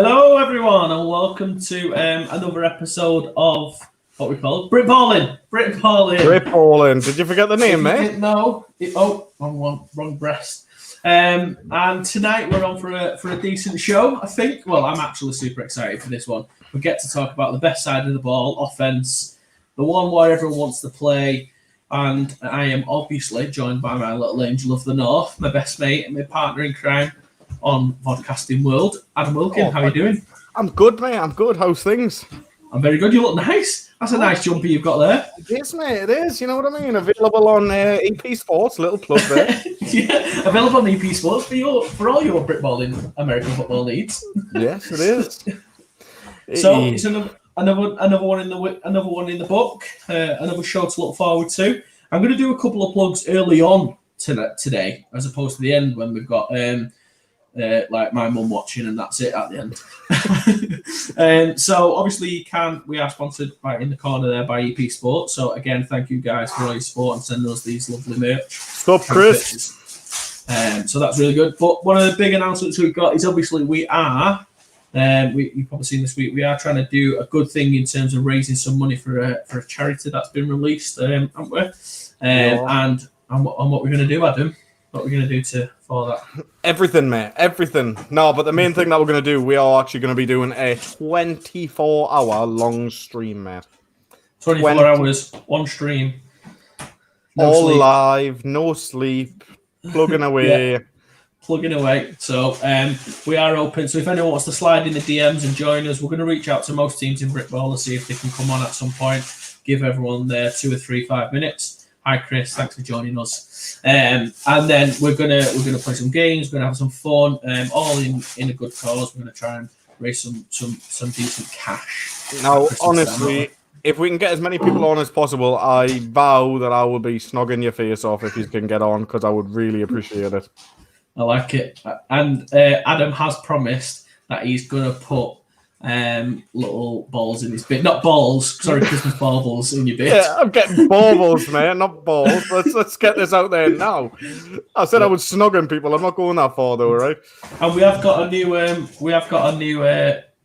Hello, everyone, and welcome to another episode of what we call Britballin. Britballin. Did you forget the name, mate? No. Wrong breast. And tonight we're on for a decent show, I think. Well, I'm actually super excited for this one. We get to talk about the best side of the ball, offense, the one where everyone wants to play. And I am obviously joined by my little angel of the north, my best mate and my partner in crime on podcasting world, Adam Wilkins. How are you doing? I'm good, mate. I'm good. How's things? I'm very good. You look nice. That's a nice jumper you've got there. It is, mate. It is. You know what I mean? Available on EP Sports. Little plug there. Yeah, available on EP Sports for all your Britballin American football needs. Yes, it is. So it's another one in the book. Another show to look forward to. I'm going to do a couple of plugs early on today, as opposed to the end when we've got like my mum watching, and that's it at the end. So obviously we are sponsored in the corner there by EP Sports. So again, thank you guys for all your support and sending us these lovely merch. Stop, Chris. So that's really good. But one of the big announcements we've got is obviously we are. You've probably seen this week. We are trying to do a good thing in terms of raising some money for a charity that's been released, haven't we? And what we're going to do, Adam. What we're going to do for that? Everything, mate. Everything. No, but the main thing that we're going to do, we are actually going to be doing a 24-hour long stream, mate. 24 hours, one stream. No all sleep. Live, no sleep, plugging away. Yeah. Plugging away. So we are open. So if anyone wants to slide in the DMs and join us, we're going to reach out to most teams in Britball and see if they can come on at some point. Give everyone their 2 or 3 5 minutes. Hi Chris, thanks for joining us. And then we're gonna play some games. We're gonna have some fun. All in a good cause. We're gonna try and raise some decent cash. Now, honestly, if we can get as many people on as possible, I vow that I will be snogging your face off if you can get on, because I would really appreciate it. I like it. And Adam has promised that he's gonna put little balls in his bit. Not balls, sorry, Christmas baubles in your bit. Yeah, I'm getting baubles, man, not balls. Let's get this out there now. I said I was snogging people. I'm not going that far though, right? And we have got a new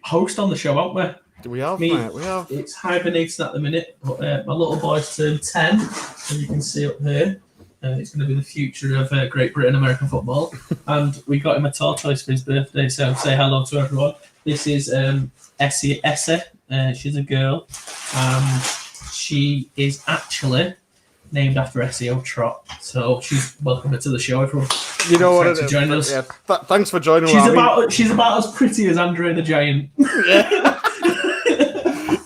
host on the show, haven't we? We have, mate. We have. It's hibernating at the minute, but my little boy's turned 10, as you can see up here. It's going to be the future of Great Britain American football. And we got him a tortoise for his birthday, so say hello to everyone. This is Essie. She's a girl. She is actually named after SEO Trot. So she's welcome to the show, everyone. You know what? Thanks for joining us. Yeah, thanks for joining us. She's about as pretty as Andre the Giant. Yeah.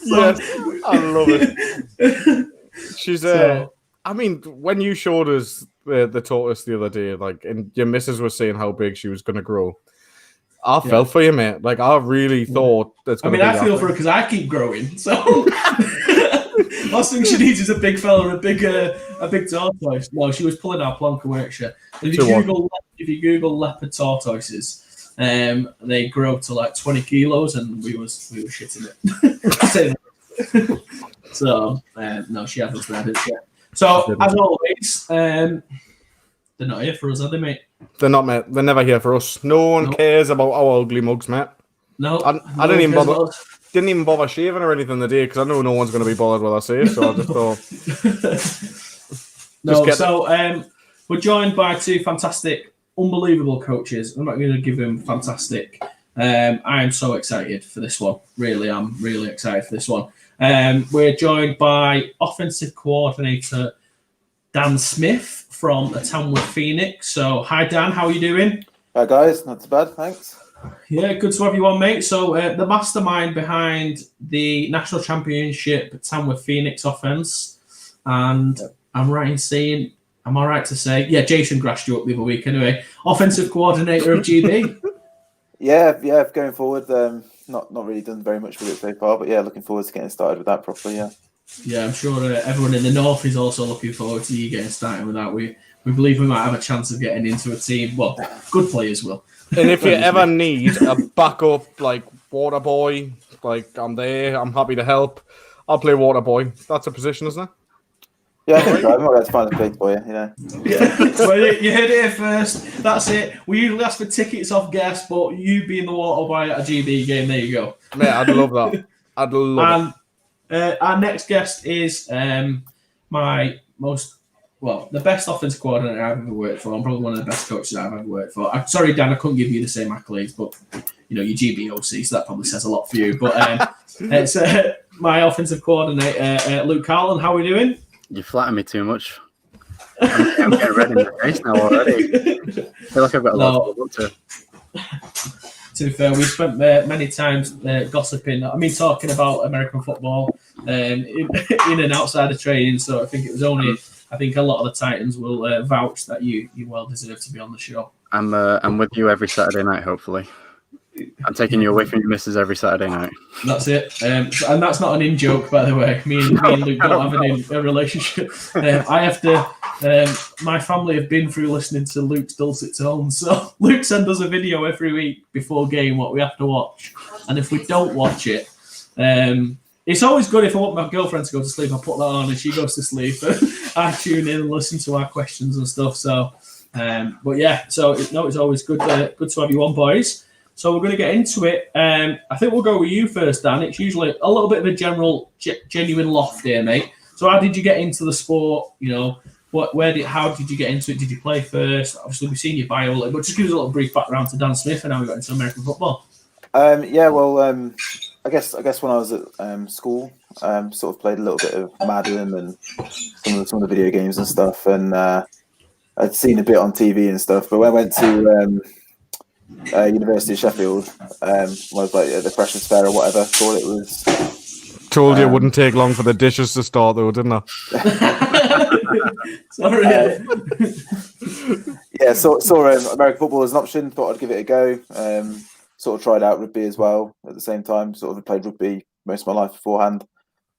Yes, I love it. She's I mean, when you showed us the tortoise the other day, like, and your missus was saying how big she was going to grow, I felt for you, mate. Like, I really thought that's going to be. I feel for her because I keep growing. So, last thing she needs is a big fella, a big tortoise. No, she was pulling our plonker, weren't she? If you Google leopard tortoises, they grow to like 20 kilos, and we were shitting it. So, no, she hasn't spread it yet. So, as always, they're not here for us, are they, mate? They're not, mate. They're never here for us. No one cares about our ugly mugs, mate. No. I didn't even bother. Didn't even bother shaving or anything the day because I know no one's going to be bothered with us here. So I just thought. We're joined by 2 fantastic, unbelievable coaches. I'm not going to give them fantastic. I am so excited for this one. Really, I'm really excited for this one. We're joined by offensive coordinator Dan Smith from the Tamworth Phoenix. So, hi Dan, how are you doing? Hi guys, not too bad, thanks. Yeah, good to have you on, mate. So, the mastermind behind the national championship Tamworth Phoenix offense, and I'm right in saying, am I right to say, yeah, Jason grassed you up the other week anyway. Offensive coordinator of GB. Yeah, going forward. Not really done very much with it so far, but yeah, looking forward to getting started with that properly. Yeah. Yeah, I'm sure everyone in the north is also looking forward to you getting started with that. We believe we might have a chance of getting into a team. Well, good players will. And if you ever need a backup, like water boy, like I'm there. I'm happy to help. I'll play water boy. That's a position, isn't it? Yeah, I think so. I might have to find a place for you. Yeah. Well, you heard it here first. That's it. We usually ask for tickets off guests, but you being the water boy at a GB game, there you go. Mate, I'd love that. I'd love it. Our next guest is my the best offensive coordinator I've ever worked for. I'm probably one of the best coaches I've ever worked for. I'm sorry, Dan, I couldn't give you the same accolades, but your GBOC, so that probably says a lot for you. But it's my offensive coordinator, Luke Carlin. How are we doing? You flatter me too much. I'm getting red in the face now already. I feel like I've got a lot to look to. To be fair, we've spent many times gossiping. I mean, talking about American football in and outside of training. So I think it was only. I think a lot of the Titans will vouch that you well deserve to be on the show. I'm with you every Saturday night. Hopefully, I'm taking you away from your missus every Saturday night. That's it, and that's not an in joke, by the way. Me and Luke don't have a relationship. I have to. My family have been through listening to Luke's dulcet tones, so Luke sends us a video every week before game what we have to watch, and if we don't watch it, it's always good if I want my girlfriend to go to sleep. I put that on and she goes to sleep. I tune in and listen to our questions and stuff. So, but yeah, it's always good to have you on, boys. So we're going to get into it. I think we'll go with you first, Dan. It's usually a little bit of a genuine loft here, mate. So how did you get into the sport? How did you get into it? Did you play first? Obviously, we've seen your bio, but just give us a little brief background to Dan Smith and how we got into American football. I guess when I was at school, sort of played a little bit of Madden and some of the video games and stuff, and I'd seen a bit on TV and stuff. But when I went to University of Sheffield, was like the freshers fair or whatever. Thought it was. Told you it wouldn't take long for the dishes to start, though, didn't I? Sorry. Saw American football as an option. Thought I'd give it a go. Sort of tried out rugby as well at the same time. Sort of played rugby most of my life beforehand,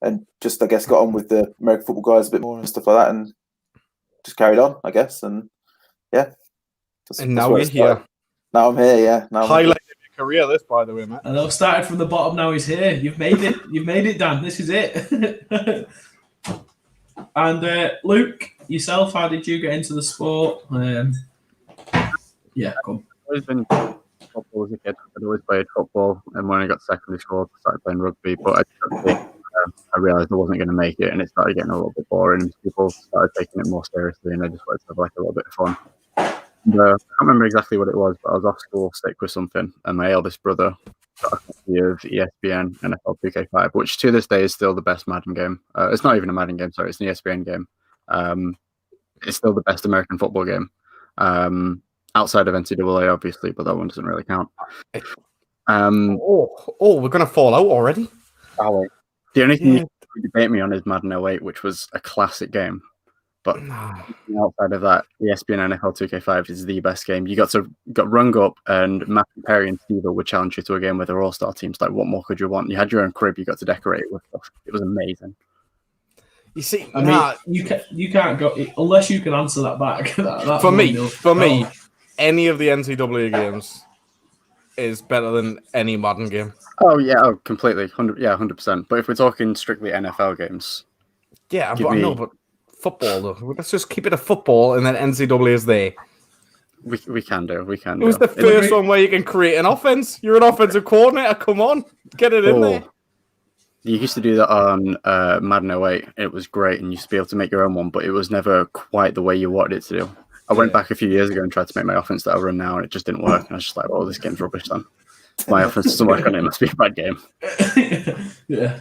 and just I guess got on with the American football guys a bit more and stuff like that, and just carried on, I guess. And yeah. And now you're here. Now I'm here. Yeah. Highlight of your career, this, by the way, Matt. I know. Started from the bottom. Now he's here. You've made it. You've made it, Dan. This is it. And Luke, yourself, how did you get into the sport? Yeah, come. I've always been football as a kid. I'd always played football, and when I got to secondary school, I started playing rugby. But I realised I wasn't going to make it, and it started getting a little bit boring. People started taking it more seriously, and I just wanted to have like a little bit of fun. And, I can't remember exactly what it was, but I was off school sick with something, and my eldest brother got a copy of ESPN NFL 2K5, which to this day is still the best Madden game. It's not even a Madden game, sorry, it's an ESPN game. It's still the best American football game. Outside of NCAA, obviously, but that one doesn't really count. We're going to fall out already? The only thing you debate me on is Madden 08, which was a classic game. But outside of that, ESPN NFL 2K5 is the best game. You got rung up, and Matthew Perry and Steve would challenge you to a game with their all-star teams. Like, what more could you want? You had your own crib, you got to decorate it with stuff. It was amazing. You see, you can't go unless you can answer that back. For me, any of the NCAA games is better than any Madden game. Oh yeah, completely, 100%. But if we're talking strictly NFL games, but football though. Let's just keep it a football, and then NCAA is there. We can do. It was the first one where you can create an offense. You're an offensive coordinator. Come on, get it in there. You used to do that on Madden 08. It was great, and you used to be able to make your own one, but it was never quite the way you wanted it to do. I went back a few years ago and tried to make my offense that I run now, and it just didn't work. And I was just like, "Oh, this game's rubbish." Then my offense doesn't work on it. It must be a bad game. Yeah.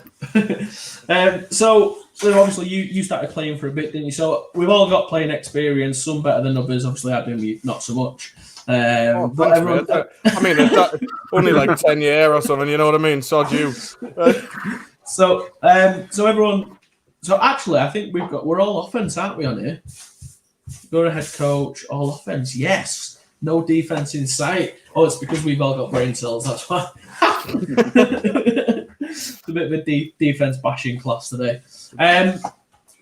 So obviously you started playing for a bit, didn't you? So we've all got playing experience. Some better than others. Obviously, I do not so much. But everyone, it's only like 10 years or something. You know what I mean? Sod you. So everyone. So actually, I think we're all offense, aren't we, on here? You're a head coach, all offense. Yes. No defense in sight. Oh, it's because we've all got brain cells. That's why. It's a bit of a defense bashing class today.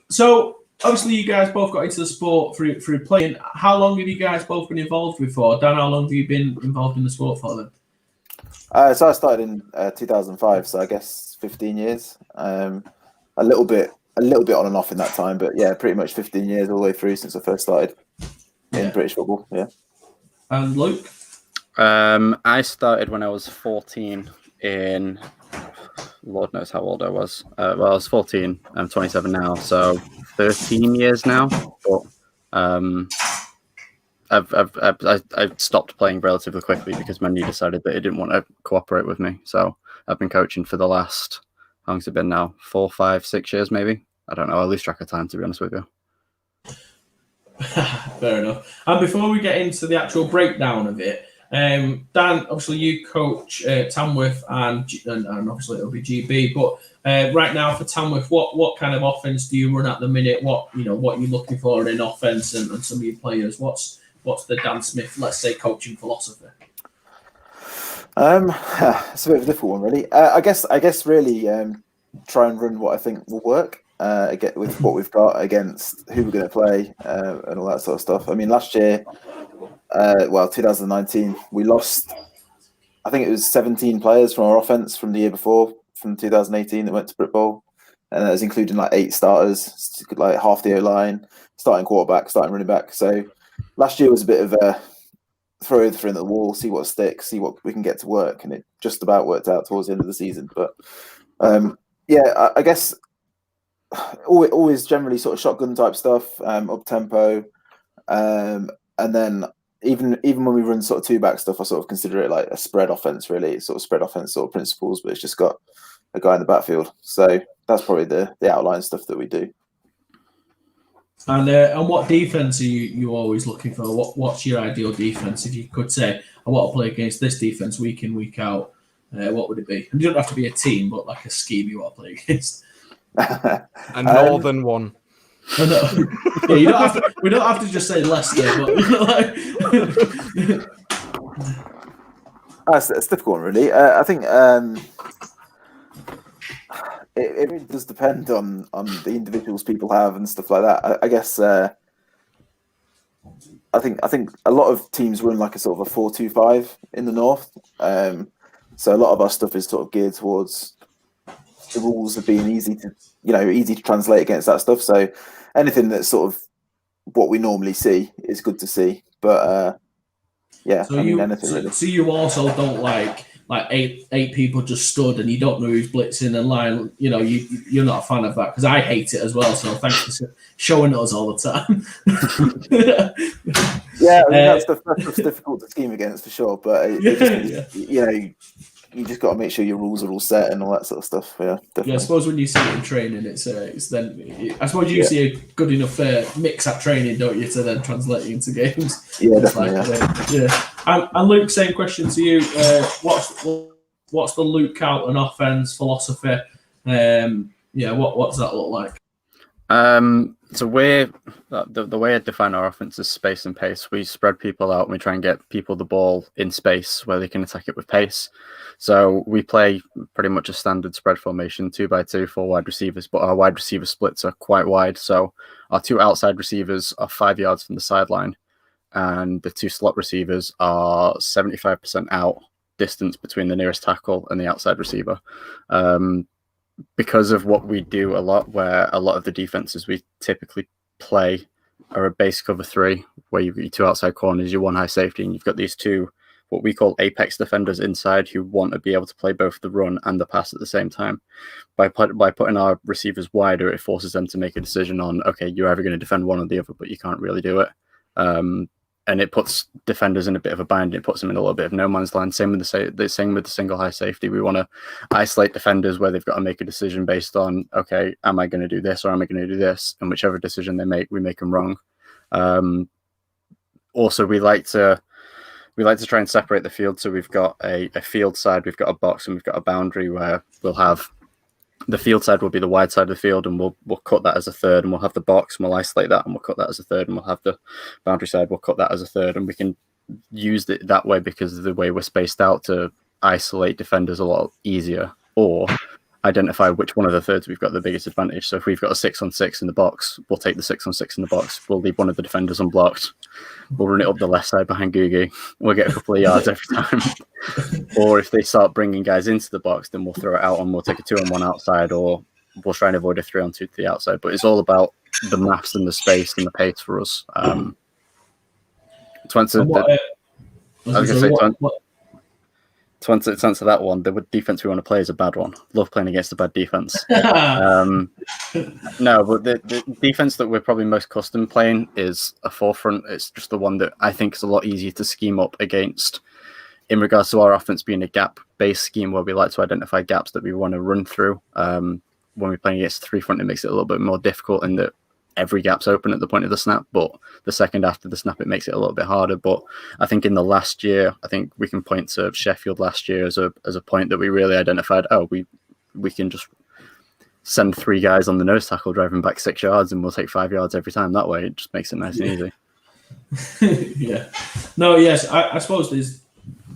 So obviously, you guys both got into the sport through playing. How long have you guys both been involved with for? Dan, how long have you been involved in the sport for then? So I started in 2005, so I guess 15 years. A little bit a little bit on and off in that time, but yeah, pretty much 15 years all the way through since I first started in British football. Yeah. And Luke? I started when I was 14 in, Lord knows how old I was. I was 14. I'm 27 now, so 13 years now. But I've stopped playing relatively quickly because my knee decided that it didn't want to cooperate with me. So I've been coaching for the last, how long's it been now? 4, 5, 6 years maybe. I don't know. I lose track of time, to be honest with you. Fair enough. And before we get into the actual breakdown of it, Dan, obviously you coach Tamworth and obviously it'll be GB, but right now for Tamworth, what kind of offense do you run at the minute? What are you looking for in offense and some of your players? What's the Dan Smith, let's say, coaching philosophy? It's a bit of a difficult one, really. I guess really try and run what I think will work. With what we've got against who we're going to play and all that sort of stuff. I mean, last year, 2019, we lost, I think it was 17 players from our offense from the year before, from 2018, that went to Britballin. And that was including like 8 starters, like half the O-line, starting quarterback, starting running back. So last year was a bit of a throw everything at the wall, see what sticks, see what we can get to work. And it just about worked out towards the end of the season. But I guess always generally sort of shotgun type stuff, up tempo, and then even when we run sort of 2-back stuff, I sort of consider it like a spread offense. Really, it's sort of spread offense sort of principles, but it's just got a guy in the backfield. So that's probably the outline stuff that we do. And what defense are you always looking for? What's your ideal defense? If you could say, I want to play against this defense week in, week out, what would it be? And you don't have to be a team, but like a scheme you want to play against. A northern one. I know. Yeah, you don't have to. We don't have to just say Leicester, but That's a difficult one, really. I think it really does depend on the individuals people have and stuff like that. I guess I think a lot of teams run like a sort of a 4-2-5 in the north. So a lot of our stuff is sort of geared towards the rules of being easy to translate against that stuff. So anything that's sort of what we normally see is good to see. But so anything really. So you also don't like eight people just stood and you don't know who's blitzing and lying. You're not a fan of that, because I hate it as well. So thanks for showing us all the time. Yeah, I mean, that's difficult to scheme against for sure. But you just got to make sure your rules are all set and all that sort of stuff. Yeah, definitely. Yeah, I suppose when you see it in training, it's then. I suppose you see a good enough mix at training, don't you, to then translate it into games? Yeah, definitely. And Luke, same question to you. What's the Luke Carlin offense philosophy? What does that look like? So the way I define our offense is space and pace. We spread people out and we try and get people the ball in space where they can attack it with pace. So we play pretty much a standard spread formation, 2x2, 4 wide receivers, but our wide receiver splits are quite wide. So our 2 outside receivers are 5 yards from the sideline, and the 2 slot receivers are 75% out distance between the nearest tackle and the outside receiver. Because of what we do a lot, where a lot of the defenses we typically play are a base cover 3, where you've got your 2 outside corners, your 1 high safety, and you've got these 2 what we call apex defenders inside who want to be able to play both the run and the pass at the same time. By putting our receivers wider, it forces them to make a decision on, okay, you're either going to defend one or the other, but you can't really do it. And it puts defenders in a bit of a bind. It puts them in a little bit of no man's land. Same with the single high safety. We want to isolate defenders where they've got to make a decision based on, okay, am I going to do this or am I going to do this? And whichever decision they make, we make them wrong. Also, we like to try and separate the field. So we've got a field side, we've got a box, and we've got a boundary where we'll have the field side will be the wide side of the field, and we'll cut that as a third, and we'll have the box, and we'll isolate that, and we'll cut that as a third, and we'll have the boundary side, we'll cut that as a third, and we can use it that way because of the way we're spaced out to isolate defenders a lot easier, or identify which one of the thirds we've got the biggest advantage. So if we've got a 6-on-6 in the box, we'll take the 6-on-6 in the box. We'll leave one of the defenders unblocked. We'll run it up the left side behind Googie. We'll get a couple of yards every time. Or if they start bringing guys into the box, then we'll throw it out and we'll take a 2-on-1 outside, or we'll try and avoid a 3-on-2 to the outside. But it's all about the maths and the space and the pace for us. To answer that one, the defense we want to play is a bad one. Love playing against a bad defense. No, but the defense that we're probably most accustomed playing is a forefront. It's just the one that I think is a lot easier to scheme up against in regards to our offense being a gap-based scheme where we like to identify gaps that we want to run through. When we're playing against the 3-front, it makes it a little bit more difficult in that every gap's open at the point of the snap, but the second after the snap, it makes it a little bit harder. But I think in the last year, I think we can point to Sheffield last year as a point that we really identified, we can just send 3 guys on the nose tackle driving back 6 yards and we'll take 5 yards every time that way. It just makes it nice and easy. Yeah. No, yes, I suppose there's,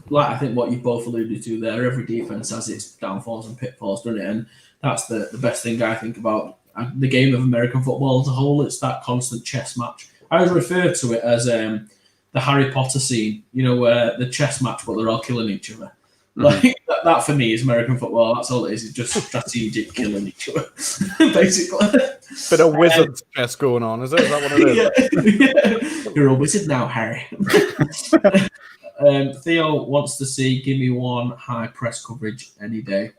like I think what you both alluded to there, every defense has its downfalls and pitfalls, doesn't it? And that's the best thing I think about the game of American football as a whole. It's that constant chess match. I always refer to it as the Harry Potter scene, where the chess match, but they're all killing each other. Mm-hmm. Like that for me is American football. That's all it is. It's just strategic killing each other, basically. Bit of wizard chess going on, is it? Is that what it is? Yeah. You're a wizard now, Harry. Theo wants to see, give me one high press coverage any day.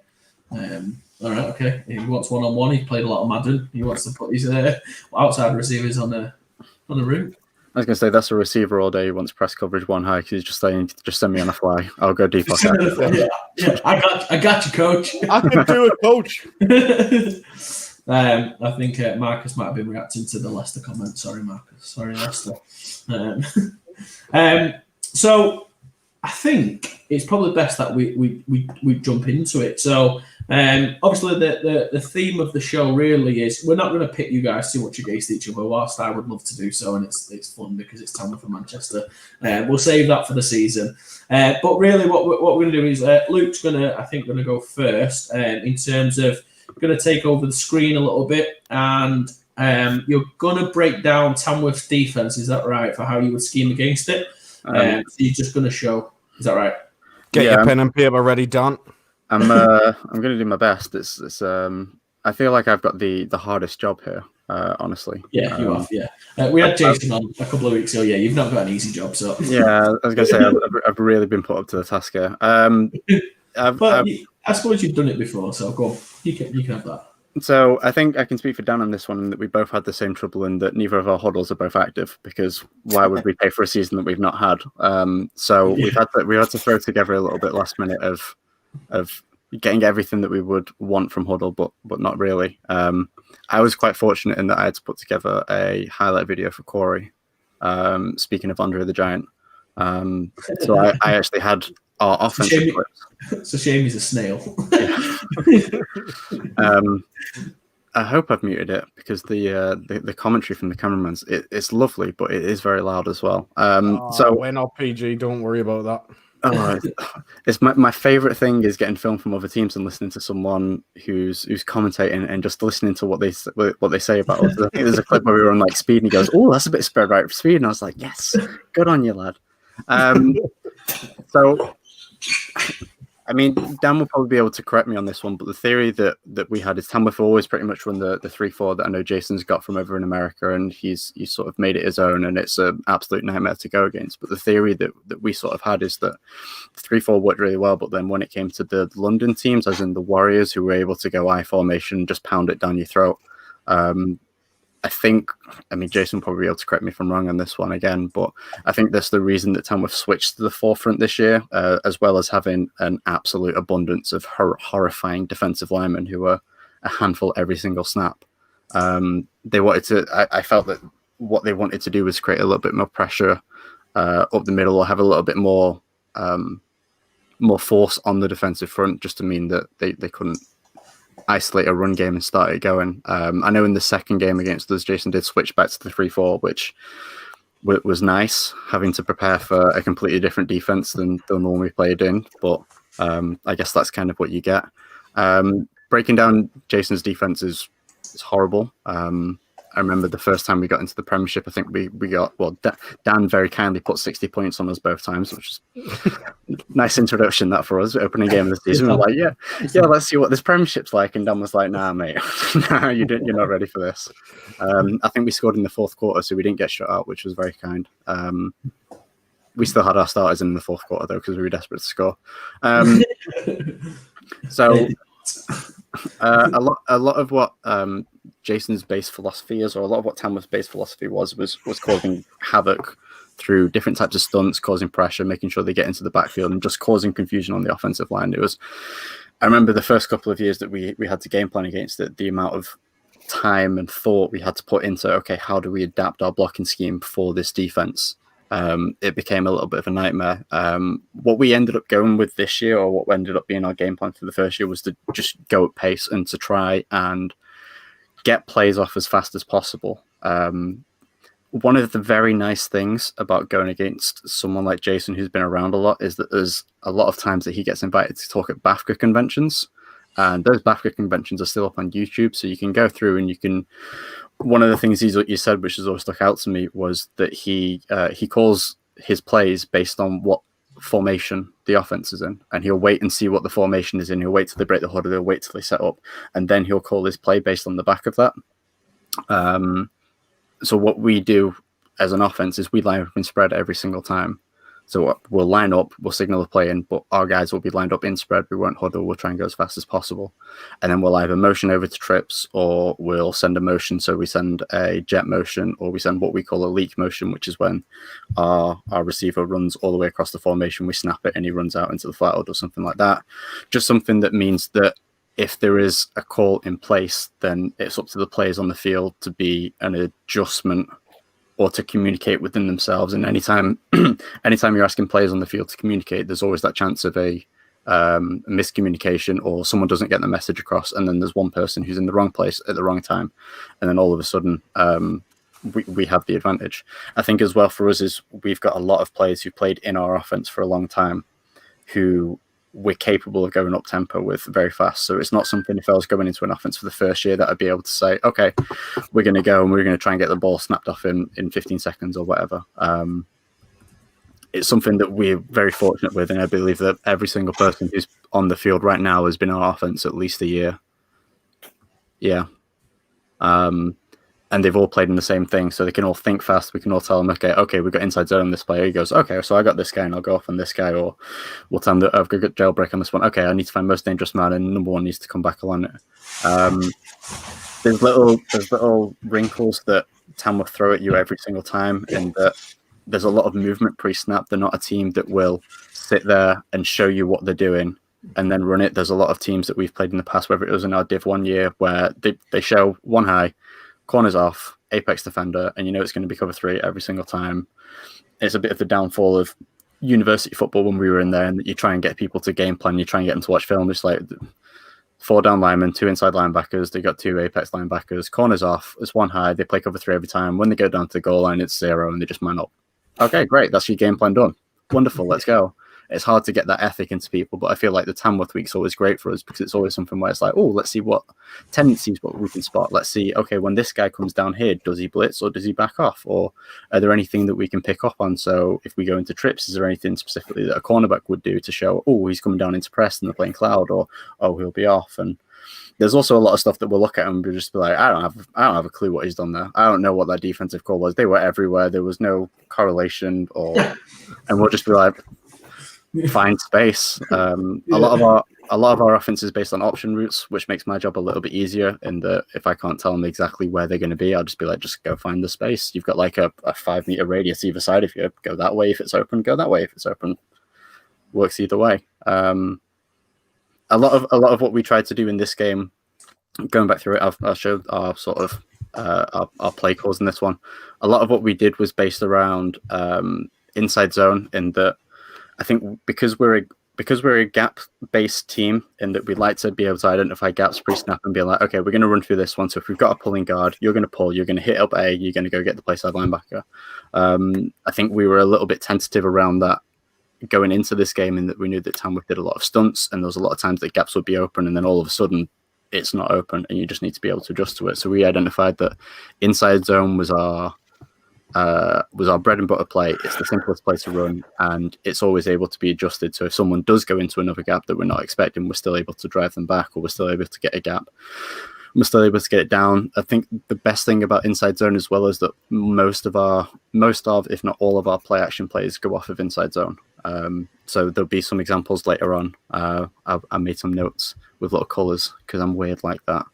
All right, okay. He wants one-on-one. He's played a lot of Madden. He wants to put his outside receivers on the route. I was going to say that's a receiver all day. He wants press coverage one high because he's just saying, just send me on a fly. I'll go deep. Yeah, I got you, coach. I can do it, coach. I think Marcus might have been reacting to the Leicester comment. Sorry, Marcus. Sorry, Leicester. So I think it's probably best that we jump into it. So obviously the theme of the show really is we're not going to pit you guys too much against each other, whilst I would love to do so, and it's fun because it's Tamworth and Manchester. We'll save that for the season. But really what we're going to do is Luke's going to go first in terms of going to take over the screen a little bit, and you're going to break down Tamworth's defense. Is that right, for how you would scheme against it? So you're just going to show. Is that right? Get your pen and paper ready, Don. I'm going to do my best. It's I feel like I've got the hardest job here, honestly. Yeah, you have. Yeah, we had Jason on a couple of weeks ago. Yeah, you've not got an easy job, so. Yeah, I was going to say I've really been put up to the task here. I suppose you've done it before, so go on. You can have that. So I think I can speak for Dan on this one, that we both had the same trouble in that neither of our huddles are both active, because why would we pay for a season that we've not had? So we had to throw together a little bit last minute of getting everything that we would want from huddle, but not really. I was quite fortunate in that I had to put together a highlight video for Corey. Speaking of Andre the Giant, so I actually had our offensive clips. It's a shame he's a snail. I hope I've muted it because the commentary from the cameramans it's lovely, but it is very loud as well. So we're not PG. Don't worry about that. It's my favorite thing is getting film from other teams and listening to someone who's commentating and just listening to what they say about us. I think there's a clip where we were on like speed and he goes, "Oh, that's a bit spread right for speed," and I was like, "Yes, good on you, lad." So. I mean, Dan will probably be able to correct me on this one, but the theory that we had is Tamworth always pretty much run the 3-4 that I know Jason's got from over in America, and he's sort of made it his own, and it's an absolute nightmare to go against. But the theory that we sort of had is that 3-4 worked really well, but then when it came to the London teams, as in the Warriors, who were able to go I formation, just pound it down your throat, I mean, Jason will probably be able to correct me if I'm wrong on this one again, but I think that's the reason that Tamworth switched to the forefront this year, as well as having an absolute abundance of horrifying defensive linemen who were a handful every single snap. They wanted to. I felt that what they wanted to do was create a little bit more pressure up the middle, or have a little bit more force on the defensive front, just to mean that they couldn't isolate a run game and start it going. I know in the second game against us, Jason did switch back to the 3-4, which was nice, having to prepare for a completely different defense than the one we played in. But I guess that's kind of what you get. Breaking down Jason's defense is horrible. I remember the first time we got into the Premiership, I think we got, Dan very kindly put 60 points on us both times, which is nice introduction that for us, opening game of the season. We're like, yeah, let's see what this Premiership's like. And Dan was like, nah, mate, nah, you're not ready for this. I think we scored in the fourth quarter, so we didn't get shut out, which was very kind. We still had our starters in the fourth quarter, though, because we were desperate to score. So a lot of what Jason's base philosophy is, or a lot of what Tamworth's base philosophy was causing havoc through different types of stunts, causing pressure, making sure they get into the backfield, and just causing confusion on the offensive line. I remember the first couple of years that we had to game plan against it, the amount of time and thought we had to put into, okay, how do we adapt our blocking scheme for this defense? It became a little bit of a nightmare. What we ended up going with this year, or what ended up being our game plan for the first year, was to just go at pace and to try and get plays off as fast as possible. One of the very nice things about going against someone like Jason, who's been around a lot, is that there's a lot of times that he gets invited to talk at BAFCA conventions. And those BAFCA conventions are still up on YouTube, so you can go through and you can. One of the things you said, which has always stuck out to me, was that he calls his plays based on what formation the offense is in, and he'll wait and see what the formation is in. He'll wait till they break the huddle, he'll wait till they set up, and then he'll call his play based on the back of that. So what we do as an offense is we line up and spread every single time. So we'll line up, we'll signal the play in, but our guys will be lined up in spread. We won't huddle. We'll try and go as fast as possible. And then we'll either motion over to trips, or we'll send a motion. So we send a jet motion, or we send what we call a leak motion, which is when our receiver runs all the way across the formation. We snap it and he runs out into the flat or something like that. Just something that means that if there is a call in place, then it's up to the players on the field to be an adjustment or to communicate within themselves. And anytime you're asking players on the field to communicate, there's always that chance of a miscommunication, or someone doesn't get the message across, and then there's one person who's in the wrong place at the wrong time, and then all of a sudden we have the advantage. I think as well for us is we've got a lot of players who played in our offense for a long time who we're capable of going up tempo with very fast. So it's not something, if I was going into an offense for the first year, that I'd be able to say, okay, we're going to go and we're going to try and get the ball snapped off in 15 seconds or whatever. It's something that we're very fortunate with, and I believe that every single person who's on the field right now has been on offense at least a year. Yeah. And they've all played in the same thing, so they can all think fast. We can all tell them, okay, we've got inside zone on this player. He goes, okay, so I got this guy, and I'll go off on this guy, or we'll tell them that I've got jailbreak on this one. Okay, I need to find most dangerous man, and number one needs to come back along it. There's little wrinkles that Tamworth throw at you every single time, and that there's a lot of movement pre-snap. They're not a team that will sit there and show you what they're doing and then run it. There's a lot of teams that we've played in the past, whether it was in our Div 1 year, where they show one high, corners off, apex defender, and you know it's going to be cover 3 every single time. It's a bit of the downfall of university football when we were in there, and you try and get people to game plan, you try and get them to watch film. It's like 4 down linemen, 2 inside linebackers, they got 2 apex linebackers, corners off, it's one high, they play cover 3 every time. When they go down to the goal line, it's 0, and they just man up. Okay, great, that's your game plan done. Wonderful, let's go. It's hard to get that ethic into people, but I feel like the Tamworth week's always great for us, because it's always something where it's like, oh, let's see what tendencies what we can spot. Let's see, okay, when this guy comes down here, does he blitz or does he back off? Or are there anything that we can pick up on? So if we go into trips, is there anything specifically that a cornerback would do to show, oh, he's coming down into press and they're playing cloud, or oh, he'll be off? And there's also a lot of stuff that we'll look at and we'll just be like, I don't have a clue what he's done there. I don't know what that defensive call was. They were everywhere. There was no correlation, and we'll just be like, find space. A lot of our offense is based on option routes, which makes my job a little bit easier. In that if I can't tell them exactly where they're going to be, I'll just be like, just go find the space. You've got like a 5-meter radius either side of you. Go that way if it's open. Go that way if it's open. Works either way. A lot of what we tried to do in this game, going back through it, I'll show our sort of our play calls in this one. A lot of what we did was based around inside zone, in that I think because we're a gap-based team, in that we'd like to be able to identify gaps pre-snap and be like, okay, we're going to run through this one. So if we've got a pulling guard, you're going to pull, you're going to hit up A, you're going to go get the play side linebacker. I think we were a little bit tentative around that going into this game, in that we knew that Tamworth did a lot of stunts, and there was a lot of times that gaps would be open, and then all of a sudden it's not open, and you just need to be able to adjust to it. So we identified that inside zone was our bread and butter play. It's the simplest play to run, and it's always able to be adjusted. So if someone does go into another gap that we're not expecting, we're still able to drive them back, or we're still able to get a gap. We're still able to get it down. I think the best thing about inside zone as well is that most of, if not all of our play action plays go off of inside zone. So there'll be some examples later on. I made some notes with little colours because I'm weird like that.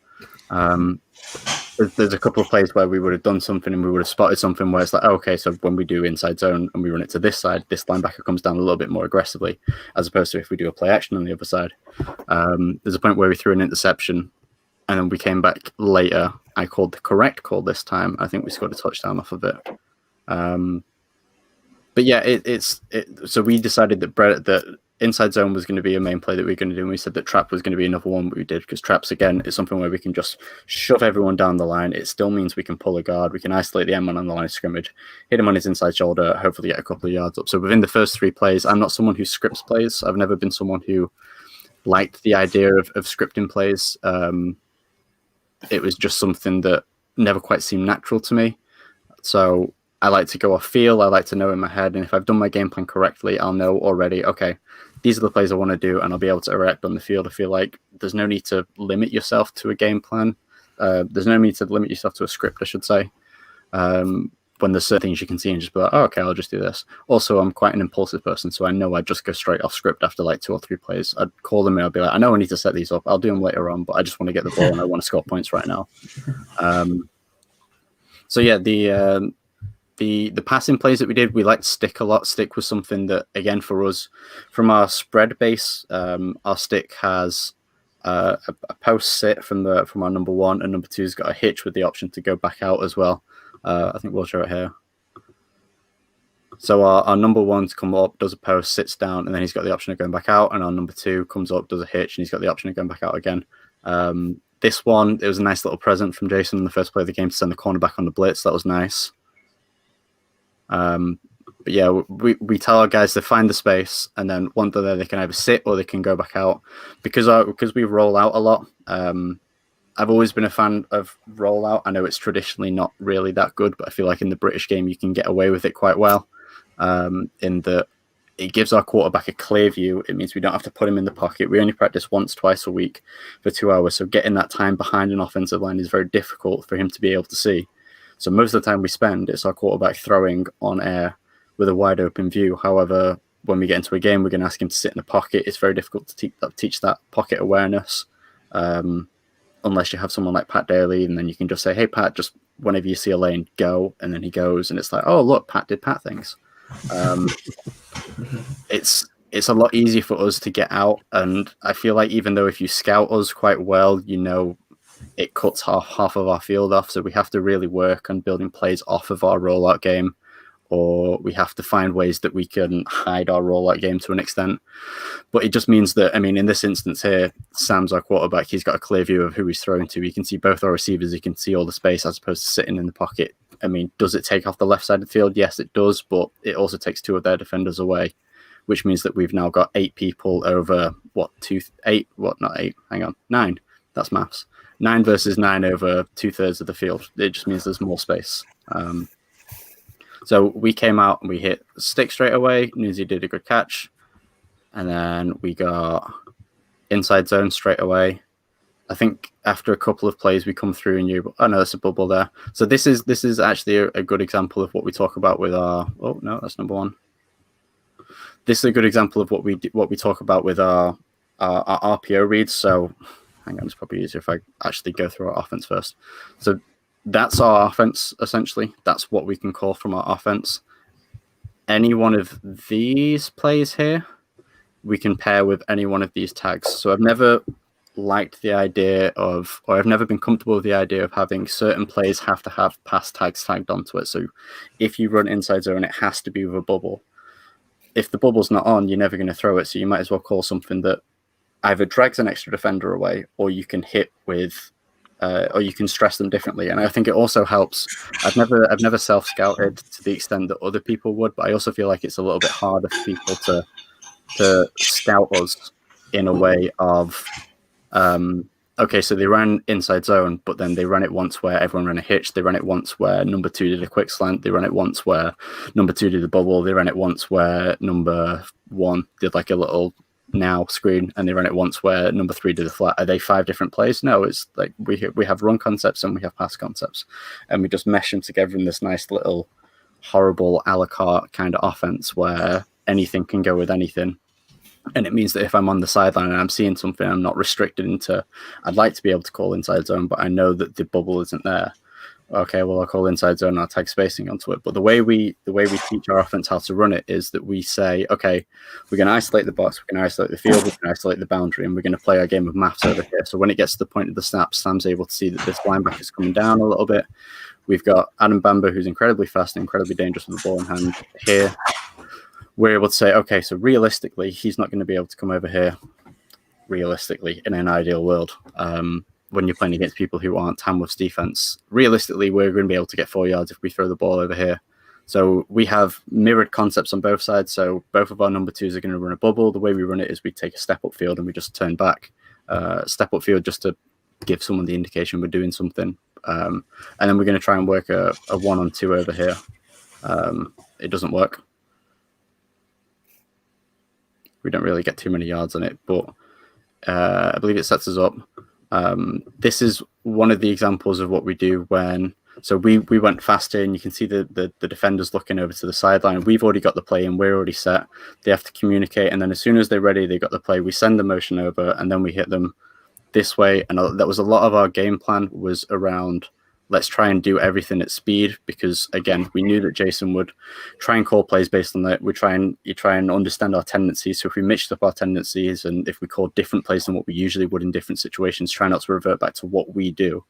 There's a couple of plays where we would have done something and we would have spotted something where it's like, okay, so when we do inside zone and we run it to this side, this linebacker comes down a little bit more aggressively, as opposed to if we do a play action on the other side. There's a point where we threw an interception and then we came back later. I called the correct call this time. I think we scored a touchdown off of it. But yeah, so we decided that inside zone was going to be a main play that we were going to do, and we said that trap was going to be another one that we did, because traps, again, is something where we can just shove everyone down the line. It still means we can pull a guard, we can isolate the M-man on the line of scrimmage, hit him on his inside shoulder, hopefully get a couple of yards up. So within the first 3 plays, I'm not someone who scripts plays. I've never been someone who liked the idea of scripting plays. It was just something that never quite seemed natural to me. So I like to go off feel. I like to know in my head, and if I've done my game plan correctly, I'll know already, okay, these are the plays I want to do, and I'll be able to react on the field. I feel like there's no need to limit yourself to a game plan. There's no need to limit yourself to a script, I should say. When there's certain things you can see and just be like, oh, okay, I'll just do this. Also, I'm quite an impulsive person, so I know I'd just go straight off script after like 2 or 3 plays. I'd call them and I'd be like, I know I need to set these up. I'll do them later on, but I just want to get the ball and I want to score points right now. So yeah, the passing plays that we did, we liked stick a lot. Stick was something that, again, for us, from our spread base, our stick has a post sit from our number 1, and number 2's got a hitch with the option to go back out as well. I think we'll show it here. So our number 1's come up, does a post, sits down, and then he's got the option of going back out. And our number 2 comes up, does a hitch, and he's got the option of going back out again. This one, it was a nice little present from Jason in the first play of the game to send the cornerback on the blitz. That was nice. But yeah, we tell our guys to find the space, and then once they're there, they can either sit or they can go back out. Because we roll out a lot. I've always been a fan of rollout. I know it's traditionally not really that good, but I feel like in the British game, you can get away with it quite well. In that it gives our quarterback a clear view. It means we don't have to put him in the pocket. We only practice once, twice a week for 2 hours. So getting that time behind an offensive line is very difficult for him to be able to see. So most of the time we spend, it's our quarterback throwing on air with a wide open view. However, when we get into a game, we're going to ask him to sit in the pocket. It's very difficult to teach that pocket awareness. Unless you have someone like Pat Daly, and then you can just say, hey, Pat, just whenever you see a lane, go. And then he goes, and it's like, oh, look, Pat did Pat things. It's a lot easier for us to get out. And I feel like even though if you scout us quite well, you know, it cuts half of our field off. So we have to really work on building plays off of our rollout game, or we have to find ways that we can hide our rollout game to an extent. But it just means that, I mean, in this instance here, Sam's our quarterback. He's got a clear view of who he's throwing to. He can see both our receivers. He can see all the space as opposed to sitting in the pocket. I mean, does it take off the left side of the field? Yes, it does. But it also takes 2 of their defenders away, which means that we've now got 8 people over 9. That's maths. 9 versus 9 over 2/3 of the field. It just means there's more space. So we came out and we hit stick straight away. Newsy did a good catch. And then we got inside zone straight away. I think after a couple of plays, we come through and oh no, there's a bubble there. So this is actually a good example of what we talk about with our, oh no, that's number 1. This is a good example of what we talk about with our RPO reads. So hang on, it's probably easier if I actually go through our offense first. So that's our offense, essentially. That's what we can call from our offense. Any one of these plays here, we can pair with any one of these tags. So I've never liked the idea of, or I've never been comfortable with the idea of having certain plays have to have pass tags tagged onto it. So if you run inside zone, it has to be with a bubble. If the bubble's not on, you're never going to throw it. So you might as well call something that either drags an extra defender away, or you can hit with, or you can stress them differently. And I think it also helps. I've never self-scouted to the extent that other people would, but I also feel like it's a little bit harder for people to scout us in a way of okay, so they ran inside zone, but then they ran it once where everyone ran a hitch. They ran it once where number 2 did a quick slant. They ran it once where number 2 did a bubble. They ran it once where number 1 did like a little now screen, and they ran it once where number 3 did a flat. Are they 5 different plays? No, it's like we have run concepts and we have pass concepts, and we just mesh them together in this nice little horrible a la carte kind of offense where anything can go with anything. And it means that if I'm on the sideline and I'm seeing something, I'm not restricted into, I'd like to be able to call inside zone, but I know that the bubble isn't there. Okay, well, I'll call inside zone and I'll tag spacing onto it. But the way we teach our offense how to run it is that we say, okay, we're going to isolate the box, we're going to isolate the field, we're going to isolate the boundary, and we're going to play our game of maths over here. So when it gets to the point of the snap, Sam's able to see that this linebacker is coming down a little bit. We've got Adam Bamba, who's incredibly fast and incredibly dangerous with the ball in hand here. We're able to say, okay, so realistically, he's not going to be able to come over here, realistically, in an ideal world. When you're playing against people who aren't Tamworth's defense, realistically, we're going to be able to get 4 yards if we throw the ball over here. So we have mirrored concepts on both sides. So both of our number 2s are going to run a bubble. The way we run it is we take a step up field and we just turn back. Step up field just to give someone the indication we're doing something. And then we're going to try and work a 1-on-2 over here. It doesn't work. We don't really get too many yards on it, but I believe it sets us up. This is one of the examples of what we do when, so we went faster, and you can see the defenders looking over to the sideline. We've already got the play and we're already set. They have to communicate, and then as soon as they're ready, they got the play. We send the motion over, and then we hit them this way. And that was a lot of our game plan was around, let's try and do everything at speed, because again, we knew that Jason would try and call plays based on that. You try and understand our tendencies. So if we mixed up our tendencies, and if we called different plays than what we usually would in different situations, try not to revert back to what we do.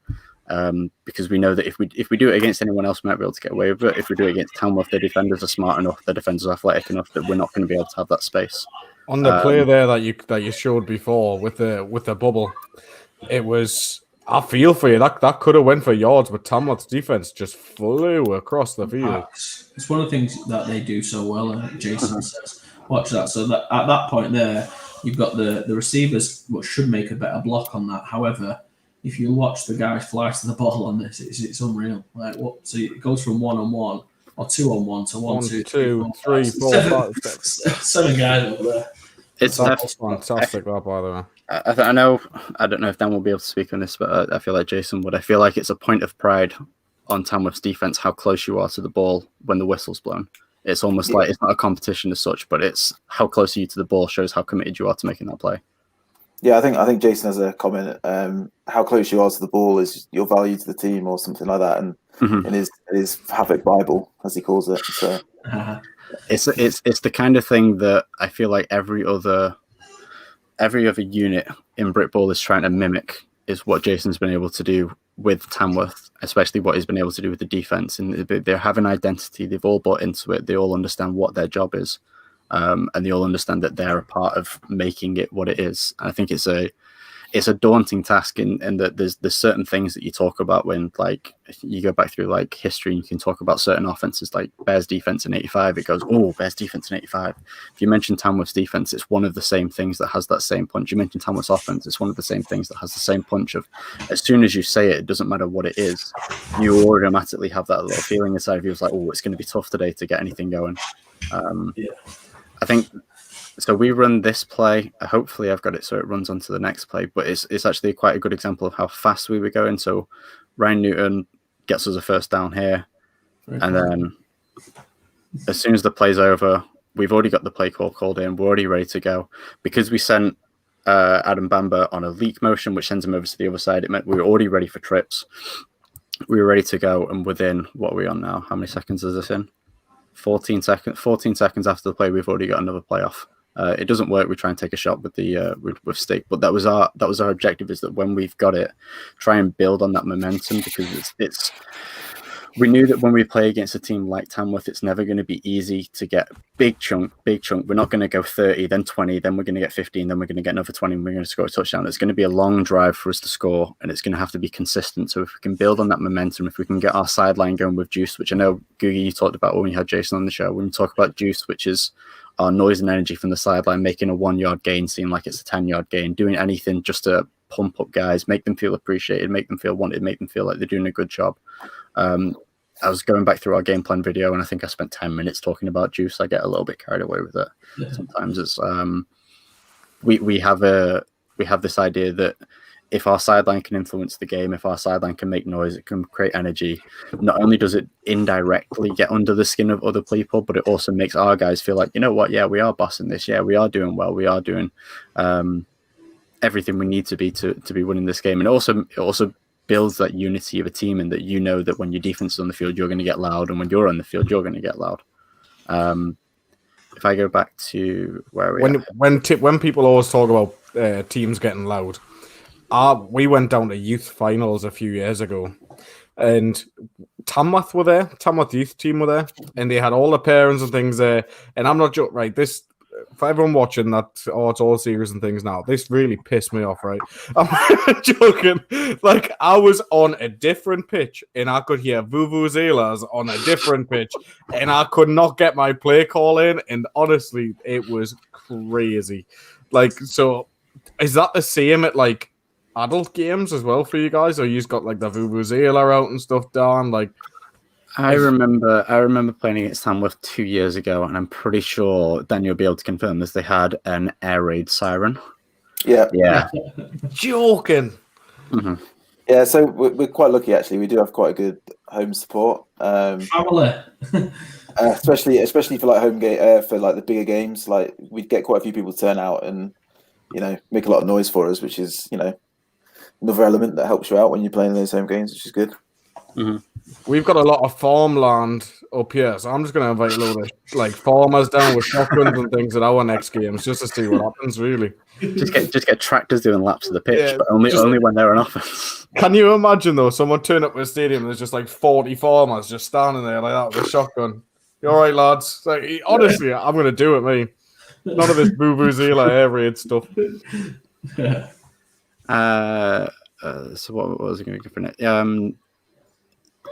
Because we know that if we do it against anyone else, we might be able to get away with it. If we do it against Tamworth, the defenders are smart enough, the defenders are athletic enough that we're not going to be able to have that space. On the play there that you showed before with the bubble, it was, I feel for you. That could have went for yards, but Tamworth's defense just flew across the field. It's one of the things that they do so well, and Jason says, watch that. So that at that point there, you've got the receivers, which should make a better block on that. However, if you watch the guy fly to the ball on this, it's unreal. Like what? So it goes from 1-on-1 or 2-on-1 to 1, 2, 3, 4, 5, 7 guys over there. It's fantastic, that, by the way. I know, I don't know if Dan will be able to speak on this, but I feel like Jason would. I feel like it's a point of pride on Tamworth's defense how close you are to the ball when the whistle's blown. It's almost like it's not a competition as such, but it's how close are you to the ball shows how committed you are to making that play. Yeah, I think Jason has a comment. How close you are to the ball is your value to the team, or something like that. And in his Havoc Bible, as he calls it. So it's the kind of thing that I feel like every other unit in Britball is trying to mimic, is what Jason's been able to do with Tamworth, especially what he's been able to do with the defense. And they have an identity. They've all bought into it. They all understand what their job is. And they all understand that they're a part of making it what it is. And I think it's a daunting task in that there's certain things that you talk about when, like, you go back through like history and you can talk about certain offenses, like Bears defense in 85. It goes, oh, Bears defense in 85. If you mention Tamworth's defense, it's one of the same things that has that same punch. You mention Tamworth's offense, it's one of the same things that has the same punch of, as soon as you say it, it doesn't matter what it is, you automatically have that little feeling inside of you. It's like, oh, it's going to be tough today to get anything going. I think so. We run this play. Hopefully, I've got it so it runs onto the next play. But it's actually quite a good example of how fast we were going. So Ryan Newton gets us a first down here, and then as soon as the play's over, we've already got the play called in. We're already ready to go because we sent Adam Bamba on a leak motion, which sends him over to the other side. It meant we were already ready for trips. We were ready to go, and within what are we on now? How many seconds is this in? 14 seconds after the play, we've already got another playoff. It doesn't work. We try and take a shot with the with stick, but that was our objective, is that when we've got it, try and build on that momentum, because it's we knew that when we play against a team like Tamworth, it's never going to be easy to get big chunk. We're not going to go 30, then 20, then we're going to get 15, then we're going to get another 20, and we're going to score a touchdown. It's going to be a long drive for us to score, and it's going to have to be consistent. So if we can build on that momentum, if we can get our sideline going with juice, which I know, Googie, you talked about when we had Jason on the show, when you talk about juice, which is our noise and energy from the sideline, making a 1 yard gain seem like it's a 10 yard gain, doing anything just to pump up guys, make them feel appreciated, make them feel wanted, make them feel like they're doing a good job. I was going back through our game plan video, and I think I spent 10 minutes talking about juice. I get a little bit carried away with it. Yeah. Sometimes it's we have this idea that if our sideline can influence the game, if our sideline can make noise, it can create energy. Not only does it indirectly get under the skin of other people, but it also makes our guys feel like, you know what, yeah, we are bossing this. Yeah, we are doing well. We are doing everything we need to be winning this game. And it also builds that unity of a team, and that you know that when your defense is on the field, you're going to get loud, and when you're on the field, you're going to get loud. If I go back to where when people always talk about teams getting loud, we went down to youth finals a few years ago, and Tamworth were there. Tamworth youth team were there, and they had all the parents and things there. And I'm not joking, right? This, for everyone watching that, it's all serious and things now. This really pissed me off, right? I'm not joking. Like, I was on a different pitch, and I could hear vuvuzelas on a different pitch, and I could not get my play call in. And honestly, it was crazy. Like, so is that the same at like adult games as well for you guys, or you just got like the vuvuzela out and stuff down? Like, I remember playing against Tamworth 2 years ago, and I'm pretty sure Dan, you'll be able to confirm this. They had an air raid siren. Yeah. Joking. Mm-hmm. Yeah, so we're quite lucky actually. We do have quite a good home support. Family. Especially for like home game, for like the bigger games. Like, we'd get quite a few people turn out and, you know, make a lot of noise for us, which is, you know, another element that helps you out when you're playing those home games, which is good. Mm-hmm. We've got a lot of farmland up here, so I'm just going to invite a load of like farmers down with shotguns and things at our next games just to see what happens. Really, just get tractors doing laps of the pitch, but only when they're on offense. Can you imagine though? Someone turn up at a stadium and there's just like 40 farmers just standing there like that with a shotgun. You all right, lads? Like, honestly, I'm going to do it, me. None of this vuvuzela air raid stuff. So what was I going to go for next?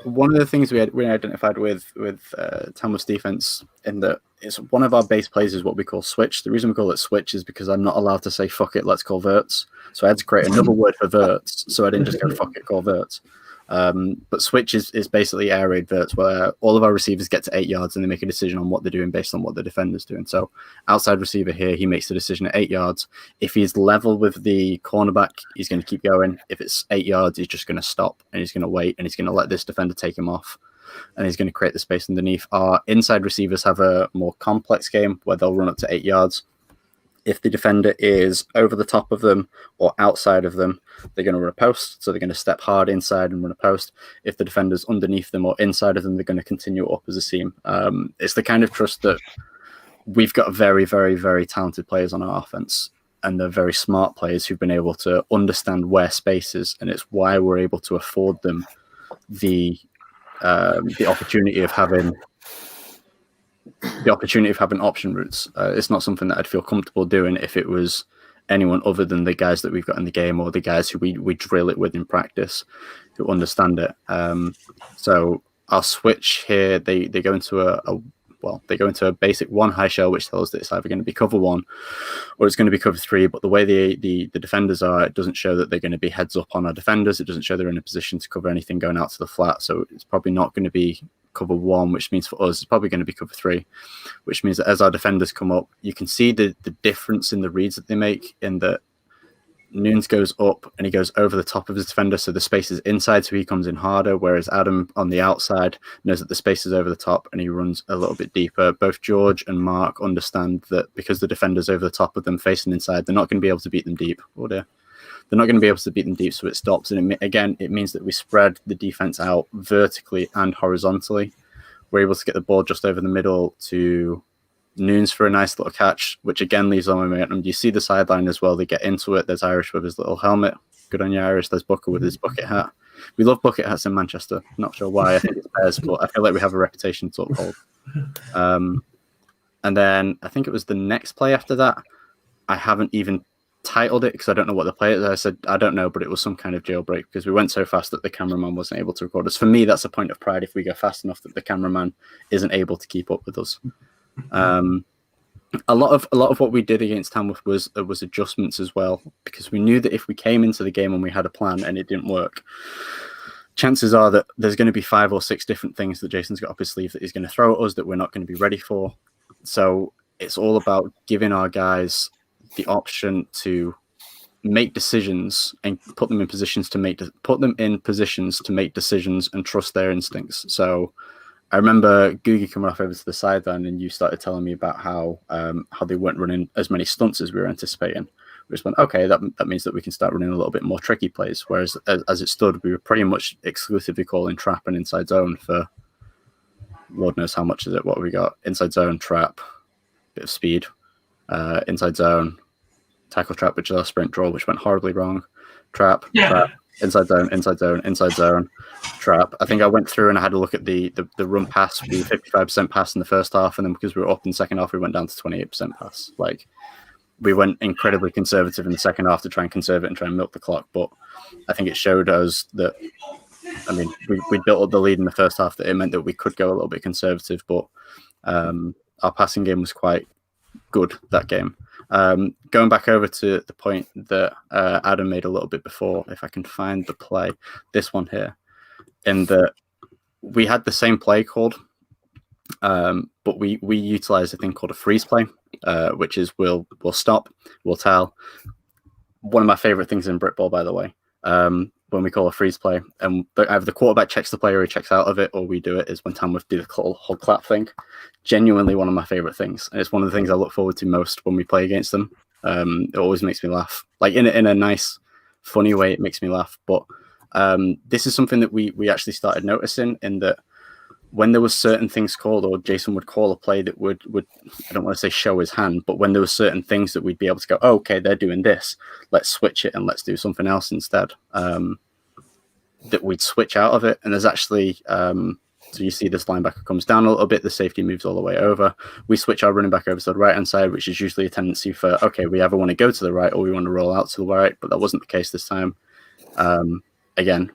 One of the things we identified with Tamworth's defense, in that it's one of our base plays is what we call switch. The reason we call it switch is because I'm not allowed to say fuck it, let's call verts. So I had to create another word for verts. So I didn't just go fuck it, call verts. But switch is basically air raid verts, where all of our receivers get to 8 yards and they make a decision on what they're doing based on what the defender's doing. So outside receiver here, he makes the decision at 8 yards. If he's level with the cornerback, he's going to keep going. If it's 8 yards, he's just going to stop and he's going to wait and he's going to let this defender take him off. And he's going to create the space underneath. Our inside receivers have a more complex game where they'll run up to 8 yards. If the defender is over the top of them or outside of them, they're going to run a post. So they're going to step hard inside and run a post. If the defender's underneath them or inside of them, they're going to continue up as a seam. It's the kind of trust that we've got very, very, very talented players on our offense. And they're very smart players who've been able to understand where space is. And it's why we're able to afford them the opportunity of having option routes. It's not something that I'd feel comfortable doing if it was anyone other than the guys that we've got in the game or the guys who we drill it with in practice who understand it. So our switch here, they go into a basic one high shell, which tells that it's either going to be cover 1 or it's going to be cover 3. But the way the defenders are, it doesn't show that they're going to be heads up on our defenders. It doesn't show they're in a position to cover anything going out to the flat. So it's probably not going to be cover 1, which means for us it's probably going to be cover 3, which means that as our defenders come up, you can see the difference in the reads that they make, in that Nunes goes up and he goes over the top of his defender, so the space is inside, so he comes in harder, whereas Adam on the outside knows that the space is over the top and he runs a little bit deeper. Both George and Mark understand that because the defender's over the top of them facing inside, they're not going to be able to beat them deep. They're not going to be able to beat them deep, so it stops. And it means that we spread the defense out vertically and horizontally. We're able to get the ball just over the middle to Nunes for a nice little catch, which again leaves on momentum. You see the sideline as well. They get into it. There's Irish with his little helmet. Good on you, Irish. There's Booker with his bucket hat. We love bucket hats in Manchester. Not sure why. I think it's theirs, but I feel like we have a reputation to uphold. And then I think it was the next play after that. I haven't even titled it because I don't know what the play is. I said I don't know, but it was some kind of jailbreak because we went so fast that the cameraman wasn't able to record us. For me, that's a point of pride if we go fast enough that the cameraman isn't able to keep up with us. a lot of what we did against Tamworth was adjustments as well, because we knew that if we came into the game and we had a plan and it didn't work, chances are that there's going to be 5 or 6 different things that Jason's got up his sleeve that he's going to throw at us that we're not going to be ready for. So it's all about giving our guys the option to make decisions and put them in positions to make decisions and trust their instincts. So I remember Googie coming off over to the sideline, and you started telling me about how they weren't running as many stunts as we were anticipating. We just went, okay, that means that we can start running a little bit more tricky plays. Whereas as it stood, we were pretty much exclusively calling trap and inside zone for Lord knows how much is it. What have we got? Inside zone, trap, bit of speed, inside zone, tackle trap, which is our sprint draw, which went horribly wrong. Trap, inside zone, inside zone, inside zone, trap. I think I went through and I had a look at the run pass. We were 55% pass in the first half, and then because we were up in the second half, we went down to 28% pass. Like, we went incredibly conservative in the second half to try and conserve it and try and milk the clock. But I think it showed us that, I mean, we built up the lead in the first half, that it meant that we could go a little bit conservative, but our passing game was quite good that game. Going back over to the point that Adam made a little bit before, if I can find the play, this one here, in that we had the same play called, but we utilized a thing called a freeze play, which is we'll stop, we'll tell. One of my favorite things in Britball, by the way, when we call a freeze play, and either the quarterback checks the player, he checks out of it, or we do it, is when Tamworth do the hog clap thing. Genuinely one of my favorite things, and it's one of the things I look forward to most when we play against them. It always makes me laugh, like in a nice, funny way. It makes me laugh. But this is something that we actually started noticing, in that when there was certain things called, or Jason would call a play that would I don't want to say show his hand, but when there were certain things that we'd be able to go, oh, okay, they're doing this, let's switch it and let's do something else instead. That we'd switch out of it. And there's actually, so you see this linebacker comes down a little bit, the safety moves all the way over. We switch our running back over to the right-hand side, which is usually a tendency for, okay, we either want to go to the right or we want to roll out to the right, but that wasn't the case this time. Again,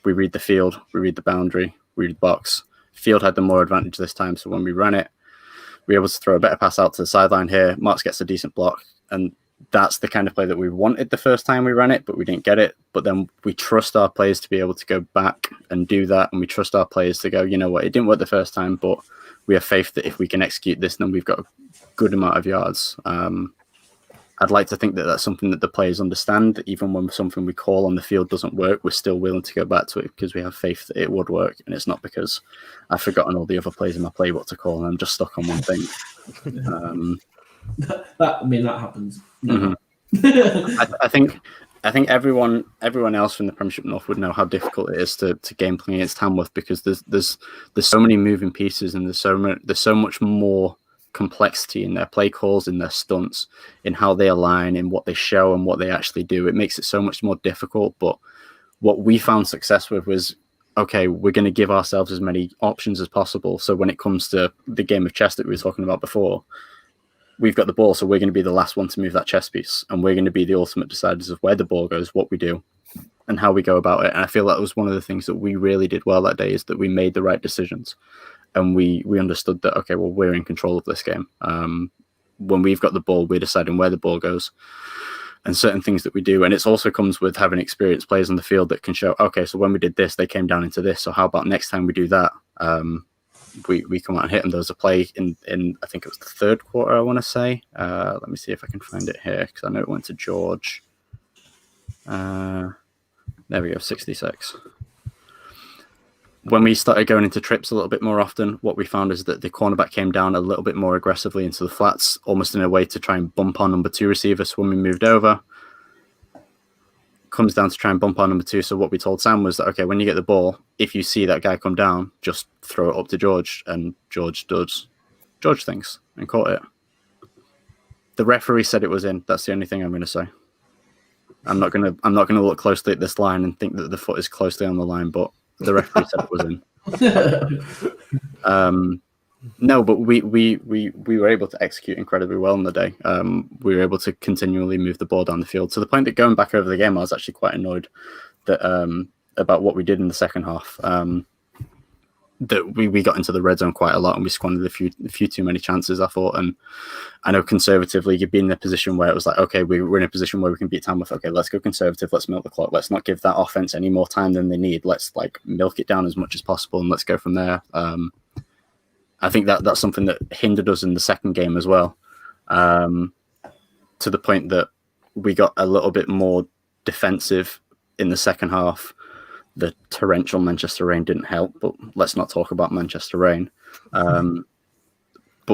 we read the field, we read the boundary, we read the box. Field had the more advantage this time, so when we ran it, we were able to throw a better pass out to the sideline here. Marks gets a decent block, and that's the kind of play that we wanted the first time we ran it, but we didn't get it. But then we trust our players to be able to go back and do that, and we trust our players to go, you know what, it didn't work the first time, but we have faith that if we can execute this, then we've got a good amount of yards. I'd like to think that that's something that the players understand, that even when something we call on the field doesn't work, we're still willing to go back to it because we have faith that it would work. And it's not because I've forgotten all the other plays in my playbook to call and I'm just stuck on one thing. That happens. Mm-hmm. I think everyone else from the Premiership North would know how difficult it is to game plan against Tamworth, because there's so many moving pieces, and there's so much more complexity in their play calls, in their stunts, in how they align, in what they show and what they actually do. It makes it so much more difficult. But what we found success with was, okay, we're going to give ourselves as many options as possible. So when it comes to the game of chess that we were talking about before, we've got the ball, so we're going to be the last one to move that chess piece, and we're going to be the ultimate deciders of where the ball goes, what we do, and how we go about it. And I feel that was one of the things that we really did well that day, is that we made the right decisions. And we understood that, okay, well, we're in control of this game. When we've got the ball, we're deciding where the ball goes and certain things that we do. And it also comes with having experienced players on the field that can show, okay, so when we did this, they came down into this. So how about next time we do that? We come out and hit them. There was a play in I think it was the third quarter, I want to say. Let me see if I can find it here, because I know it went to George. There we go, 66. When we started going into trips a little bit more often, what we found is that the cornerback came down a little bit more aggressively into the flats, almost in a way to try and bump our number 2 receiver. So when we moved over, comes down to try and bump our number 2. So what we told Sam was that, okay, when you get the ball, if you see that guy come down, just throw it up to George, and George does George things and caught it. The referee said it was in. That's the only thing I'm going to say. I'm not going to look closely at this line and think that the foot is closely on the line, but the referee said it was in. No, but we were able to execute incredibly well on the day. We were able to continually move the ball down the field, to the point that going back over the game, I was actually quite annoyed that about what we did in the second half. that we got into the red zone quite a lot and we squandered a few too many chances, I thought. And I know conservatively you'd be in a position where it was like, okay, we're in a position where we can beat Tamworth. Okay, let's go conservative. Let's milk the clock. Let's not give that offense any more time than they need. Let's like milk it down as much as possible and let's go from there. I think that's something that hindered us in the second game as well, to the point that we got a little bit more defensive in the second half. The torrential Manchester rain didn't help, but let's not talk about Manchester rain. But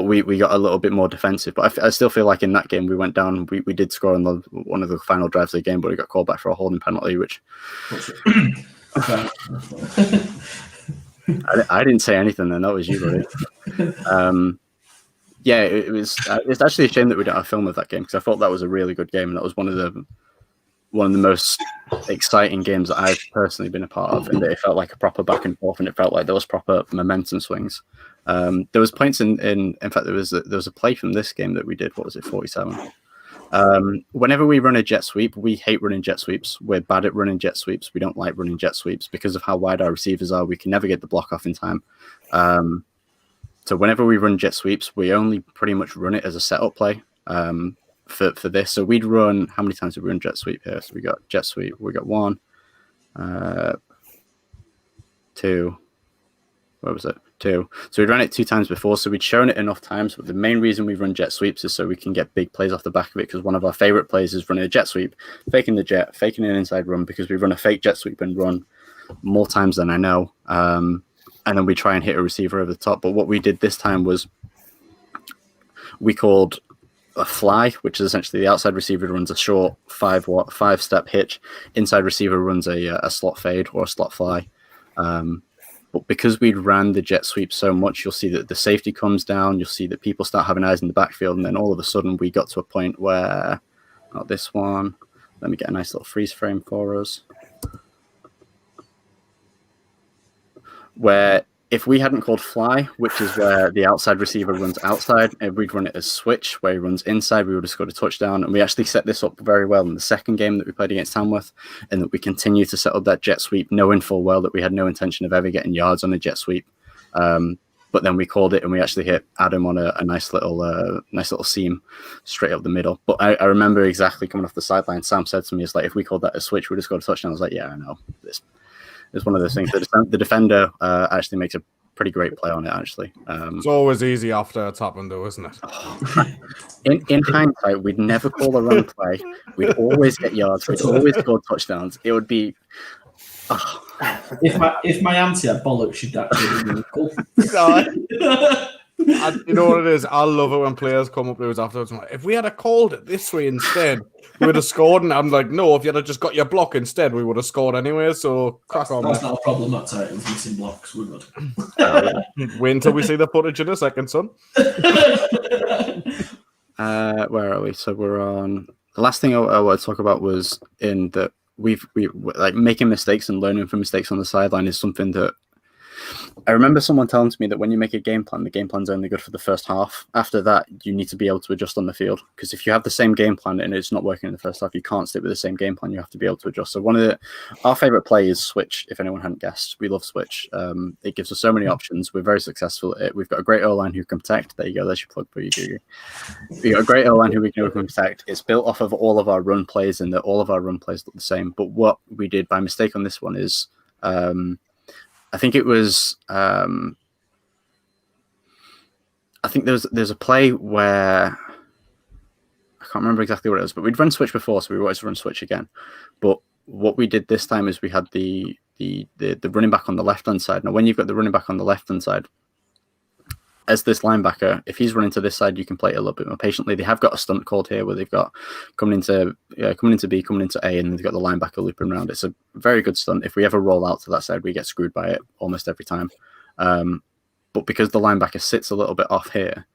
we got a little bit more defensive. But I still feel like in that game we went down. We did score on one of the final drives of the game, but we got called back for a holding penalty, which I didn't say anything then. That was you, buddy. Yeah, it's actually a shame that we don't have film of that game because I thought that was a really good game and that was one of the most exciting games that I've personally been a part of, and it felt like a proper back and forth, and it felt like there was proper momentum swings. There was points in fact there was a play from this game that we did. What was it, 47? Whenever we run a jet sweep, we hate running jet sweeps. We're bad at running jet sweeps. We don't like running jet sweeps because of how wide our receivers are. We can never get the block off in time. So whenever we run jet sweeps, we only pretty much run it as a setup play. For this, so we'd run. How many times did we run jet sweep here? So we got jet sweep. We got 1, 2. Where was it? 2. So we'd run it 2 times before. So we'd shown it enough times. But the main reason we run jet sweeps is so we can get big plays off the back of it. Because one of our favorite plays is running a jet sweep, faking the jet, faking an inside run. Because we run a fake jet sweep and run more times than I know. And then we try and hit a receiver over the top. But what we did this time was we called a fly, which is essentially the outside receiver runs a short 5-step hitch. Inside receiver runs a slot fade or a slot fly. But because we'd ran the jet sweep so much, you'll see that the safety comes down. You'll see that people start having eyes in the backfield. And then all of a sudden we got to a point where, not this one. Let me get a nice little freeze frame for us. Where if we hadn't called fly, which is where the outside receiver runs outside, and we'd run it as switch, where he runs inside, we would have scored a touchdown. And we actually set this up very well in the second game that we played against Tamworth, and that we continue to set up that jet sweep, knowing full well that we had no intention of ever getting yards on a jet sweep. But then we called it, and we actually hit Adam on a nice little seam straight up the middle. But I remember exactly coming off the sideline, Sam said to me, "It's like if we called that a switch, we'd have scored a touchdown." I was like, "Yeah, I know this." It's one of those things. The defender actually makes a pretty great play on it, actually. It's always easy after it's happened, though, isn't it? In hindsight, we'd never call the run play. We'd always get yards. We'd always score touchdowns. It would be... If my auntie had bollocks, she'd actually be cool. You know what it is? I love it when players come up to us afterwards and like, if we had called it this way instead, we would have scored. And I'm like, no, if you had just got your block instead, we would have scored anyway. So crack on. That's not a problem, that Titans missing blocks. We're good. Wait until we see the footage in a second, son. Where are we? So we're on... The last thing I want to talk about was in that we like making mistakes and learning from mistakes on the sideline is something that I remember someone telling me that when you make a game plan, the game plan's only good for the first half. After that, you need to be able to adjust on the field. Because if you have the same game plan and it's not working in the first half, you can't stick with the same game plan. You have to be able to adjust. So our favorite play is switch, if anyone hadn't guessed. We love switch. It gives us so many options. We're very successful at it. We've got a great O-line who can protect. There you go. There's your plug for you, Google. We've got a great O-line who can protect. It's built off of all of our run plays, and that all of our run plays look the same. But what we did by mistake on this one is... I think it was. I think there's a play where I can't remember exactly what it was, but we'd run switch before, so we always run switch again. But what we did this time is we had the running back on the left hand side. Now, when you've got the running back on the left hand side, as this linebacker, if he's running to this side, you can play it a little bit more patiently. They have got a stunt called here where they've got coming into B, coming into A, and they've got the linebacker looping around. It's a very good stunt. If we ever roll out to that side, we get screwed by it almost every time. But because the linebacker sits a little bit off here,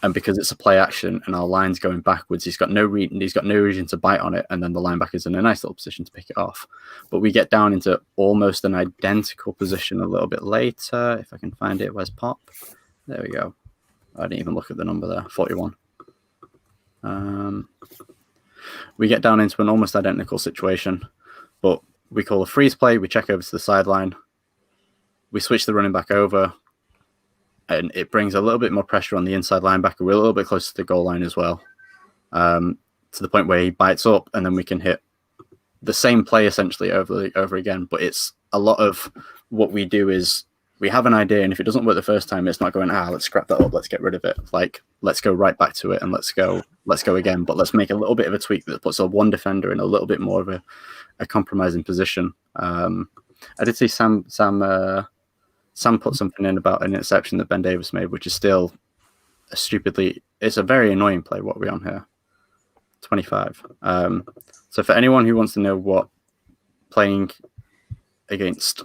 and because it's a play action and our line's going backwards, he's got no reason to bite on it, and then the linebacker's in a nice little position to pick it off. But we get down into almost an identical position a little bit later. If I can find it, where's Pop? There we go. I didn't even look at the number there, 41. We get down into an almost identical situation, but we call a freeze play. We check over to the sideline. we switch the running back over, and it brings a little bit more pressure on the inside linebacker. We're a little bit closer to the goal line as well, to the point where he bites up, and then we can hit the same play essentially over again. But it's a lot of what we do is we have an idea, and if it doesn't work the first time, it's not going, let's scrap that up, let's get rid of it. Like, let's go right back to it and let's go again. But let's make a little bit of a tweak that puts a one defender in a little bit more of a compromising position. I did see Sam put something in about an interception that Ben Davis made, which is still it's a very annoying play. What are we on here? 25. So for anyone who wants to know what playing against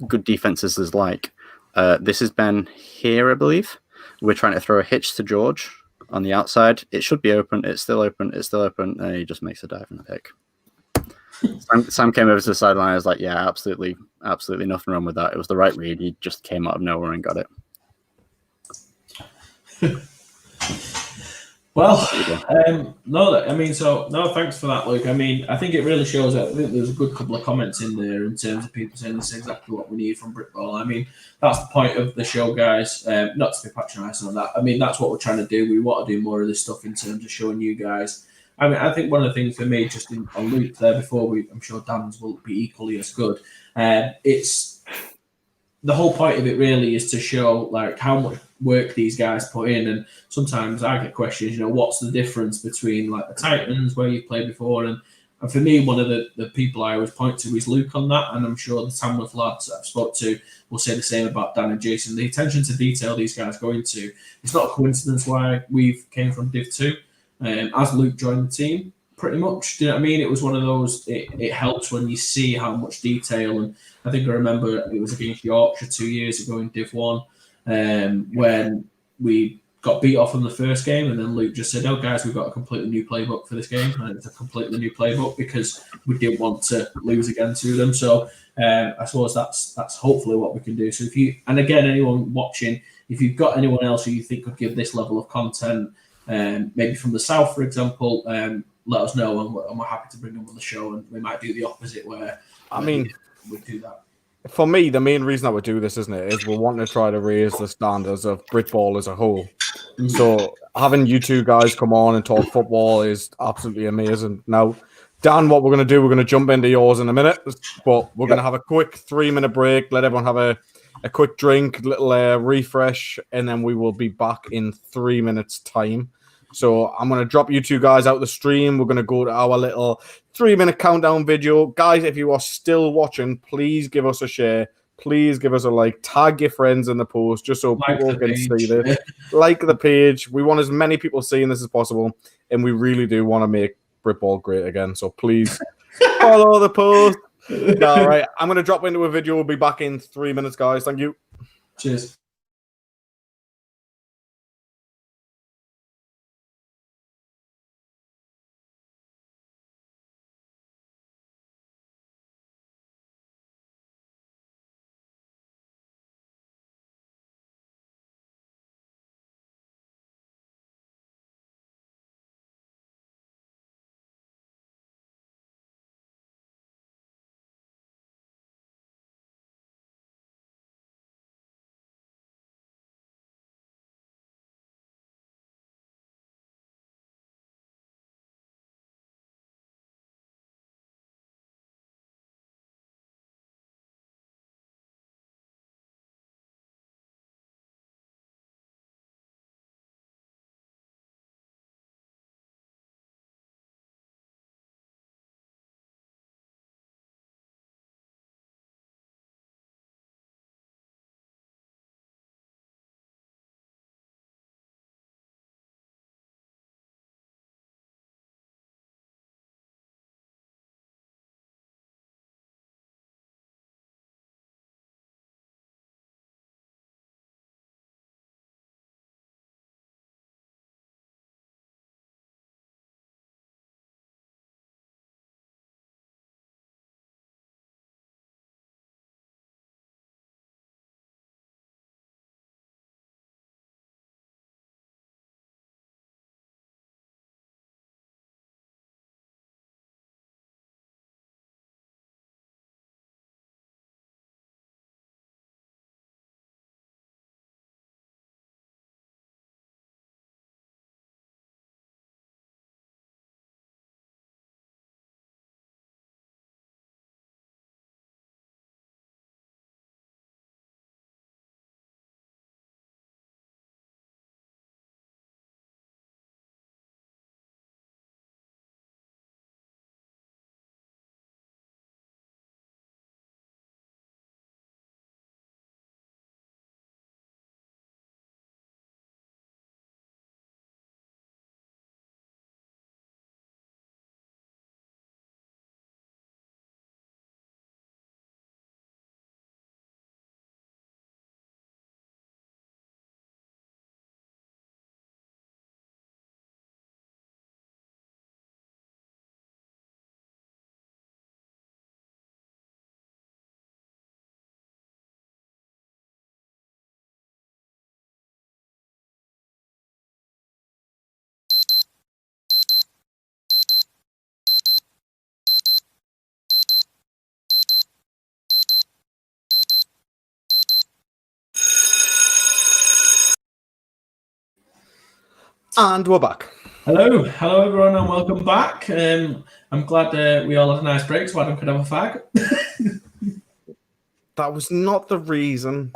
good defenses is like, this is Ben here, I believe. We're trying to throw a hitch to George on the outside. It should be open. It's still open. And he just makes a dive and a pick. Sam came over to the sideline. I was like, yeah, absolutely nothing wrong with that. It was the right read. He just came out of nowhere and got it. Well, no, thanks for that, Luke. I mean, I think it really shows that there's a good couple of comments in there in terms of people saying this is exactly what we need from Britball. I mean, that's the point of the show, guys. Not to be patronising on that. I mean, that's what we're trying to do. We want to do more of this stuff in terms of showing you guys. I mean, I think one of the things for me, just on Luke there before I'm sure Dan's will be equally as good. It's the whole point of it really is to show like how much work these guys put in, and sometimes I get questions, what's the difference between like the Titans where you played before, and for me, one of the people I always point to is Luke on that, and I'm sure the Tamworth lads I've spoke to will say the same about Dan and Jason. The attention to detail these guys go into, it's not a coincidence why we've came from Div 2, as Luke joined the team, pretty much. Do you know what I mean? It was one of those, it helps when you see how much detail, and I think I remember it was against Yorkshire 2 years ago in Div 1, when we got beat off in the first game, and then Luke just said, "Oh, guys, we've got a completely new playbook for this game," and it's a completely new playbook because we didn't want to lose again to them. So I suppose that's hopefully what we can do. So anyone watching, if you've got anyone else who you think could give this level of content, maybe from the south, for example, let us know, and we're happy to bring them on the show, and we might do the opposite where we do that. For me, the main reason that we do this, isn't it, is we want to try to raise the standards of Britball as a whole. Mm-hmm. So having you two guys come on and talk football is absolutely amazing. Now, Dan, what we're going to do, we're going to jump into yours in a minute, but we're going to have a quick 3-minute break, let everyone have a quick drink, little refresh, and then we will be back in 3 minutes' time. So I'm going to drop you two guys out the stream. We're going to go to our little 3-minute countdown video. Guys, if you are still watching, please give us a share. Please give us a like. Tag your friends in the post just so people can see this. Like the page. We want as many people seeing this as possible. And we really do want to make Britball great again. So please follow the post. All right. I'm going to drop into a video. We'll be back in 3 minutes, guys. Thank you. Cheers. And we're back. Hello everyone, and welcome back. I'm glad we all had a nice break so Adam could have a fag. That was not the reason.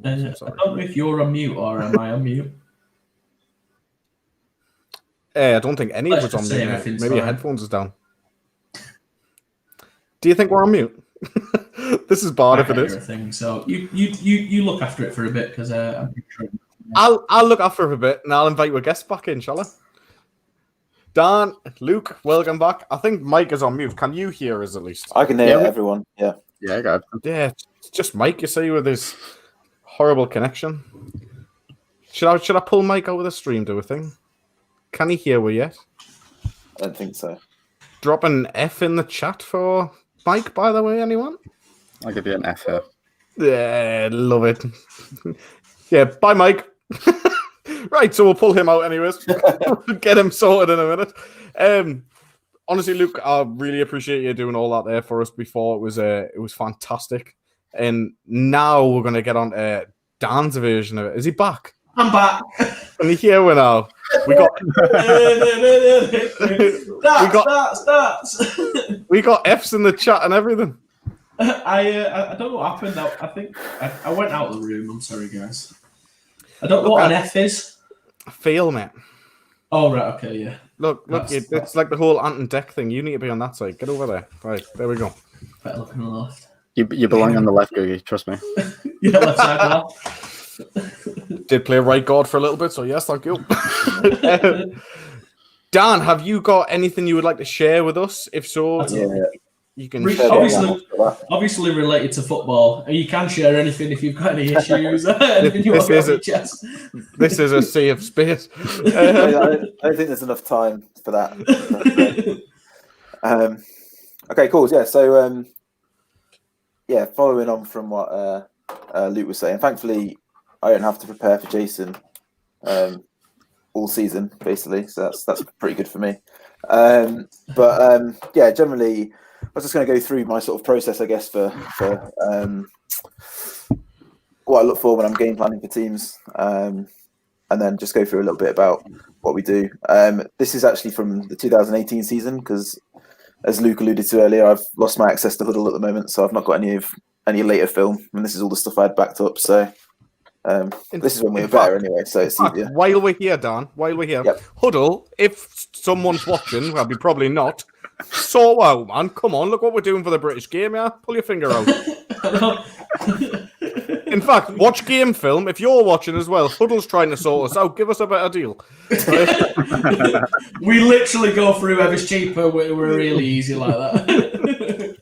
I don't know if you're on mute or am I on mute. I don't think any of us on mute. Maybe your headphones is down. Do you think we're on mute? This is bad if it is. Thing, so you look after it for a bit because I'm sure. I'll look after it for a bit and I'll invite your guests back in, shall I? Dan, Luke, welcome back. I think Mike is on mute. Can you hear us at least? I can hear everyone. Yeah. Yeah, I got it. Yeah, it's just Mike, you see, with his horrible connection. Should I pull Mike out of the stream, do a thing? Can he hear we yet? I don't think so. Drop an F in the chat for Mike, by the way, anyone? I'll give you an F here. Yeah, love it. Yeah, bye, Mike. Right, so we'll pull him out anyways. Get him sorted in a minute. Honestly, Luke, I really appreciate you doing all that there for us before. It was fantastic. And now we're going to get on to Dan's version of it. Is he back? I'm back. Can you hear me now? We got F's in the chat and everything. I don't know what happened. I think I went out of the room. I'm sorry, guys. I don't know what an F is. Fail, mate. Oh, right. Okay, yeah. Look, it's like the whole ant and deck thing. You need to be on that side. Get over there. Right, there we go. Better look on the left. You belong on the left, Googie. Trust me. Yeah, left side left. Did play right guard for a little bit, so yes, thank you. Dan, have you got anything you would like to share with us? If so, you can obviously related to football. You can share anything if you've got any issues. This is a safe space. I don't think there's enough time for that. Okay, cool. Yeah, so following on from what Luke was saying, thankfully I don't have to prepare for Jason all season, basically. So that's pretty good for me. Generally, I was just going to go through my sort of process, I guess, for what I look for when I'm game planning for teams, and then just go through a little bit about what we do. This is actually from the 2018 season because, as Luke alluded to earlier, I've lost my access to Huddle at the moment, so I've not got any later film, and this is all the stuff I had backed up. So this is when we were better anyway, so it's easier. While we're here, Dan, yep. Huddle, if someone's watching, well, probably not. So out, man. Come on, look what we're doing for the British game, yeah? Pull your finger out. In fact, watch game film. If you're watching as well, Huddle's trying to sort us out. Give us a better deal. We literally go through whoever's cheaper. We're really easy like that.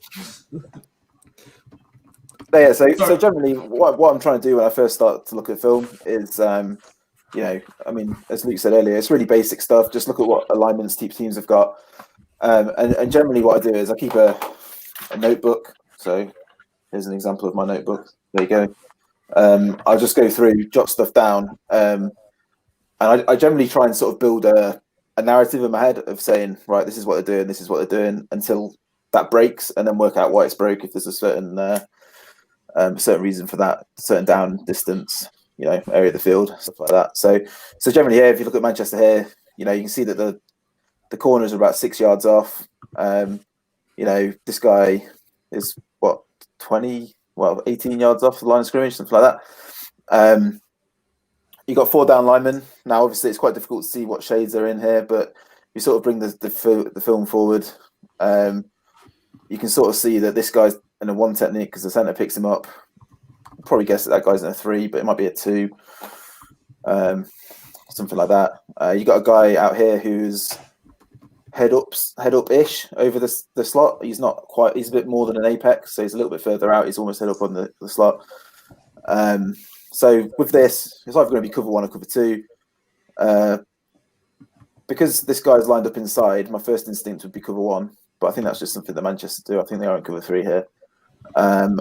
So generally, what I'm trying to do when I first start to look at film is, as Luke said earlier, it's really basic stuff. Just look at what alignments teams have got. And generally what I do is I keep a notebook. So here's an example of my notebook. There you go. I'll just go through, jot stuff down. And I generally try and sort of build a narrative in my head of saying, right, this is what they're doing, this is what they're doing, until that breaks, and then work out why it's broke if there's a certain reason for that, certain down distance, area of the field, stuff like that. So generally here, if you look at Manchester here, you can see that the corners are about 6 yards off. This guy is 18 yards off the line of scrimmage, something like that. You got 4 down linemen. Now, obviously, it's quite difficult to see what shades are in here, but you sort of bring the film forward. You can sort of see that this guy's in a 1 technique because the centre picks him up. Probably guess that guy's in a 3, but it might be a 2, something like that. You got a guy out here who's head up-ish over the slot. He's not quite. He's a bit more than an apex, so he's a little bit further out. He's almost head up on the slot. So with this, it's either going to be cover 1 or cover 2. Because this guy's lined up inside, my first instinct would be cover 1, but I think that's just something that Manchester do. I think they are in cover 3 here. And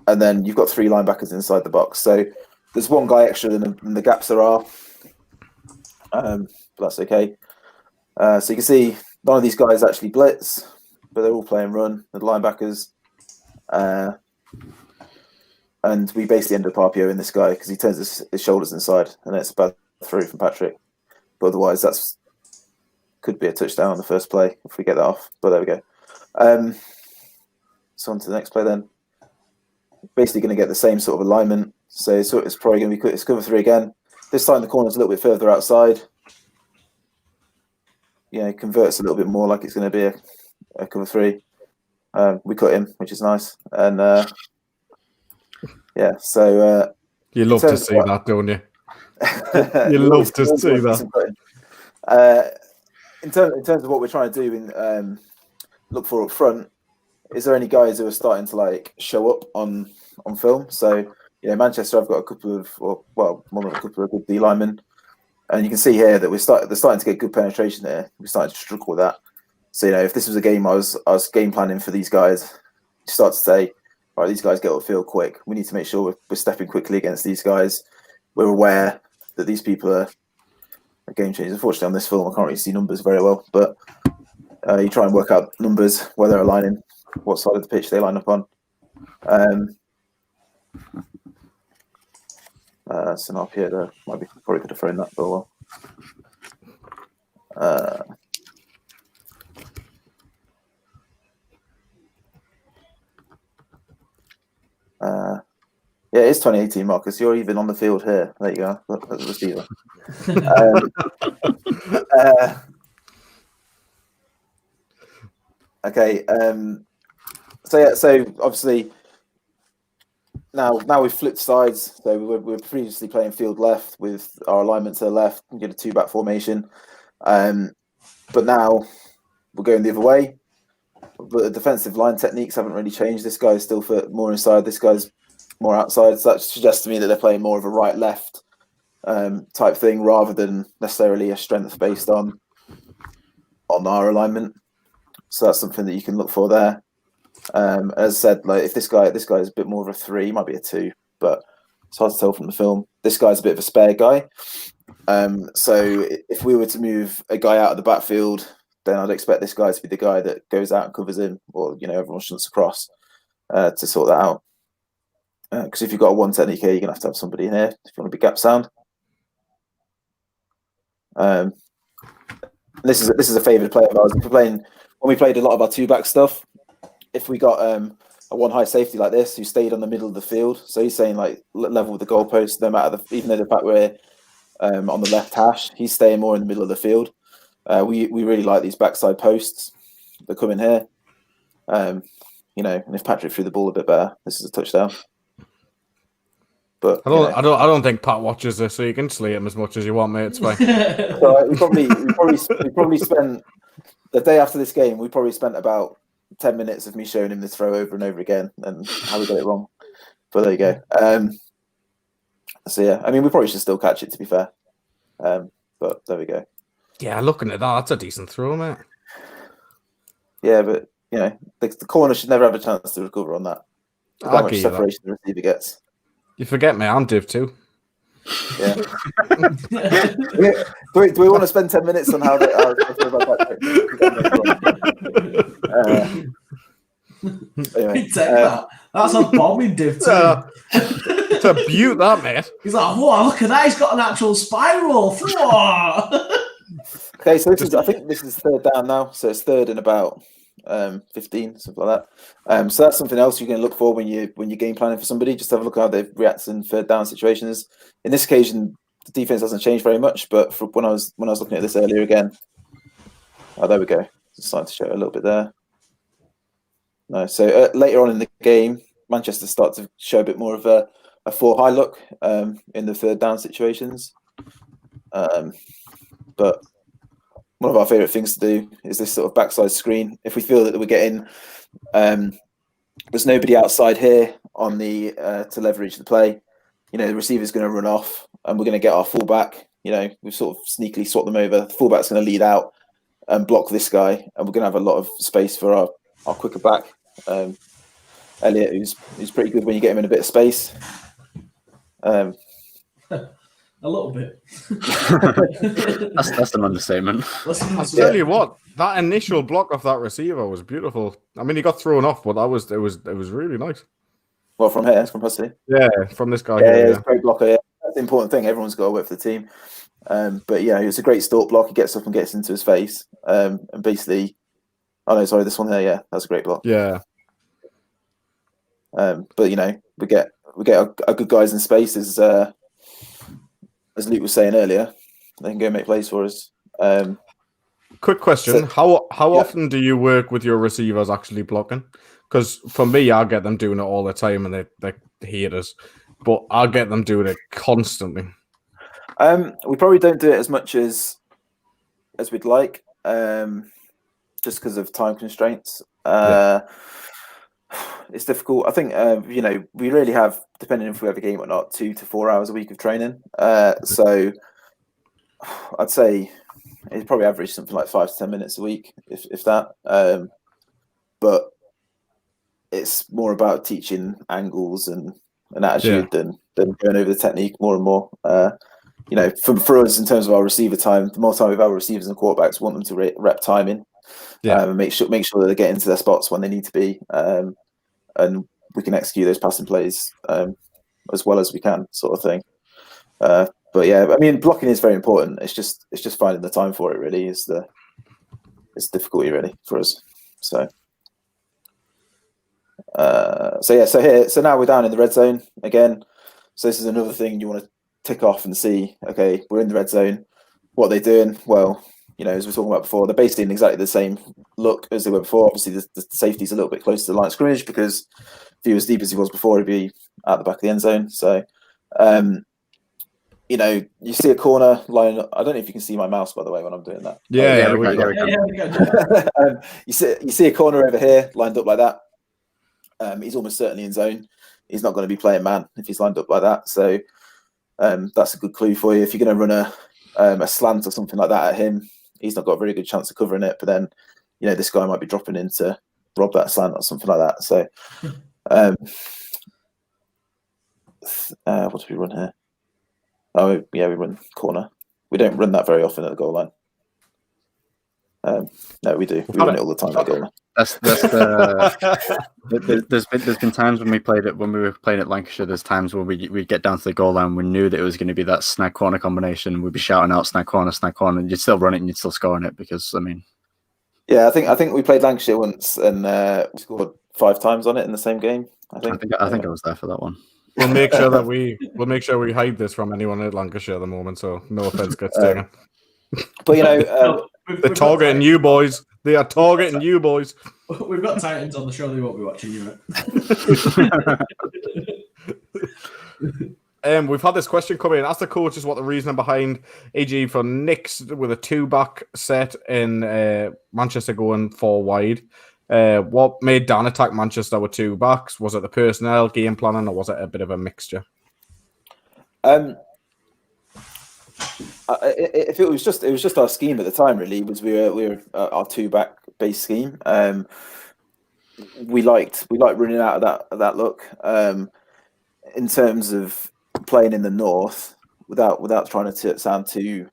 then you've got 3 linebackers inside the box. So there's 1 guy extra than the gaps there are. But that's okay. So you can see none of these guys actually blitz, but they're all playing run, the linebackers. And we basically end up RPOing this guy because he turns his shoulders inside, and it's about through from Patrick. But otherwise, could be a touchdown on the first play if we get that off. But there we go. So on to the next play then. Basically going to get the same sort of alignment. So it's probably going to be cover 3 again. This time the corner's a little bit further outside. Converts a little bit more like it's going to be a cover 3. We cut him, which is nice. And so you love to see that, don't you? You love to see that. In terms of what we're trying to do look for up front, is there any guys who are starting to like show up on film? So Manchester, I've got a couple of good D linemen, and you can see here that they're starting to get good penetration here. We're starting to struggle with that. So if this was a game I was game planning for these guys, you start to say, all right, these guys get upfield quick. We need to make sure we're stepping quickly against these guys. We're aware that these people are game changers. Unfortunately, on this film, I can't really see numbers very well, but you try and work out numbers, where they're aligning, what side of the pitch they line up on. So now up here, probably could have thrown that ball. Yeah, it is 2018, Marcus. You're even on the field here. There you go. That's the receiver. Okay. So obviously now we've flipped sides. So we were previously playing field left with our alignment to the left. We did a 2-back formation, but now we're going the other way. But the defensive line techniques haven't really changed. This guy's still more inside. This guy's more outside. So that suggests to me that they're playing more of a right-left type thing rather than necessarily a strength based on our alignment. So that's something that you can look for there. As I said, like if this guy is a bit more of a 3, might be a 2, but it's hard to tell from the film. This guy's a bit of a spare guy. So if we were to move a guy out of the backfield, then I'd expect this guy to be the guy that goes out and covers him, or everyone shunts across to sort that out. Because if you've got a 1 technique here, you're gonna have to have somebody in here if you want to be gap sound. This is a favourite play of ours. When we played a lot of our 2-back stuff, if we got a 1 high safety like this who stayed on the middle of the field, so he's saying like level with the goalpost, no matter even though the back we're on the left hash, he's staying more in the middle of the field. We really like these backside posts that come in here. And if Patrick threw the ball a bit better, this is a touchdown. But I don't think Pat watches this, so you can slate him as much as you want, mate. It's fine. So we probably spent the day after this game. We probably spent about 10 minutes of me showing him the throw over and over again and how we got it wrong. But there you go. So yeah, I mean, we probably should still catch it, to be fair. But there we go. Yeah, looking at that, that's a decent throw, mate. Yeah, but the corner should never have a chance to recover on that. Look how much separation the receiver gets. You forget me, I'm Div too. Yeah. do we want to spend 10 minutes on how I feel about that? Anyway, Take that. That's a bombing Div too. It's a beaut, that, mate. He's like, whoa, look at that. He's got an actual spiral. Whoa. Okay, so I think this is 3rd down now. So it's 3rd and about 15, something like that. So that's something else you're going to look for when you're game planning for somebody. Just have a look at how they react in 3rd down situations. In this occasion, the defense hasn't changed very much, but when I was looking at this earlier again, there we go. It's starting to show a little bit there. No, so later on in the game, Manchester start to show a bit more of a 4 high look in the 3rd down situations. But one of our favourite things to do is this sort of backside screen. If we feel that we're getting, there's nobody outside here on the to leverage the play, the receiver's going to run off, and we're going to get our fullback. We've sort of sneakily swapped them over. The fullback's going to lead out and block this guy, and we're going to have a lot of space for our quicker back, Elliot, who's pretty good when you get him in a bit of space. A little bit. that's an understatement. I'll tell you what, that initial block off that receiver was beautiful. I mean, he got thrown off, but it was really nice. Well, from here, from Hussey. Yeah, from this guy. Yeah, it's a great blocker. Yeah. That's the important thing. Everyone's got to work for the team. But yeah, it's a great stalk block. He gets up and gets into his face, and basically, oh no, sorry, this one there, yeah, that's a great block. Yeah. But you know, we get our good guys in space as Luke was saying earlier. They can go make plays for us. Quick question: How often do you work with your receivers actually blocking? Because for me, I get them doing it all the time, and they hate us. But I get them doing it constantly. We probably don't do it as much as we'd like, just because of time constraints. It's difficult. I think you know, we really have, depending if we have a game or not, 2 to 4 hours a week of training. So I'd say it's probably average something like 5 to 10 minutes a week, if that. But it's more about teaching angles and attitude than going over the technique more and more. You know, for us in terms of our receiver time, the more time we've had receivers and quarterbacks, we want them to rep timing, and make sure that they get into their spots when they need to be, and we can execute those passing plays as well as we can, sort of thing. But yeah, I mean, blocking is very important. It's just finding the time for it. Really, is the difficulty really for us. So now we're down in the red zone again. So this is another thing you want to tick off and see. Okay, we're in the red zone. What are they doing? Well, you know, as we were talking about before, they're basically in exactly the same look as they were before. Obviously, the safety's a little bit closer to the line of scrimmage because if he was deep as he was before, he'd be at the back of the end zone. So, you know, you see a corner line. I don't know if you can see my mouse, by the way, when I'm doing that. Yeah, we can. You see a corner over here lined up like that. He's almost certainly in zone. He's not going to be playing man if he's lined up like that. So that's a good clue for you. If you're going to run a slant or something like that at him, he's not got a very good chance of covering it. But then, you know, this guy might be dropping in to rob that slant or something like that. So, what do we run here? Oh, yeah, we run corner. We don't run that very often at the goal line. No, we do. We run it all the time at the goal line. There's been times when we were playing at Lancashire. There's times when we'd get down to the goal line. We knew that it was going to be that snag corner combination. We'd be shouting out snag corner, and you'd still run it and you'd still score on it because I mean, yeah, I think we played Lancashire once and we scored 5 times on it in the same game. I think I was there for that one. We'll make sure we hide this from anyone at Lancashire at the moment. So no offense gets taken. But you know, they're targeting you boys. They are targeting you boys. We've got Titans on the show. They won't be watching you. Right? We've had this question come in. Ask the coaches what the reasoning behind AG for Knicks with a 2-back set in Manchester going 4 wide. What made Dan attack Manchester with 2 backs? Was it the personnel, game planning, or was it a bit of a mixture? If it was just our scheme at the time, really, was we were our 2-back base scheme. We liked running out of that look. In terms of playing in the north, without trying to sound too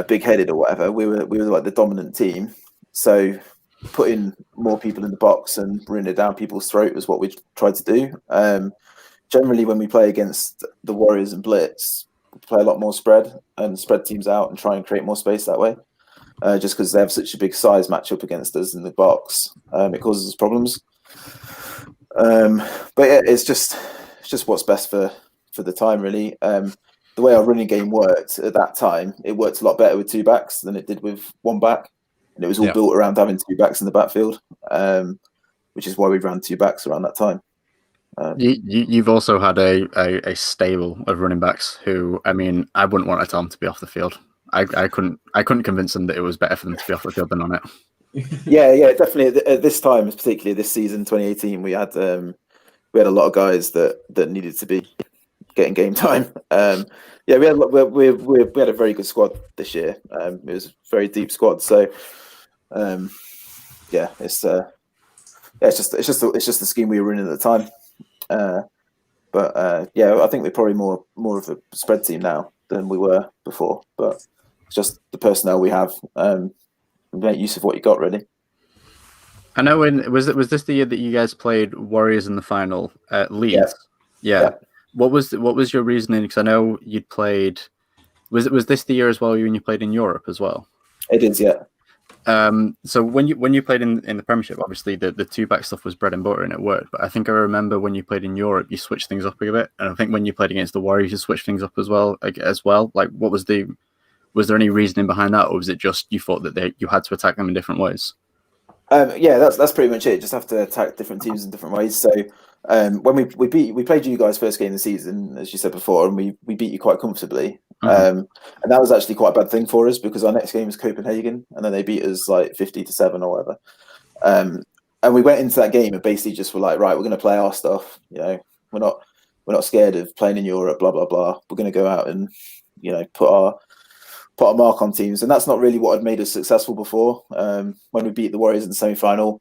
big-headed or whatever, we were like the dominant team. So putting more people in the box and running it down people's throat was what we tried to do. Generally, when we play against the Warriors and Blitz, we play a lot more spread and spread teams out and try and create more space that way. Just because they have such a big size matchup against us in the box, it causes us problems. But yeah, it's just what's best for the time, really. The way our running game worked at that time, it worked a lot better with 2 backs than it did with 1 back, and it was all built around having 2 backs in the backfield, which is why we ran 2 backs around that time. You've also had a stable of running backs who, I mean, I wouldn't want to tell them to be off the field. I couldn't convince them that it was better for them to be off the field than on it. Yeah, definitely. At this time, particularly this season, 2018, we had a lot of guys that needed to be getting game time. We had a very good squad this year. It was a very deep squad. So it's just the scheme we were in at the time. I think we're probably more of a spread team now than we were before. But it's just the personnel we have. Make use of what you got, really. I know. Was this the year that you guys played Warriors in the final at Leeds? Yeah. What was your reasoning? Because I know you'd played Was this the year as well when you played in Europe as well? It is, yeah. So when you played in the Premiership, obviously the 2-back stuff was bread and butter and it worked. But I think I remember when you played in Europe, you switched things up a bit, and I think when you played against the Warriors, you switched things up as well. Like, what was there any reasoning behind that, or was it just you thought that you had to attack them in different ways? Yeah, that's pretty much it. Just have to attack different teams in different ways. So when we played you guys first game of the season, as you said before, and we beat you quite comfortably. And that was actually quite a bad thing for us because our next game was Copenhagen, and then they beat us like 50-7 or whatever. And we went into that game and basically just were like, right, we're going to play our stuff. You know, we're not scared of playing in Europe. Blah blah blah. We're going to go out and put our mark on teams, and that's not really what had made us successful before. When we beat the Warriors in the semi-final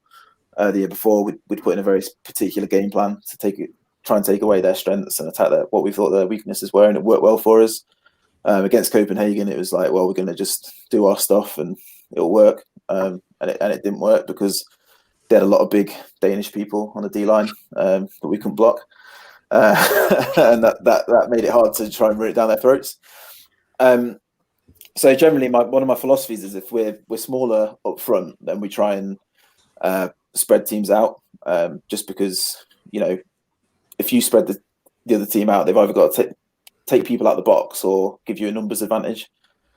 the year before, we'd put in a very particular game plan to try and take away their strengths and attack what we thought their weaknesses were, and it worked well for us. Against Copenhagen, it was like, well, we're going to just do our stuff and it'll work, and it didn't work because they had a lot of big Danish people on the D line that we couldn't block, and that made it hard to try and run it down their throats. So generally, one of my philosophies is if we're smaller up front, then we try and spread teams out. Just because if you spread the other team out, they've either got to take people out of the box or give you a numbers advantage.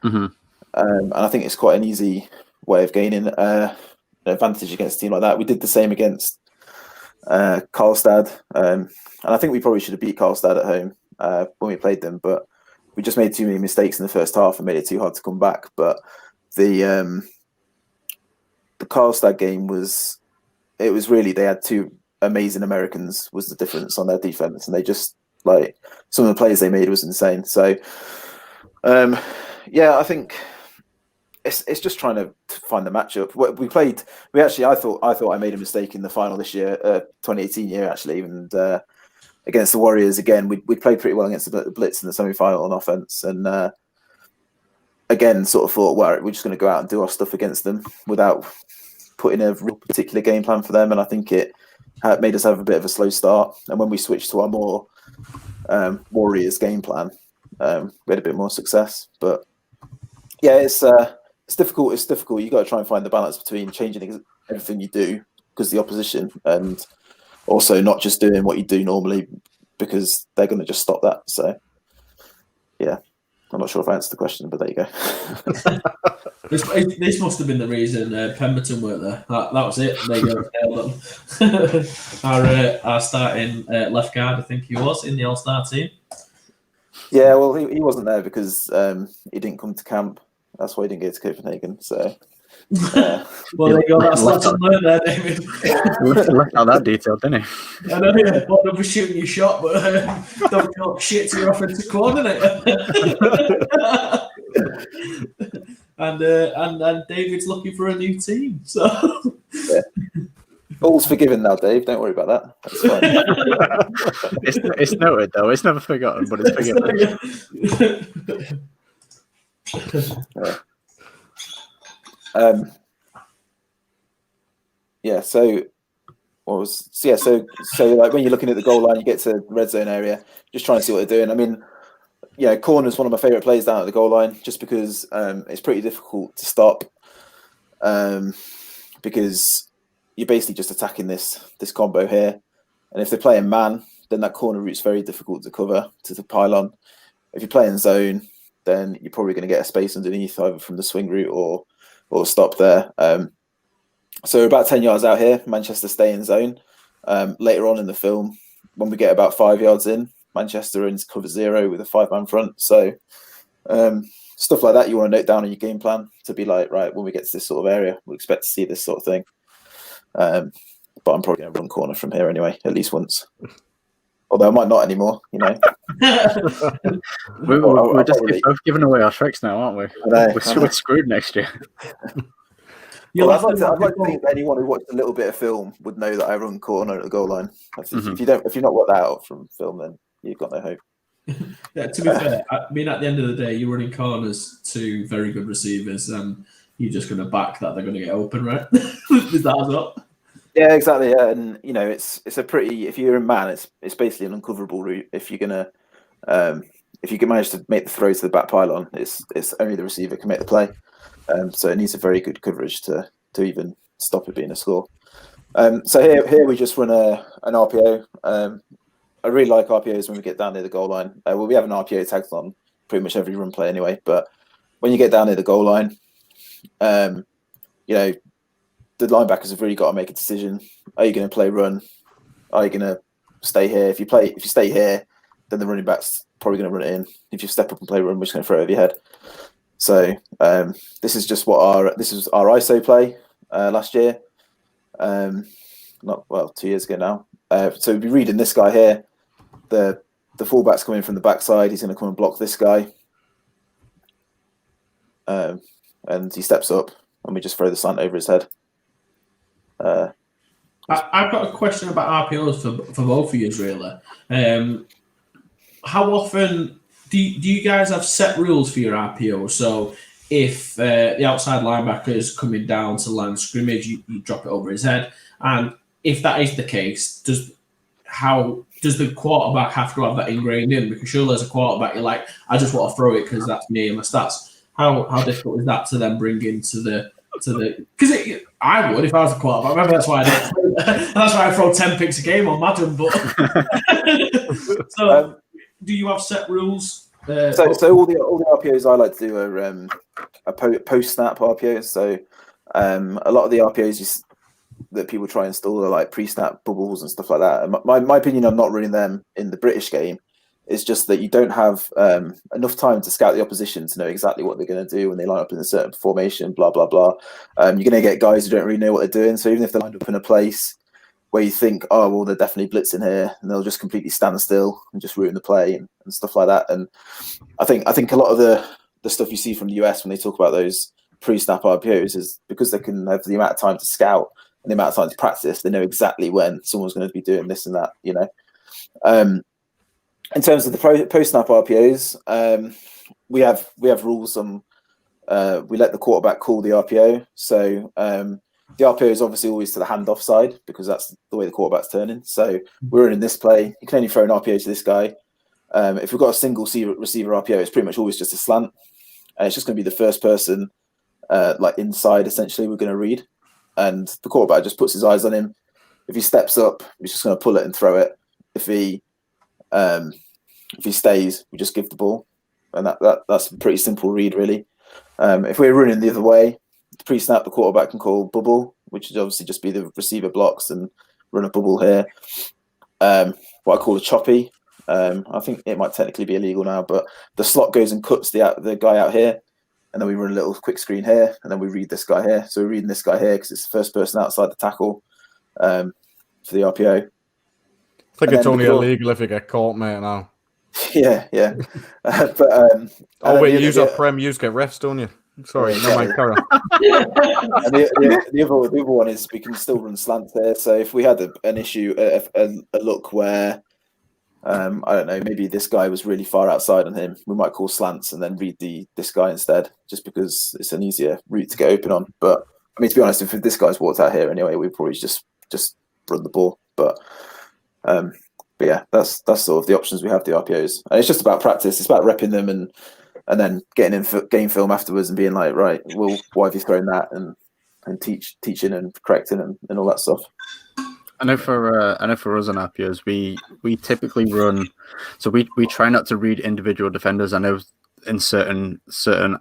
And I think it's quite an easy way of gaining an advantage against a team like that. We did the same against Karlstad, and I think we probably should have beat Karlstad at home when we played them, but we just made too many mistakes in the first half and made it too hard to come back. But the Karlstad game was really, they had two amazing Americans was the difference on their defense, and they just, like, some of the plays they made was insane. So I think it's just trying to find the matchup. I thought I made a mistake in the final this year, 2018 year actually, and against the Warriors again, we played pretty well against the Blitz in the semi-final on offense, and again sort of thought, well, we're just going to go out and do our stuff against them without putting a real particular game plan for them, and I think it made us have a bit of a slow start. And when we switched to our more Warriors game plan, we had a bit more success. But yeah, it's difficult. It's difficult. You got to try and find the balance between changing everything you do because the opposition, and also not just doing what you do normally because they're going to just stop that. So yeah, I'm not sure if I answered the question, but there you go. This must have been the reason Pemberton weren't there. That was it. They nailed them. Our starting left guard, I think he was, in the All-Star team. Yeah, well, he wasn't there because he didn't come to camp. That's why he didn't go to Copenhagen. So, well, there you go. That's lesson learned there, David. Left out that detail, didn't he? I know. Yeah, well, they'll be shooting your shot, but don't talk shit to your offensive coordinator. And David's looking for a new team. So yeah. All's forgiven now, Dave. Don't worry about that. That's fine. It's noted though. It's never forgotten, but it's forgiven. So like when you're looking at the goal line, you get to the red zone area, just trying to see what they're doing. I mean, corner's one of my favourite plays down at the goal line, just because it's pretty difficult to stop, because you're basically just attacking this combo here, and if they're playing man, then that corner route's very difficult to cover to pile on. If you're playing zone, then you're probably going to get a space underneath either from the swing route or stop there. So about 10 yards out here, Manchester stay in zone. Later on in the film, when we get about 5 yards in, Manchester are in cover 0 with a 5-man front. So stuff like that you want to note down in your game plan to be like, right, when we get to this sort of area, we expect to see this sort of thing. But I'm probably going to run corner from here anyway, at least once. Although I might not anymore, We're just both giving away our tricks now, aren't we? We're screwed next year. Well, I'd like to think that anyone who watched a little bit of film would know that I run corner at the goal line. If you're not got that out from film, then you've got no hope. Yeah, to be fair, I mean, at the end of the day, you're running corners to very good receivers, and you're just going to back that they're going to get open, right? Is that as well? Yeah, exactly. Yeah, and it's a pretty. If you're in man, it's basically an uncoverable route. If you're gonna if you can manage to make the throw to the back pylon, it's only the receiver can make the play. So it needs a very good coverage to even stop it being a score. So here we just run an RPO. I really like RPOs when we get down near the goal line. Well, we have an RPO tagged on pretty much every run play anyway. But when you get down near the goal line, you know, the linebackers have really got to make a decision. Are you going to play run? Are you going to stay here? If you stay here, then the running back's probably going to run it in. If you step up and play run, we're just going to throw it over your head. So this is just what this was our ISO play last year. 2 years ago now. So we'll be reading this guy here. The fullback's coming from the backside. He's going to come and block this guy. And he steps up, and we just throw the slant over his head. I've got a question about RPOs for both of you, really. How often do you guys have set rules for your RPO? So if the outside linebacker is coming down to line scrimmage, you drop it over his head. And if that is the case, does the quarterback have to have that ingrained in? Because surely as a quarterback, you're like, I just want to throw it because that's me and my stats. How difficult is that to then bring into the because I would if I was a quarterback. Maybe that's why I throw 10 picks a game on Madden. But so, do you have set rules? So all the RPOs I like to do are post snap RPOs. So a lot of the RPOs that people try and install are like pre snap bubbles and stuff like that. And my opinion on not running them in the British game is just that you don't have enough time to scout the opposition to know exactly what they're going to do when they line up in a certain formation, blah, blah, blah. You're going to get guys who don't really know what they're doing. So even if they're lined up in a place where you think, oh, well, they're definitely blitzing here, and they'll just completely stand still and just ruin the play and stuff like that. And I think a lot of the stuff you see from the US when they talk about those pre-snap RPOs is because they can have the amount of time to scout and the amount of time to practice, they know exactly when someone's going to be doing this and that, you know. In terms of the post-snap RPOs, we have rules on. We let the quarterback call the RPO. So the RPO is obviously always to the handoff side because that's the way the quarterback's turning. So we're in this play. You can only throw an RPO to this guy. If we've got a single receiver RPO, it's pretty much always just a slant, and it's just going to be the first person, like inside. Essentially, we're going to read, and the quarterback just puts his eyes on him. If he steps up, he's just going to pull it and throw it. If he stays, we just give the ball, and that's a pretty simple read, really. If we're running the other way, pre-snap, the quarterback can call bubble, which would obviously just be the receiver blocks and run a bubble here. What I call a choppy. I think it might technically be illegal now, but the slot goes and cuts the guy out here, and then we run a little quick screen here, and then we read this guy here. So we're reading this guy here because it's the first person outside the tackle for the RPO. I think it's only illegal if you get caught, mate, now. Yeah. But wait, use our prem, use get refs, don't you? Sorry, no mind, carry on. And the other one is we can still run slants there. So if we had an issue, a look where I don't know, maybe this guy was really far outside on him, we might call slants and then read this guy instead, just because it's an easier route to get open on. But I mean, to be honest, if this guy's walked out here anyway, we'd probably just run the ball. But yeah, that's sort of the options we have, the RPOs. And it's just about practice. It's about repping them and then getting in game film afterwards and being like, right, well, why have you thrown that? And teaching and correcting and all that stuff. I know for us on RPOs, we typically run. So we try not to read individual defenders. I know in certain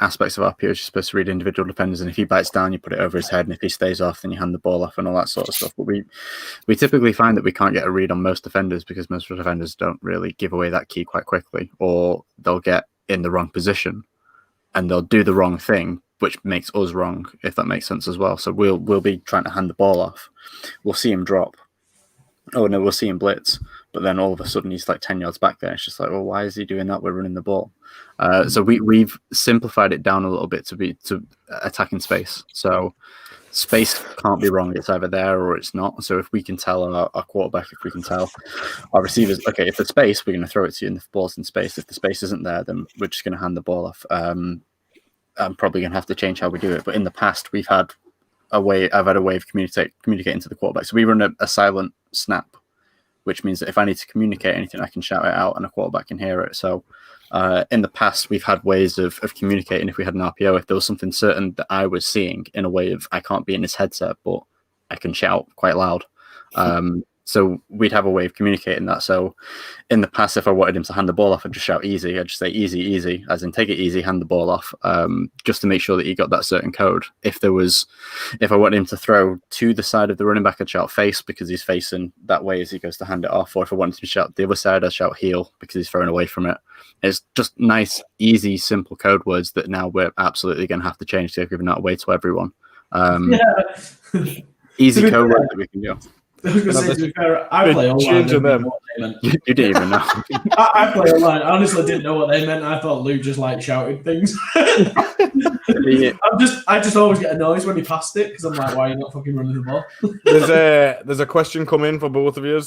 aspects of RPOs, you're supposed to read individual defenders, and if he bites down, you put it over his head, and if he stays off, then you hand the ball off and all that sort of stuff. But we typically find that we can't get a read on most defenders because most defenders don't really give away that key quite quickly, or they'll get in the wrong position and they'll do the wrong thing, which makes us wrong, if that makes sense as well. So we'll be trying to hand the ball off. We'll see him drop. Oh no, we'll see him blitz, but then all of a sudden he's like 10 yards back there. It's just like, well, why is he doing that? We're running the ball. So we've simplified it down a little bit to attacking space. So space can't be wrong. It's either there or it's not. So if we can tell our quarterback, if we can tell our receivers, okay, if it's space, we're going to throw it to you, and if the ball's in space, if the space isn't there, then we're just going to hand the ball off. I'm probably going to have to change how we do it. But in the past, I've had a way of communicating to the quarterback. So we run a silent snap, which means that if I need to communicate anything, I can shout it out and a quarterback can hear it. So In the past, we've had ways of communicating if we had an RPO. If there was something certain that I was seeing in a way of I can't be in his headset, but I can shout quite loud. So we'd have a way of communicating that. So in the past, if I wanted him to hand the ball off, I'd just shout easy. I'd just say easy, easy, as in take it easy, hand the ball off, just to make sure that he got that certain code. If I wanted him to throw to the side of the running back, I'd shout face because he's facing that way as he goes to hand it off. Or if I wanted him to shout the other side, I'd shout heel because he's throwing away from it. It's just nice, easy, simple code words that now we're absolutely going to have to change to give that away to everyone. Easy code words that we can do. I was going to say, to be fair, I play online. You didn't even know. I play online. I honestly didn't know what they meant. I thought Luke just like shouted things. I just always get a noise when he passed it because I'm like, why are you not fucking running the ball? There's a question coming for both of you.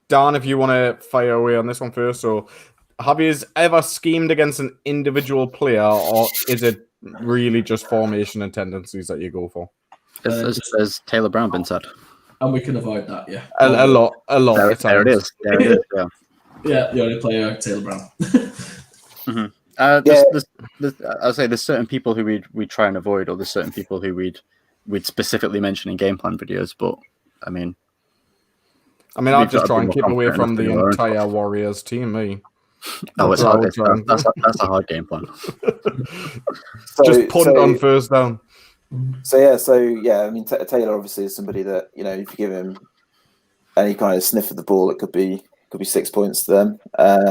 Dan, if you want to fire away on this one first. So, have you ever schemed against an individual player, or is it really just formation and tendencies that you go for? As Taylor Brown been said, and we can avoid that. Yeah, a lot. There it is. Yeah, the only player Taylor Brown. Mm-hmm. I'll say there's certain people who we'd try and avoid, or there's certain people who we'd specifically mention in game plan videos. But I mean, I'll just try and keep away from the entire Warriors team. Me. Oh, it's hard. That's a hard game plan. Just punt on first down. So I mean, Taylor obviously is somebody that, you know, if you give him any kind of sniff of the ball, it could be 6 points to them.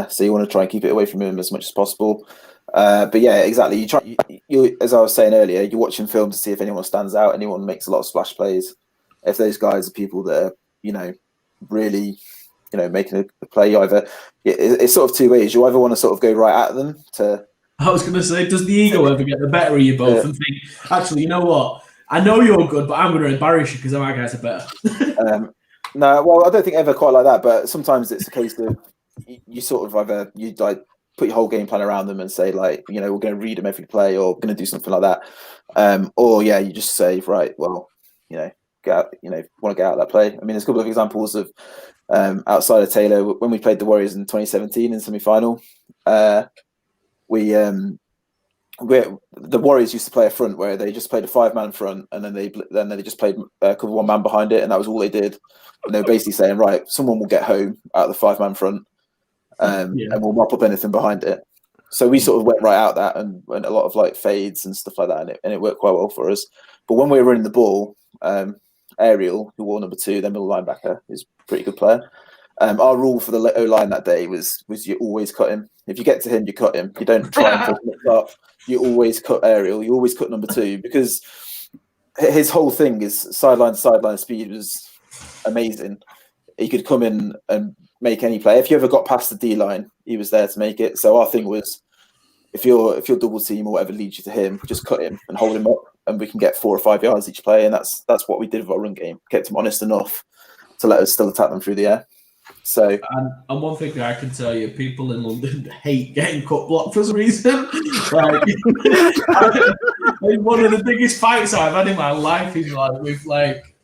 So you want to try and keep it away from him as much as possible. But yeah, exactly. You as I was saying earlier, you're watching film to see if anyone stands out, anyone makes a lot of splash plays. If those guys are people that are, you know, really, you know, making a play, it's sort of two ways. You either want to sort of go right at them to. I was going to say, does the ego ever get the better of you both and think, actually, you know what? I know you're good, but I'm going to embarrass you because my guys are better. No, well, I don't think ever quite like that, but sometimes it's a case of you sort of either you like put your whole game plan around them and say like, you know, we're going to read them every play or going to do something like that, or you just say, right, well, you know, get out, you know, want to get out of that play. I mean, there's a couple of examples of outside of Taylor when we played the Warriors in 2017 in semi-final. The Warriors used to play a front where they just played a 5-man front, and then they just played cover one man behind it, and that was all they did. And they were basically saying, right, someone will get home out of the 5-man front, and we'll mop up anything behind it. So we sort of went right out that and went a lot of like fades and stuff like that, and it worked quite well for us. But when we were running the ball, Ariel, who wore number 2, their middle linebacker, is a pretty good player. Our rule for the O-line that day was you always cut him. If you get to him, you cut him. You don't try and push him up. You always cut Ariel. You always cut number 2 because his whole thing is sideline to sideline speed was amazing. He could come in and make any play. If you ever got past the D-line, he was there to make it. So our thing was, if your double team or whatever leads you to him, just cut him and hold him up, and we can get 4 or 5 yards each play. And that's what we did with our run game. Kept him honest enough to let us still attack them through the air. So and one thing I can tell you, people in London hate getting cut blocked for some reason. Like, one of the biggest fights I've had in my life is like with like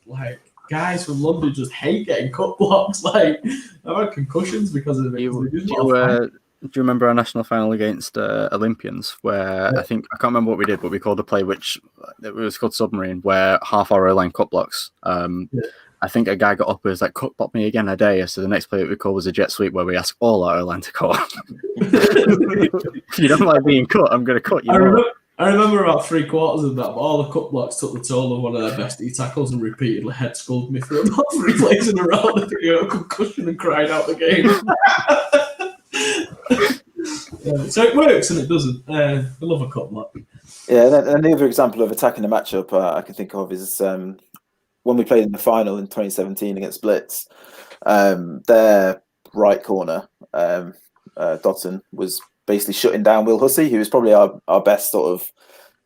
guys from London just hate getting cut blocks. Like I've had concussions because of it. Do you remember our national final against Olympians, where I can't remember what we did, but we called a play which it was called Submarine, where half our O-line cut blocks. I think a guy got up and was like, cut block me again a day. So the next play that we called was a jet sweep where we asked all our O-line to cut. If you don't like being cut, I'm going to cut you. I remember about 3/4 of that, but all the cut blocks took the toll of one of their best tackles and repeatedly head skulled me for about 3 plays in a row. I think I got a concussion and cried out the game. So it works and it doesn't. I love a cut block. Yeah, and the other example of attacking a matchup I can think of is when we played in the final in 2017 against Blitz. Their right corner, Dotton, was basically shutting down Will Hussey, who was probably our best sort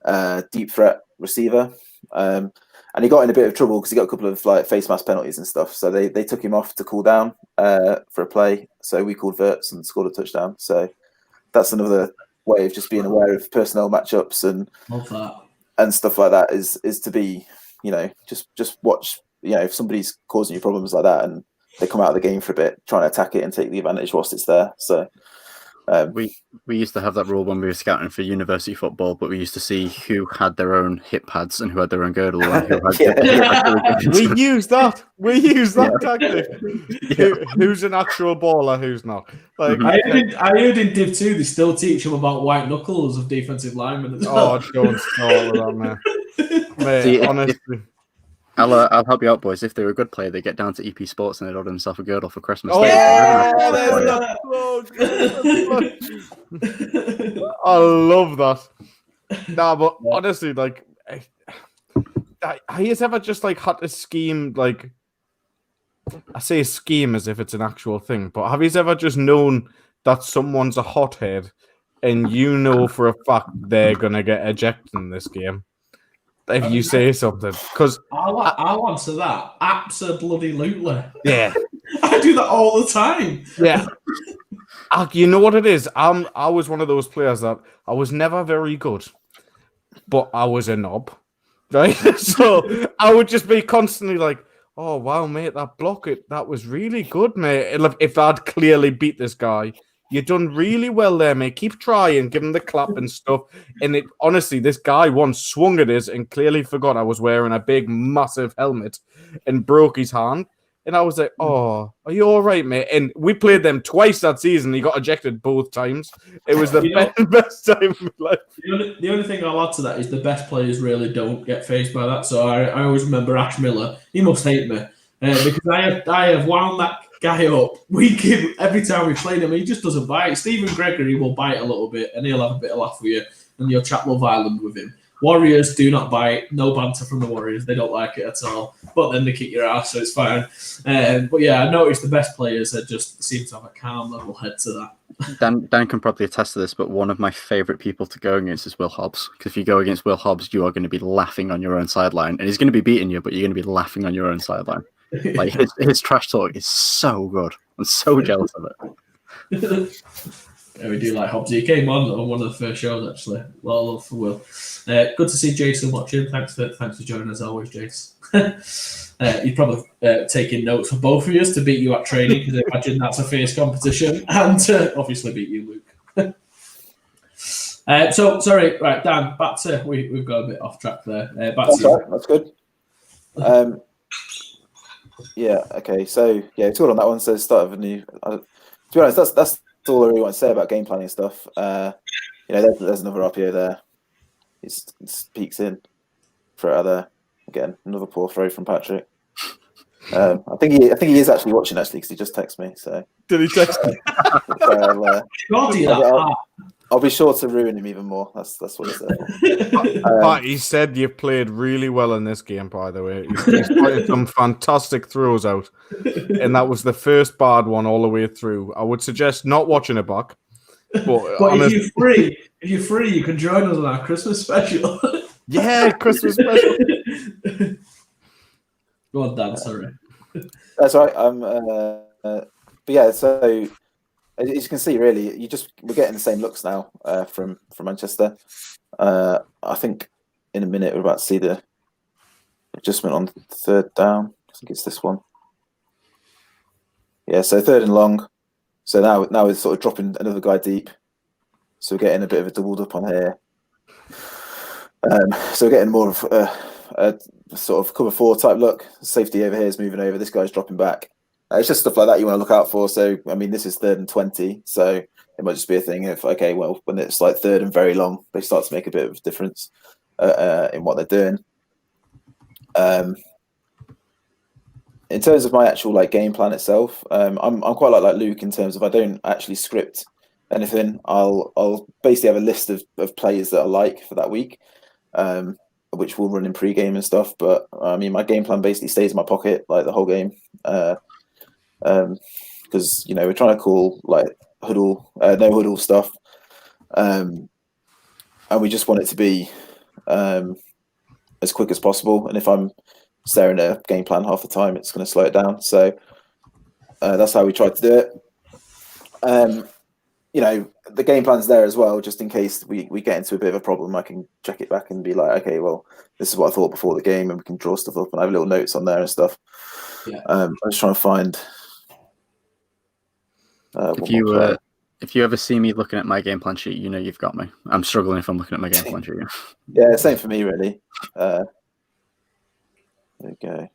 of deep threat receiver. And he got in a bit of trouble because he got a couple of like face mask penalties and stuff. So they took him off to cool down for a play. So we called verts and scored a touchdown. So that's another way of just being aware of personnel matchups and stuff like that is to be, you know, just watch, you know, if somebody's causing you problems like that and they come out of the game for a bit, trying to attack it and take the advantage whilst it's there. So We used to have that rule when we were scouting for university football, but we used to see who had their own hip pads and who had their own girdle and who had We use that tactic. Who's an actual baller, who's not? Like, I heard in Div 2 they still teach them about white knuckles of defensive linemen as well. Oh, don't start with that, man. Mate, See, honestly. I'll help you out, boys. If they're a good player, they get down to EP Sports and they'd order themselves a girdle for Christmas. Oh, Yeah. I love that. Nah, but honestly, like, has ever just like had to scheme, like, I say scheme as if it's an actual thing, but have you ever just known that someone's a hothead and you know for a fact they're gonna get ejected in this game if you say something? Because I'll answer that. Absolutely. Yeah. I do that all the time. Yeah. You know what it is? I was one of those players that I was never very good, but I was a knob, right? So I would just be constantly like, oh, wow, mate, that was really good, mate. If I'd clearly beat this guy, you done really well there, mate. Keep trying, give him the clap and stuff. And honestly, this guy once swung at us and clearly forgot I was wearing a big, massive helmet and broke his hand. And I was like, oh, are you all right, mate? And we played them twice that season. He got ejected both times. It was the best time of my life. The only thing I'll add to that is the best players really don't get faced by that. So I always remember Ash Miller. He must hate me because I have wound that guy up. Every time we played him, he just doesn't bite. Stephen Gregory will bite a little bit and he'll have a bit of laugh with you and you'll chat Love Island with him. Warriors do not bite. No banter from the Warriors. They don't like it at all. But then they kick your ass, so it's fine. But yeah, I noticed the best players just seem to have a calm, level head to that. Dan can probably attest to this, but one of my favourite people to go against is Will Hobbs. Because if you go against Will Hobbs, you are going to be laughing on your own sideline. And he's going to be beating you, but you're going to be laughing on your own sideline. Like, his trash talk is so good. I'm so jealous of it. Yeah, we do like Hobbs. He came on one of the first shows, actually. A lot of love for Will. Good to see Jason watching. Thanks for joining us always, Jace. He's probably taking notes for both of us to beat you at training, because I imagine that's a fierce competition, and obviously beat you, Luke. So, sorry, right, Dan, back to... We've got a bit off track there. Back to you. Right, that's good. Yeah, okay. So, yeah, talk on that one. So, start of a new... to be honest, that's all I really want to say about game planning stuff. There's another RPO there. It peeks in for it there. Again, another poor throw from Patrick. I think he is actually watching because he just texted me. So did he text me? I'll be sure to ruin him even more. That's what he said. But he said you played really well in this game, by the way. He's played some fantastic throws out. And that was the first bad one all the way through. I would suggest not watching it back. But if you're free, you can join us on our Christmas special. Yeah, Christmas special. Go on, Dan, sorry. That's right. But yeah, so as you can see, really, we're getting the same looks now from Manchester. I think in a minute we're about to see the adjustment on third down. I think it's this one. Yeah, so third and long. So now we're sort of dropping another guy deep. So we're getting a bit of a doubled up on here. So we're getting more of a sort of cover four type look. Safety over here is moving over. This guy's dropping back. It's just stuff like that you want to look out for. So, I mean, this is 3rd and 20. So it might just be a thing of, okay, well, when it's like 3rd and very long, they start to make a bit of a difference in what they're doing. In terms of my actual like game plan itself, I'm quite like Luke in terms of I don't actually script anything. I'll basically have a list of players that I like for that week, which will run in pre-game and stuff. But I mean, my game plan basically stays in my pocket like the whole game. Because we're trying to call like no huddle stuff, and we just want it to be as quick as possible. And if I'm staring at a game plan half the time, it's going to slow it down. So that's how we tried to do it. The game plan's there as well, just in case we get into a bit of a problem. I can check it back and be like, okay, well, this is what I thought before the game, and we can draw stuff up and I have little notes on there and stuff. Yeah. I'm just trying to find. If If you ever see me looking at my game plan sheet, you know you've got me. I'm struggling if I'm looking at my game plan sheet. Yeah, same for me, really. There we go.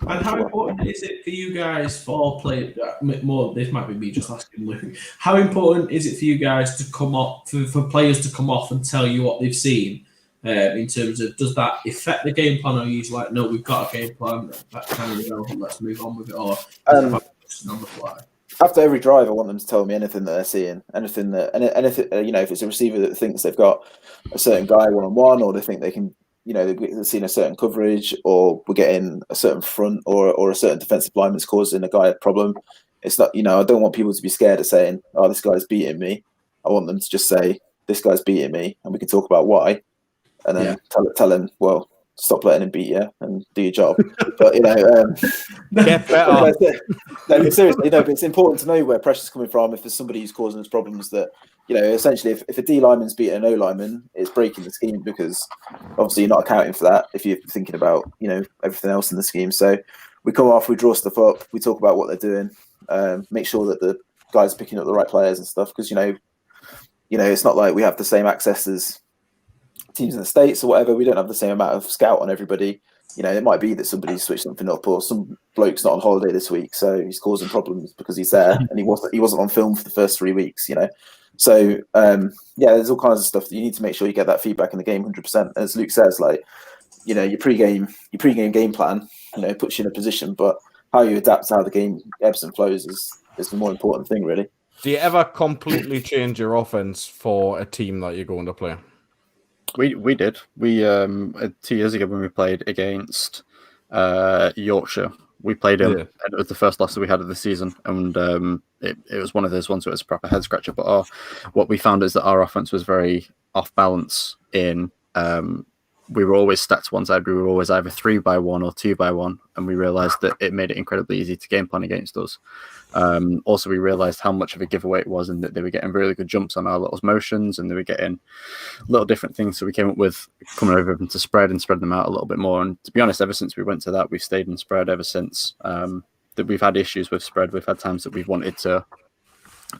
And how important is it for you guys for play more? This might be me just asking Luke. How important is it for you guys to come off for players to come off and tell you what they've seen? In terms of, does that affect the game plan, or are you like, no, we've got a game plan that kind of relevant, let's move on with it, or on the fly? After every drive, I want them to tell me anything that they're seeing, anything, if it's a receiver that thinks they've got a certain guy one-on-one, or they think they can, they've seen a certain coverage, or we're getting a certain front or a certain defensive lineman's causing a guy a problem. It's not, I don't want people to be scared of saying, oh, this guy's beating me. I want them to just say, this guy's beating me, and we can talk about why, and then tell him, well, stop letting him beat you and do your job. But get better. No, seriously, but it's important to know where pressure's coming from. If there's somebody who's causing us problems, that essentially, if a D lineman's beating an O lineman, it's breaking the scheme, because obviously you're not accounting for that if you're thinking about everything else in the scheme. So we come off, we draw stuff up, we talk about what they're doing, make sure that the guys are picking up the right players and stuff, because it's not like we have the same access as teams in the States or whatever. We don't have the same amount of scout on everybody. It might be that somebody's switched something up, or some bloke's not on holiday this week, so he's causing problems because he's there and he wasn't on film for the first 3 weeks. So there's all kinds of stuff that you need to make sure you get that feedback in the game 100%. As Luke says, your pre-game game plan, puts you in a position, but how you adapt to how the game ebbs and flows is the more important thing, really. Do you ever completely change your offense for a team that you're going to play? We did. We 2 years ago when we played against Yorkshire, we played him, and it was the first loss that we had of the season, and it was one of those ones where it was a proper head scratcher. But what we found is that our offense was very off balance. In we were always stacked to one side. We were always either 3-by-1 or 2-by-1, and we realised that it made it incredibly easy to game plan against us. Also, we realised how much of a giveaway it was, and that they were getting really good jumps on our little motions, and they were getting little different things. So we came up with coming over them to spread and spread them out a little bit more. And to be honest, ever since we went to that, we've stayed in spread ever since. That we've had issues with spread. We've had times that we've wanted to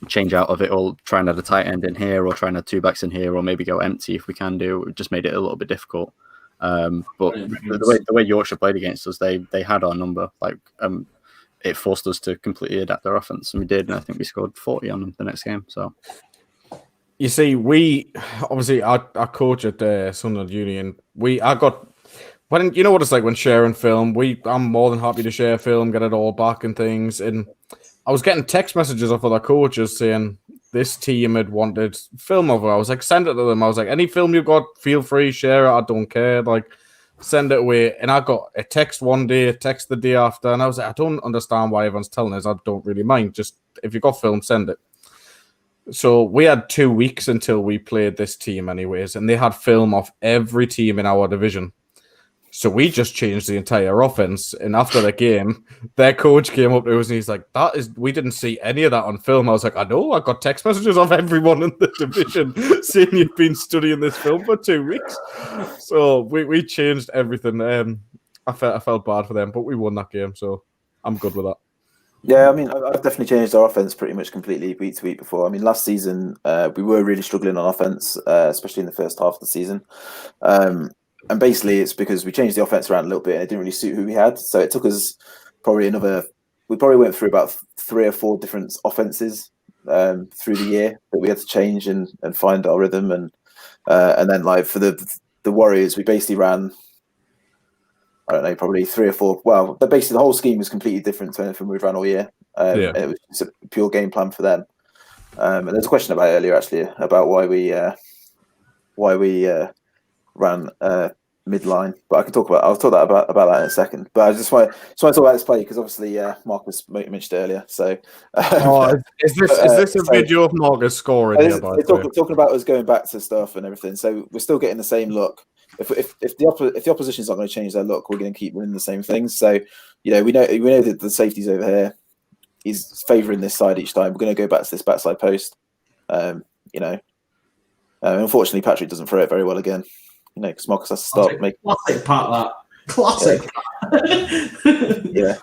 change out of it, or try and add a tight end in here, or try and add 2 backs in here, or maybe go empty if we can do. It just made it a little bit difficult. But the way Yorkshire played against us, they had our number. It forced us to completely adapt our offense, and we did. And I think we scored 40 on them the next game. So you see, we obviously our coach at Sunderland Union. I got when you know what it's like when sharing film. I'm more than happy to share film, get it all back and things. And I was getting text messages off other coaches saying this team had wanted film over. I was like, send it to them. I was like, any film you've got, feel free, share it. I don't care. Send it away. And I got a text one day, a text the day after, and I was like, I don't understand why everyone's telling us. I don't really mind. Just if you got film, send it. So we had 2 weeks until we played this team anyways, and they had film off every team in our division. So we just changed the entire offense. And after the game, their coach came up to us and he's like, we didn't see any of that on film. I was like, I know, I got text messages of everyone in the division saying you've been studying this film for 2 weeks. So we changed everything. I felt bad for them, but we won that game. So I'm good with that. Yeah, I mean, I've definitely changed our offense pretty much completely week to week before. I mean, last season, we were really struggling on offense, especially in the first half of the season. And basically, it's because we changed the offense around a little bit and it didn't really suit who we had. So it took us we probably went through about 3 or 4 different offenses through the year that we had to change and find our rhythm. And then for the Warriors, we basically ran, I don't know, probably 3 or 4. Well, but basically the whole scheme was completely different to anything we've ran all year. And it was just a pure game plan for them. And there's a question about it earlier, actually, about why we ran midline, but I'll talk about that in a second. But I just want to talk about this play because obviously Marcus mentioned it earlier. So, is this a video of Marcus scoring? Talking about us going back to stuff and everything. So we're still getting the same look. If the opposition's not going to change their look, we're going to keep winning the same things. So we know that the safety's over here. He's favouring this side each time. We're going to go back to this backside post. Unfortunately, Patrick doesn't throw it very well again. Because Marcus has to start making classic part that. Classic. Yeah.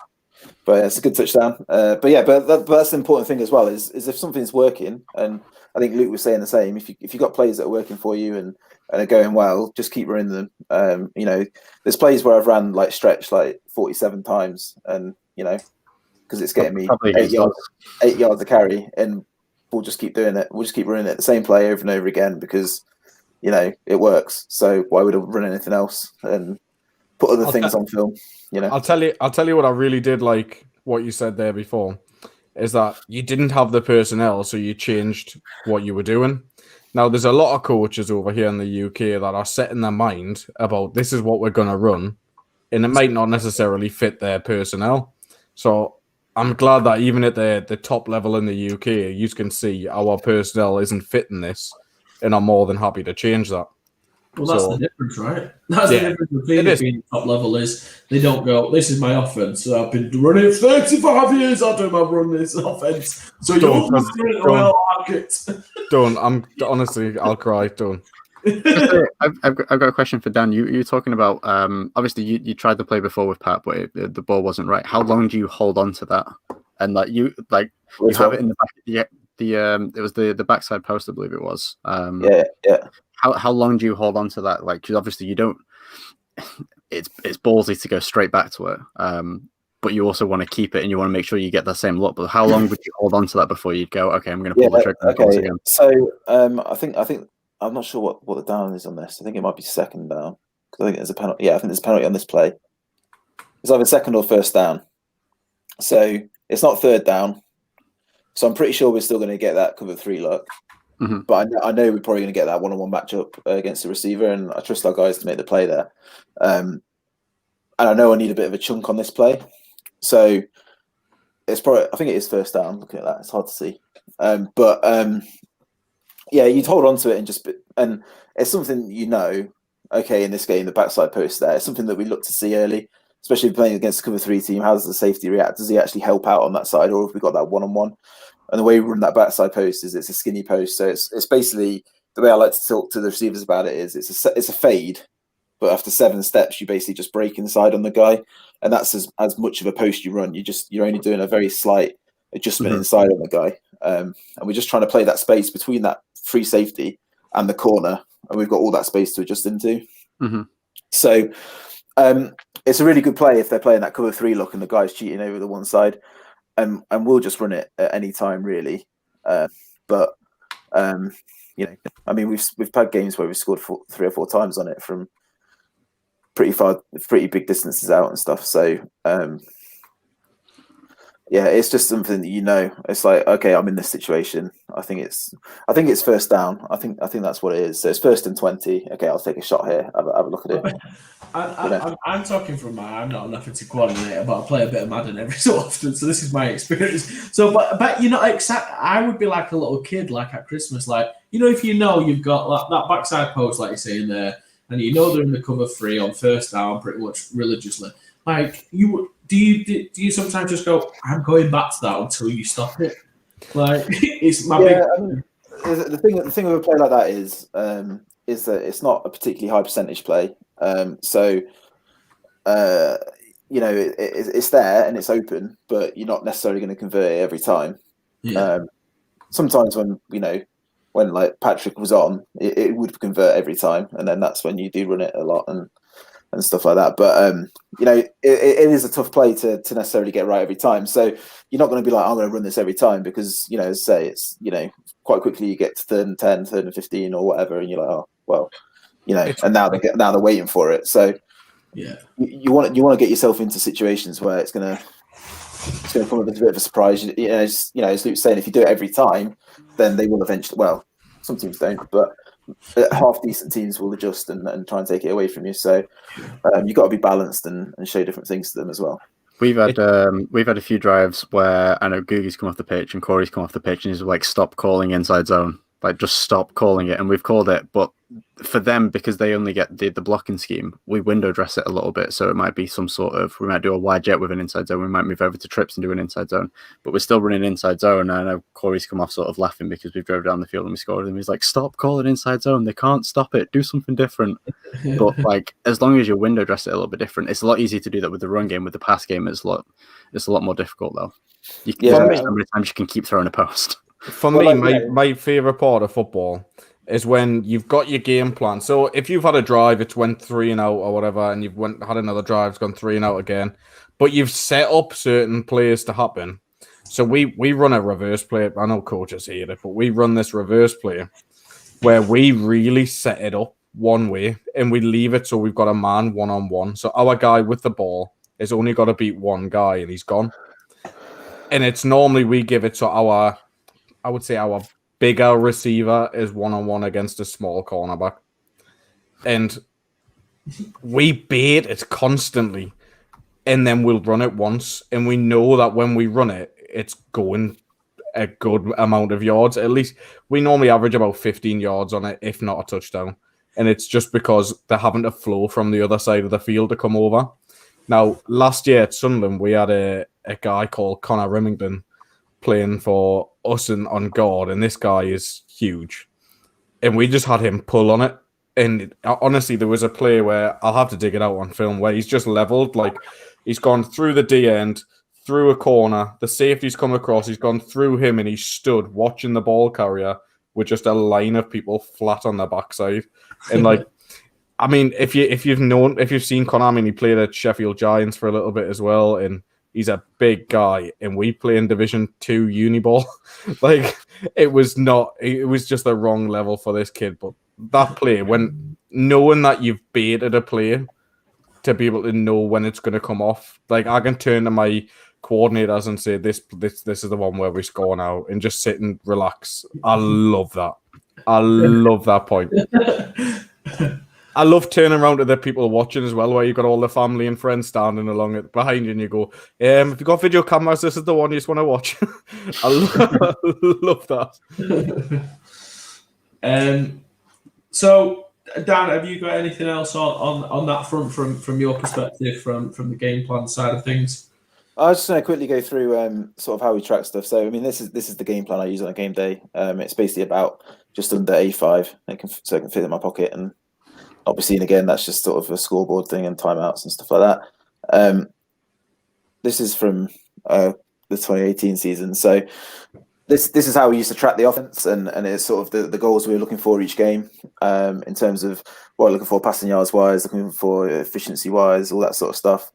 But it's a good touchdown. But that's the important thing as well. Is if something's working, and I think Luke was saying the same. If you got plays that are working for you and are going well, just keep running them. There's plays where I've ran like stretch like 47 times, and because it's getting me 8 yards a carry, and we'll just keep doing it. We'll just keep running it, the same play over and over again because it works. So why would I run anything else and put other things on film? I'll tell you what I really did like what you said there before is that you didn't have the personnel, so you changed what you were doing. Now, there's a lot of coaches over here in the UK that are setting their mind about this is what we're going to run, and it might not necessarily fit their personnel. So I'm glad that even at the top level in the UK, you can see our personnel isn't fitting this, and I'm more than happy to change that. Well, that's the difference, right? That's the difference between being top level is they don't go, this is my offense. So I've been running it 35 years. I don't run this offense. So you're doing it the way I like it. Don't. Honestly, I'll cry. Don't. I've got a question for Dan. You're talking about obviously you tried to play before with Pat, but the ball wasn't right. How long do you hold on to that? And you have it in the back. Yeah, it was the backside post, I believe it was. Yeah. How long do you hold on to that? Like, because obviously you don't. It's ballsy to go straight back to it, but you also want to keep it and you want to make sure you get the same look. But how long would you hold on to that before you'd go? Okay, I'm going to pull the trigger. Okay. Again. So I think I'm not sure what the down is on this. I think it might be second down because I think there's a penalty. Yeah, I think there's a penalty on this play. It's either second or first down. So it's not third down. So I'm pretty sure we're still going to get that cover 3 look. Mm-hmm. But I know we're probably going to get that one-on-one matchup against the receiver, and I trust our guys to make the play there. And I know I need a bit of a chunk on this play, so it's probably. I think it is first down. Looking at that, it's hard to see. You'd hold on to it and it's something Okay, in this game, the backside post there. It's something that we look to see early, especially playing against a cover 3 team. How does the safety react? Does he actually help out on that side, or have we got that one-on-one? And the way we run that backside post is it's a skinny post. So it's basically the way I like to talk to the receivers about it is it's a fade, but after 7 steps, you basically just break inside on the guy. And that's as much of a post you run. You're only doing a very slight adjustment inside on the guy. And we're just trying to play that space between that free safety and the corner. And we've got all that space to adjust into. Mm-hmm. So it's a really good play if they're playing that cover 3 look and the guy's cheating over the one side. And we'll just run it at any time, really. We've had games where we've scored 3 or 4 times on it from pretty big distances out and stuff. So it's just something that it's like, okay, I'm in this situation. I think it's first down. I think that's what it is. So it's 1st and 20. Okay, I'll take a shot here. Have a look at it. I'm talking from I'm not an offensive coordinator, but I play a bit of Madden every so often, so this is my experience. So, but I would be like a little kid, like at Christmas, like if you've got that backside post, like you're saying there, and they're in the cover 3 on first down, pretty much religiously. Like do you sometimes just go, I'm going back to that until you stop it? Like it's my big. The thing with a play like that is that it's not a particularly high percentage play. It's there and it's open, but you're not necessarily going to convert it every time. Yeah. Sometimes when like Patrick was on, it would convert every time, and then that's when you do run it a lot and stuff like that. But it is a tough play to necessarily get right every time. So you're not going to be like, I'm going to run this every time because as I say, it's quite quickly you get to 3rd and 10, 3rd and 15 or whatever, and you're like, oh well. And now they're waiting for it. So yeah, you want to get yourself into situations where it's gonna come up as a bit of a surprise. As Luke's saying, if you do it every time, then they will eventually. Well, some teams don't, but half decent teams will adjust and try and take it away from you. So you've got to be balanced and show different things to them as well. We've had a few drives where I know Googie's come off the pitch and Corey's come off the pitch and he's like, stop calling inside zone. Like, just stop calling it. And we've called it, but for them, because they only get the blocking scheme, we window dress it a little bit. So it might be some sort of, we might do a wide jet with an inside zone. We might move over to trips and do an inside zone, but we're still running inside zone. And I know Corey's come off sort of laughing because we've drove down the field and we scored. And he's like, stop calling inside zone. They can't stop it. Do something different. But like, as long as you window dress it a little bit different, it's a lot easier to do that with the run game. With the pass game, it's a lot more difficult though. You can how many times you can keep throwing a post. For me, my favourite part of football is when you've got your game plan. So if you've had a drive, it's went 3 and out or whatever, and you've had another drive, it's gone 3 and out again, but you've set up certain plays to happen. So we run a reverse play. I know coaches hate it, but we run this reverse play where we really set it up one way and we leave it so we've got a man one-on-one. So our guy with the ball has only got to beat one guy and he's gone. And it's normally we give it to our bigger receiver is one-on-one against a small cornerback. And we bait it constantly. And then we'll run it once. And we know that when we run it, it's going a good amount of yards. At least we normally average about 15 yards on it, if not a touchdown. And it's just because they're having to flow from the other side of the field to come over. Now, last year at Sunderland, we had a guy called Connor Remington playing for us on guard, and this guy is huge. And we just had him pull on it. And honestly, there was a play where I'll have to dig it out on film where he's just leveled, like he's gone through the D end, through a corner, the safety's come across, he's gone through him, and he's stood watching the ball carrier with just a line of people flat on their backside. And like, I mean, if you've seen Connor, I mean, he played at Sheffield Giants for a little bit as well, and he's a big guy, and we play in Division 2 Uniball. Like, it was just the wrong level for this kid. But that play, when knowing that you've baited a play to be able to know when it's going to come off, like I can turn to my coordinators and say, this is the one where we score now, and just sit and relax. I love that. I love that point. I love turning around to the people watching as well, where you've got all the family and friends standing along behind you, and you go, if you've got video cameras, this is the one you just want to watch. I love that. So, Dan, have you got anything else on that front from your perspective, from the game plan side of things? I was just going to quickly go through sort of how we track stuff. So, I mean, this is the game plan I use on a game day. It's basically about just under A5, so I can fit it in my pocket, and obviously, and again, that's just sort of a scoreboard thing and timeouts and stuff like that. This is from the 2018 season. So this is how we used to track the offense, and it's sort of the goals we were looking for each game in terms of what we're looking for passing yards wise, looking for efficiency wise, all that sort of stuff.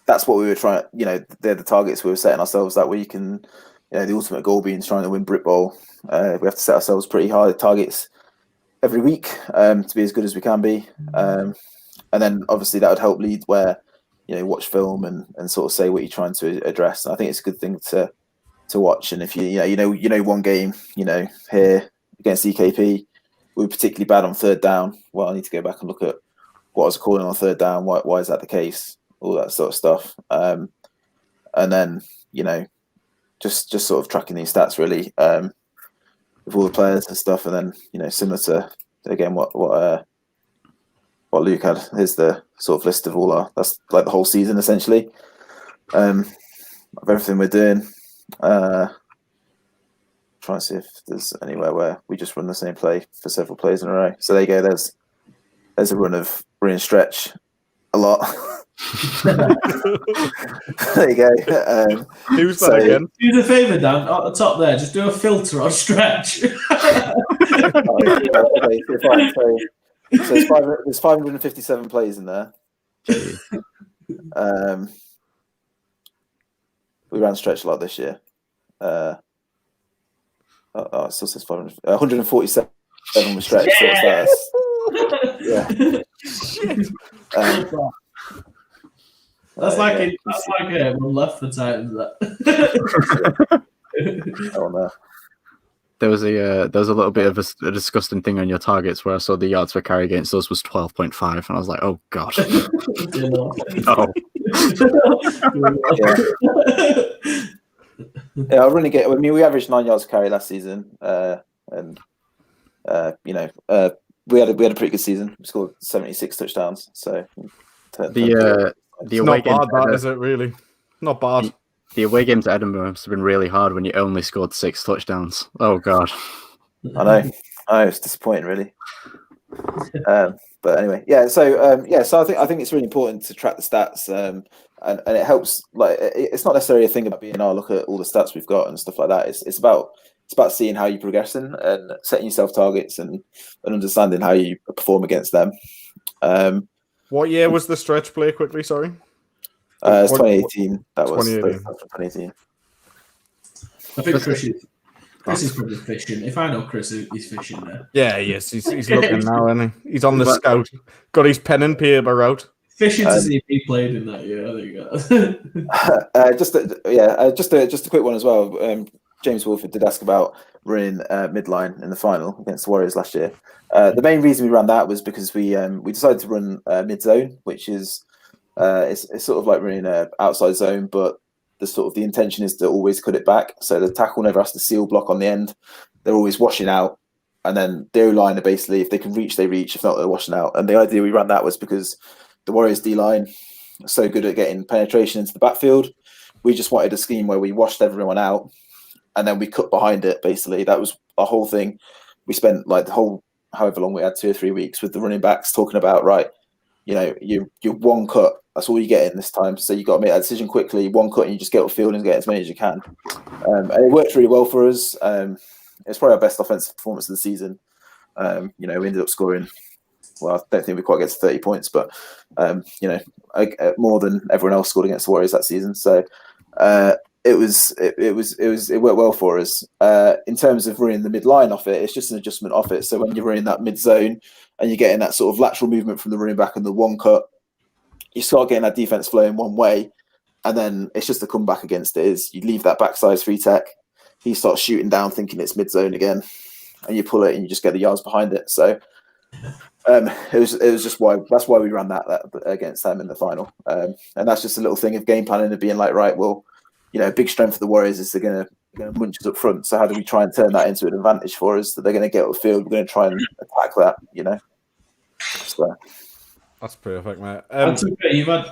That's what we were trying. They're the targets we were setting ourselves that week, and the ultimate goal being trying to win Britball. We have to set ourselves pretty high targets every week to be as good as we can be, and then obviously that would help lead where watch film and sort of say what you're trying to address. And I think it's a good thing to watch. And if you one game here against EKP, we were particularly bad on third down. Well, I need to go back and look at what I was calling on third down. Why is that the case? All that sort of stuff. And then just sort of tracking these stats really with all the players and stuff. And then similar to again what Luke had, here's the sort of list of all that's like the whole season essentially of everything we're doing. Trying to see if there's anywhere where we just run the same play for several plays in a row. So there you go. There's a run of running stretch a lot. There you go. Who's that again? Do the favour, Dan, at the top there. Just do a filter on stretch. So there's 557 plays in there. We ran stretch a lot this year. It still says 147 with stretch. Yeah. Yeah. That's like one left for Titans. That. Oh no. There was a little bit of a disgusting thing on your targets where I saw the yards per carry against us was 12.5, and I was like, oh god. No. Yeah, we averaged 9 yards per carry last season. and we had a pretty good season. We scored 76 touchdowns. So the away not games bad, that is it really? Not bad. The away games at Edinburgh must have been really hard when you only scored 6 touchdowns. Oh God. I know. It's disappointing, really. But anyway, So I think it's really important to track the stats, and it helps. Like, it's not necessarily a thing about being, look at all the stats we've got and stuff like that. It's about seeing how you're progressing and setting yourself targets and understanding how you perform against them. What year was the stretch play? Quickly, sorry. It's 2018. That was 2018. 2018. I think Chris is probably fishing. If I know Chris, he's fishing there. Yeah, yes, he's looking now, isn't he? He's on the scout. Got his pen and paper out. Fishing to see if he played in that year. There you go. Just a quick one as well. James Wolford did ask about running midline in the final against the Warriors last year. The main reason we ran that was because we decided to run mid zone, which is it's sort of like running an outside zone, but the intention is to always cut it back. So the tackle never has to seal block on the end. They're always washing out, and then the O-line are basically, if they can reach, they reach. If not, they're washing out. And the idea we ran that was because the Warriors D-line are so good at getting penetration into the backfield. We just wanted a scheme where we washed everyone out, and then we cut behind it. Basically, that was our whole thing. We spent like the whole, however long we had, 2 or 3 weeks with the running backs talking about, right, you one cut. That's all you get in this time. So you got to make that decision quickly. One cut, and you just get upfield and get as many as you can. And it worked really well for us. It's probably our best offensive performance of the season. We ended up scoring. Well, I don't think we quite get to 30 points, but more than everyone else scored against the Warriors that season. So it worked well for us. In terms of running the midline off it, it's just an adjustment off it. So when you're running that mid zone and you're getting that sort of lateral movement from the running back and the one cut, you start getting that defense flowing one way, and then it's just a comeback against it. Is you leave that backside free tech, he starts shooting down thinking it's mid zone again, and you pull it and you just get the yards behind it. So it was just that's why we ran that against them in the final, and that's just a little thing of game planning of being like, right, well, a big strength of the Warriors is they're going to munch us up front. So how do we try and turn that into an advantage for us? That they're going to get upfield, we're going to try and attack that. So. That's perfect, mate.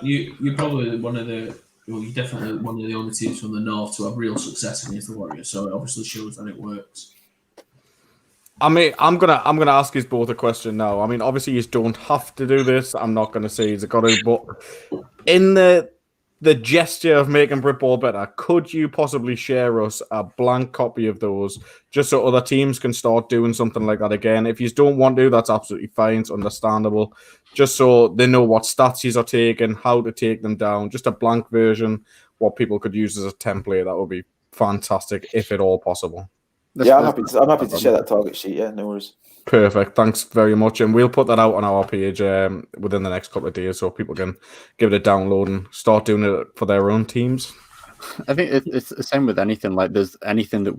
You're probably you're definitely one of the only teams from the north to have real success against the Warriors. So it obviously shows that it works. I mean, I'm gonna ask you both a question now. I mean, obviously you don't have to do this. I'm not gonna say you've got to, but in the gesture of making Britball better, could you possibly share us a blank copy of those just so other teams can start doing something like that again? If you don't want to, that's absolutely fine. It's understandable. Just so they know what stats you are taking, how to take them down. Just a blank version, what people could use as a template. That would be fantastic, if at all possible. Yeah, I'm happy to share that target sheet. Yeah, no worries. Perfect. Thanks very much. And we'll put that out on our page within the next couple of days so people can give it a download and start doing it for their own teams. I think it's the same with anything. Like, there's anything that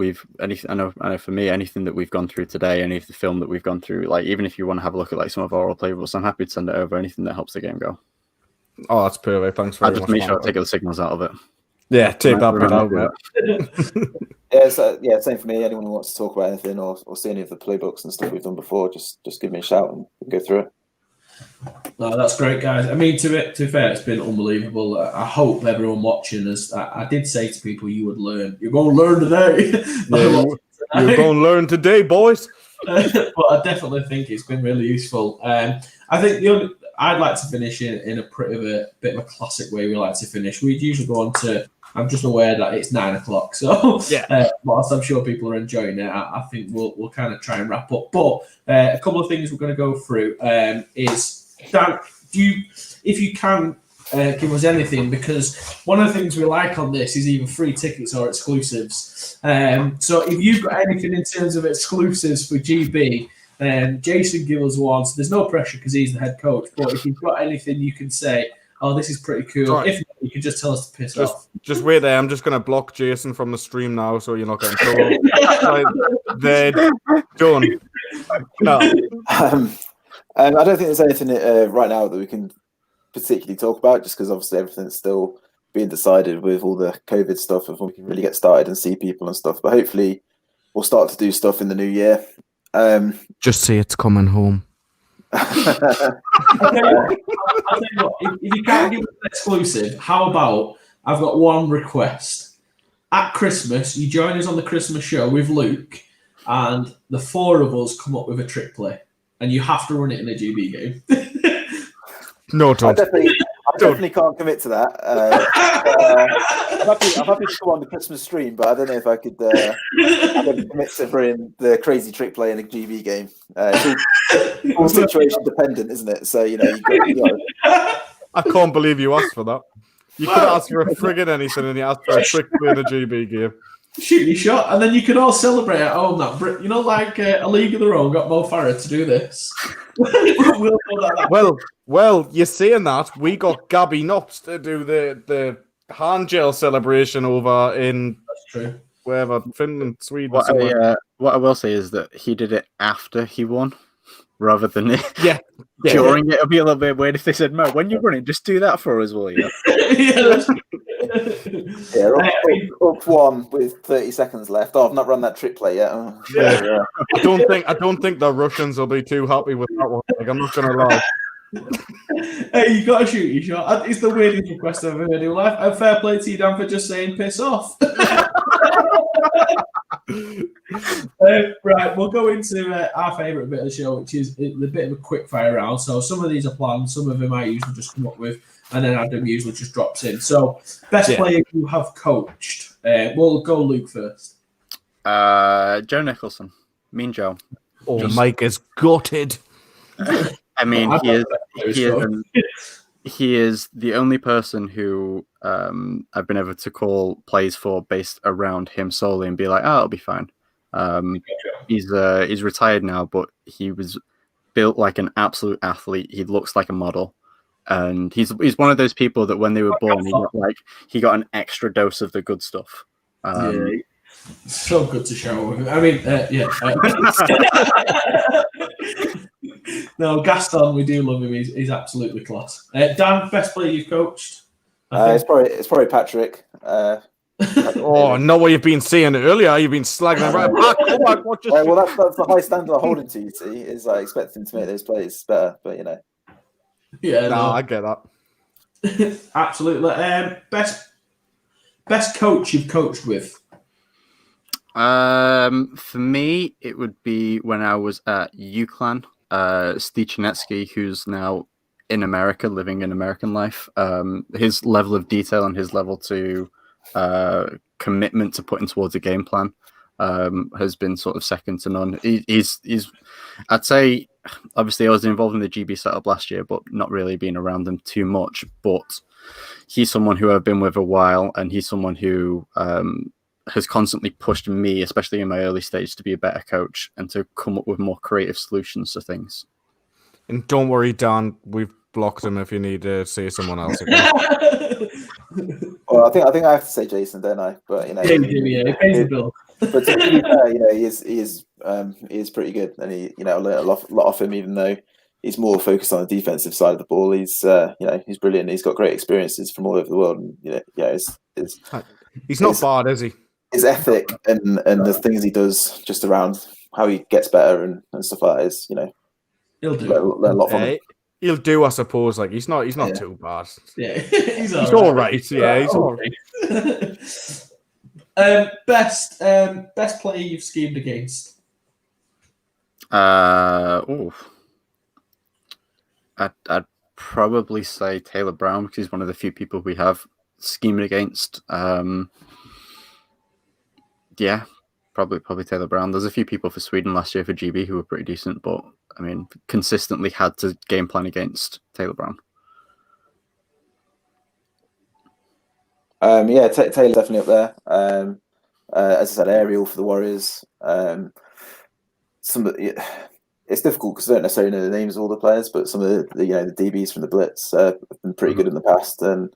I know for me, anything that we've gone through today, any of the film that we've gone through, like, even if you want to have a look at like some of our old playables, I'm happy to send it over. Anything that helps the game go. Oh, that's perfect. Thanks very much. I'll just make sure I take the signals out of it. Yeah, take that bit out of it. Same for me. Anyone who wants to talk about anything or see any of the playbooks and stuff we've done before, just give me a shout and we can go through it. No, that's great, guys. I mean, to be fair, it's been unbelievable. I hope everyone watching us. I did say to people, you would learn. You're going to learn today. You're going to learn today, boys. But I definitely think it's been really useful. I think I'd like to finish in a bit of a classic way. We like to finish. We'd usually go on to. I'm just aware that it's 9 o'clock, so whilst I'm sure people are enjoying it, I think we'll kind of try and wrap up. But a couple of things we're going to go through is Dan, if you can give us anything, because one of the things we like on this is either free tickets or exclusives. So if you've got anything in terms of exclusives for GB, Jason give us one. So there's no pressure because he's the head coach. But if you've got anything you can say, oh, this is pretty cool. Right. If not, you can just tell us to piss off. Just wait there. I'm just going to block Jason from the stream now so you're not getting told. They're done. No. I don't think there's anything right now that we can particularly talk about, just because obviously everything's still being decided with all the COVID stuff of when we can really get started and see people and stuff. But hopefully we'll start to do stuff in the new year. Just say it's coming home. I'll tell you what, if you can't give us an exclusive, how about I've got one request. At Christmas, you join us on the Christmas show with Luke, and the 4 of us come up with a trick play, and you have to run it in a GB game. No, don't. I definitely can't commit to that. I'm happy to come on the Christmas stream, but I don't know if I could commit to bring the crazy trick play in a GB game. It's all situation dependent, isn't it? So, you know. I can't believe you asked for that. You could ask for a friggin' anything, and you asked for a trick play in a GB game. Shoot your shot, and then you could all celebrate at home. Like A League of Their Own got Mo Farah to do this. Well, you're saying that. We got Gabby Knops to do the hand gel celebration over in wherever, Finland, Sweden. What I will say is that he did it after he won, rather than during it. It'll be a little bit weird if they said, "Mo, when you're running, just do that for us, will you?" Up 1 with 30 seconds left. Oh, I've not run that trick play yet. Yeah. I don't think the Russians will be too happy with that one. Like, I'm not gonna lie. Hey, you got to shoot your shot. It's the weirdest request I've ever heard in life. And fair play to you, Dan, for just saying piss off. Right, we'll go into our favourite bit of the show, which is a bit of a quick fire round. So some of these are planned, some of them I usually just come up with, and then Adam usually just drops in. So, best player you have coached. We'll go Luke first. Joe Nicholson. Mean Joe. Oh, Mike is gutted. I mean, he is the only person who I've been able to call plays for based around him solely and be like, oh, it'll be fine. He's retired now, but he was built like an absolute athlete. He looks like a model, and he's one of those people that when they were born, he got an extra dose of the good stuff. So good to show. I mean, No, Gaston, we do love him. He's absolutely class. Dan, best player you've coached? It's probably Patrick. Not what you've been saying earlier. You've been slagging him right back. Well, that's the high standard I hold him to. You see, is I expect him to make those plays better. But you know, I get that. Absolutely. Best coach you've coached with? For me, it would be when I was at UCLan. Stichinetsky, who's now in America, living an American life. His level of detail and his level to commitment to putting towards a game plan has been sort of second to none. He's I'd say, obviously I was involved in the GB setup last year, but not really being around them too much. But he's someone who I've been with a while, and he's someone who has constantly pushed me, especially in my early stage, to be a better coach and to come up with more creative solutions to things. And don't worry, Dan, we've blocked him if you need to say someone else again. Well, I think I have to say Jason, don't I? But you know, he pays the bill. But to be fair, you know, he is pretty good, and I learned a lot off him, even though he's more focused on the defensive side of the ball. He's he's brilliant. He's got great experiences from all over the world, and he's not bad, is he? His ethic and the things he does just around how he gets better and stuff like that is, he'll do. Learn a lot from him. He'll do, I suppose. Like he's not too bad. Yeah, he's all right. Yeah, he's all right. Best player you've schemed against? I'd probably say Taylor Brown, because he's one of the few people we have schemed against. Yeah, probably Taylor Brown. There's a few people for Sweden last year for GB who were pretty decent, but I mean, consistently had to game plan against Taylor Brown. Taylor's definitely up there. As I said, Ariel for the Warriors. It's difficult because I don't necessarily know the names of all the players, but some of the DBs from the Blitz have been pretty good in the past, and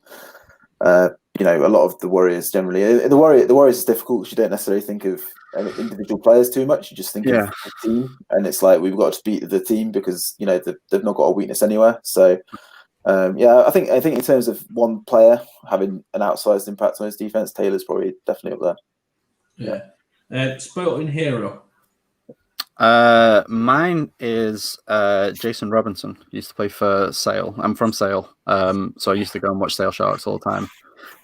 a lot of the Warriors generally. The Warriors is difficult because you don't necessarily think of individual players too much. You just think of the team, and it's like we've got to beat the team because they've not got a weakness anywhere. So I think in terms of one player having an outsized impact on his defense, Taylor's probably definitely up there. Yeah. Sporting hero. Mine is Jason Robinson. He used to play for Sale. I'm from Sale, so I used to go and watch Sale Sharks all the time.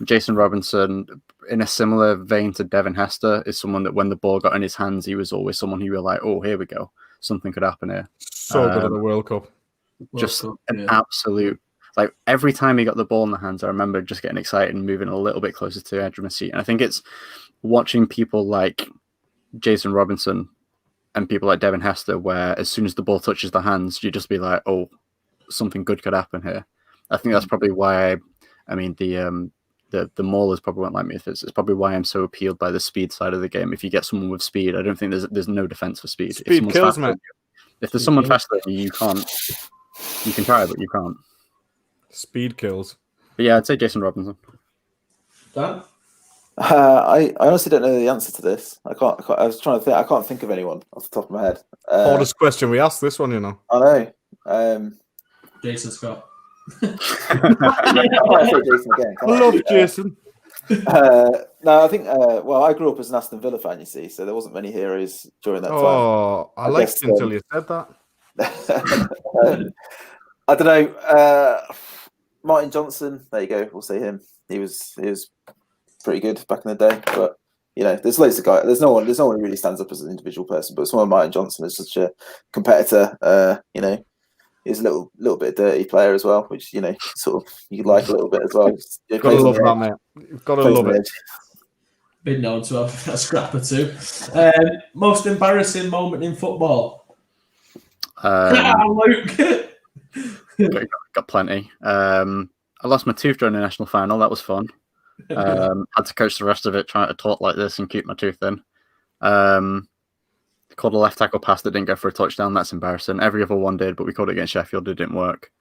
Jason Robinson, in a similar vein to Devin Hester, is someone that when the ball got in his hands, he was always someone who you were like, oh, here we go. Something could happen here. So good at the World Cup. Just an absolute, like every time he got the ball in the hands, I remember just getting excited and moving a little bit closer to the edge of my seat. And I think it's watching people like Jason Robinson and people like Devin Hester, where as soon as the ball touches the hands, you just be like, oh, something good could happen here. I think that's probably why, the Maulers probably won't like me. It's probably why I'm so appealed by the speed side of the game. If you get someone with speed, I don't think there's no defense for speed. Speed kills, man. If there's someone faster than you can't. You can try, but you can't. Speed kills. But yeah, I'd say Jason Robinson. Dan? I honestly don't know the answer to this. I was trying to think. I can't think of anyone off the top of my head. Hardest question we asked this one, you know. I know. Jason Scott. I say Jason again. I love Jason. No, I think. Well, I grew up as an Aston Villa fan, you see, so there wasn't many heroes during that time. Oh, I liked it until you said that. I don't know. Martin Johnson. There you go. We'll say him. He was pretty good back in the day. But you know, there's loads of guys. There's no one who really stands up as an individual person. But someone Martin Johnson is such a competitor. You know, he's a little bit dirty player as well, which you know, sort of you like a little bit as well. You've got to love that, mate. You've got to love it. Been known to have a scrap or two. Most embarrassing moment in football. Luke. got plenty. I lost my tooth during the national final. That was fun. Had to coach the rest of it, trying to talk like this and keep my tooth in. Called a left tackle pass that didn't go for a touchdown. That's embarrassing. Every other one did, but we called it against Sheffield. It didn't work.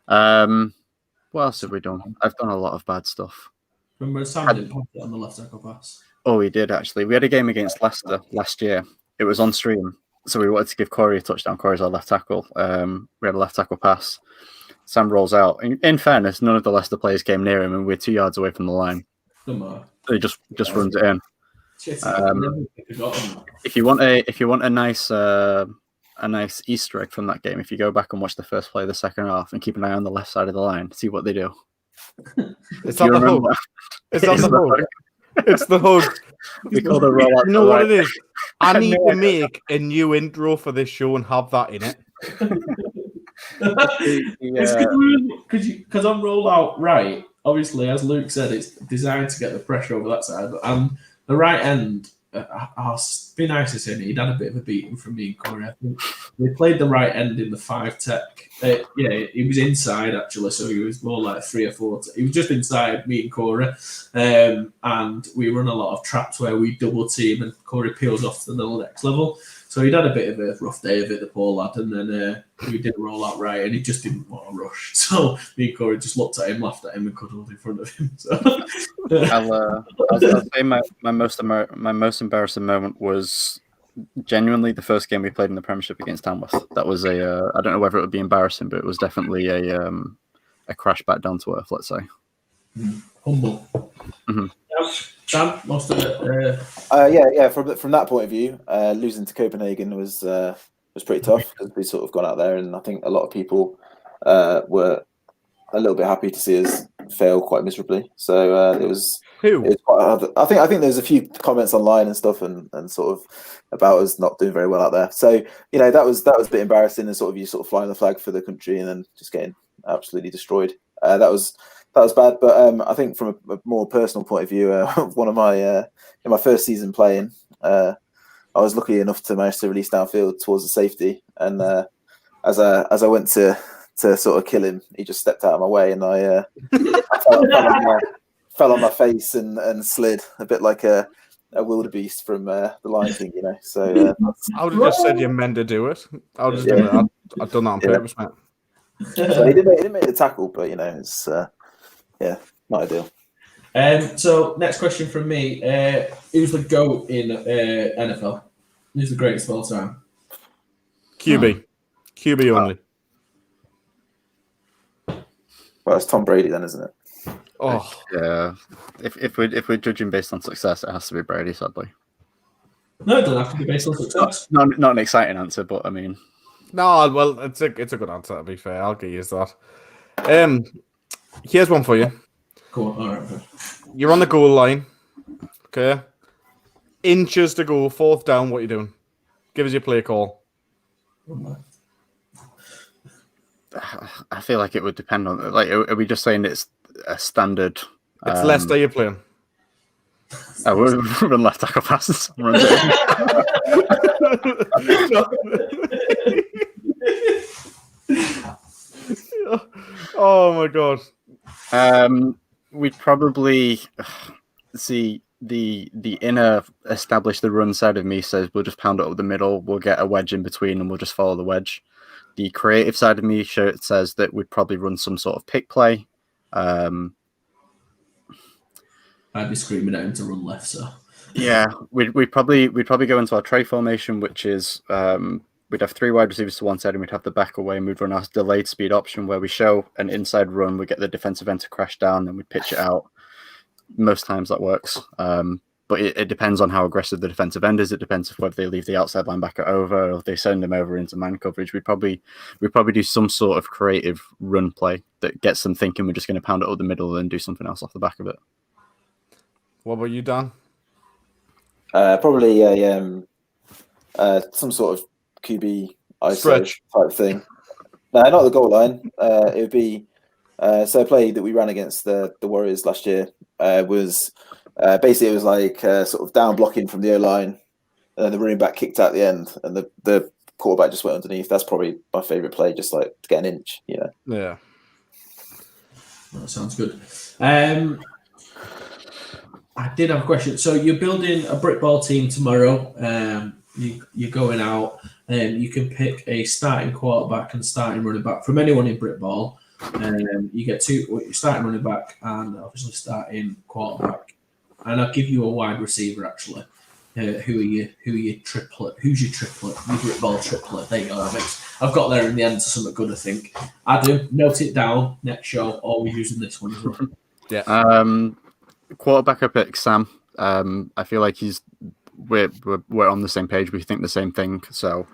What else have we done? I've done a lot of bad stuff. Remember Sam didn't pop it on the left tackle pass? Oh, we did actually. We had a game against Leicester last year. It was on stream. So we wanted to give Corey a touchdown. Corey's our left tackle. We had a left tackle pass. Sam rolls out. In fairness, none of the Leicester players came near him, and we're 2 yards away from the line. So he just runs it in. If you want a nice Easter egg from that game, if you go back and watch the first play of the second half and keep an eye on the left side of the line, see what they do. It's on the hook. It's on the hook. It's the hook. We call the roll out. You know what it is? I need to make a new intro for this show and have that in it. Because on roll out right, obviously, as Luke said, it's designed to get the pressure over that side. And the right end, I'll be nice to say, he'd had a bit of a beating from me and Corey. I think we played the right end in the 5 tech. He was inside actually, so he was more like 3 or 4. He was just inside me and Corey, and we run a lot of traps where we double team and Corey peels off to the next level. So he'd had a bit of a rough day of it, the poor lad, and then we did roll out right, and he just didn't want to rush. So me and Corey just looked at him, laughed at him, and cuddled in front of him. So. I'll say my most embarrassing moment was genuinely the first game we played in the Premiership against Tamworth. That was I don't know whether it would be embarrassing, but it was definitely a crash back down to earth, let's say. Humble. Mm-hmm. Sam, most of it. Yeah. From that point of view, losing to Copenhagen was pretty tough because we sort of gone out there, and I think a lot of people were a little bit happy to see us fail quite miserably. So it was. Who? It was quite hard. I think there's a few comments online and stuff, and sort of about us not doing very well out there. So you know that was a bit embarrassing, and you flying the flag for the country and then just getting absolutely destroyed. That was bad. But I think from a more personal point of view, one of my in my first season playing, I was lucky enough to manage to release downfield towards the safety, and as I went to sort of kill him, he just stepped out of my way, and I fell on my face and slid a bit like a wildebeest from the Lion King, you know. So I would have just said you meant to do it. I would have just done it. I've done that on purpose, mate. So he didn't make the tackle, but you know, it's not ideal. So next question from me: who's the GOAT in NFL? Who's the greatest of all time? QB only. Well, it's Tom Brady then, isn't it? Oh yeah. If we're judging based on success, it has to be Brady, sadly. No, it doesn't have to be based on success. Not an exciting answer, but I mean, No, well, it's a good answer. To be fair, I'll give you that. Here's one for you. Cool. All right. Okay. You're on the goal line. Okay. Inches to go, 4th down. What are you doing? Give us your play call. I feel like it would depend on. Like, are we just saying it's a standard? It's Leicester you're playing. We're run left tackle passes. Oh my god. We'd probably see the inner establish the run side of me says we'll just pound it up the middle, we'll get a wedge in between and we'll just follow the wedge. The creative side of me says that we'd probably run some sort of pick play. I'd be screaming at him to run left, so yeah, we'd probably go into our tray formation, which is we'd have 3 wide receivers to one side and we'd have the back away and we'd run our delayed speed option where we show an inside run, we get the defensive end to crash down and we pitch it out. Most times that works. But it depends on how aggressive the defensive end is. It depends whether they leave the outside linebacker over or if they send them over into man coverage. We'd probably do some sort of creative run play that gets them thinking we're just going to pound it up the middle and do something else off the back of it. What about you, Dan? Probably some sort of QB stretch type thing. No, not the goal line. It would be so a play that we ran against the Warriors last year was basically it was like sort of down blocking from the O-line, and then the running back kicked out the end, and the quarterback just went underneath. That's probably my favourite play, just like to get an inch, you know. Yeah. That sounds good. I did have a question. So you're building a Britball team tomorrow. You're going out, and you can pick a starting quarterback and starting running back from anyone in Britball. You get 2 starting running back and obviously starting quarterback. And I'll give you a wide receiver actually. Who are you triplet? Who's your triplet? Your Britball triplet. There you go. I've got there in the end to something good, I think. Adam, note it down. Next show, always using this one as well. Yeah. Quarterback, I pick Sam. I feel like we're on the same page. We think the same thing. So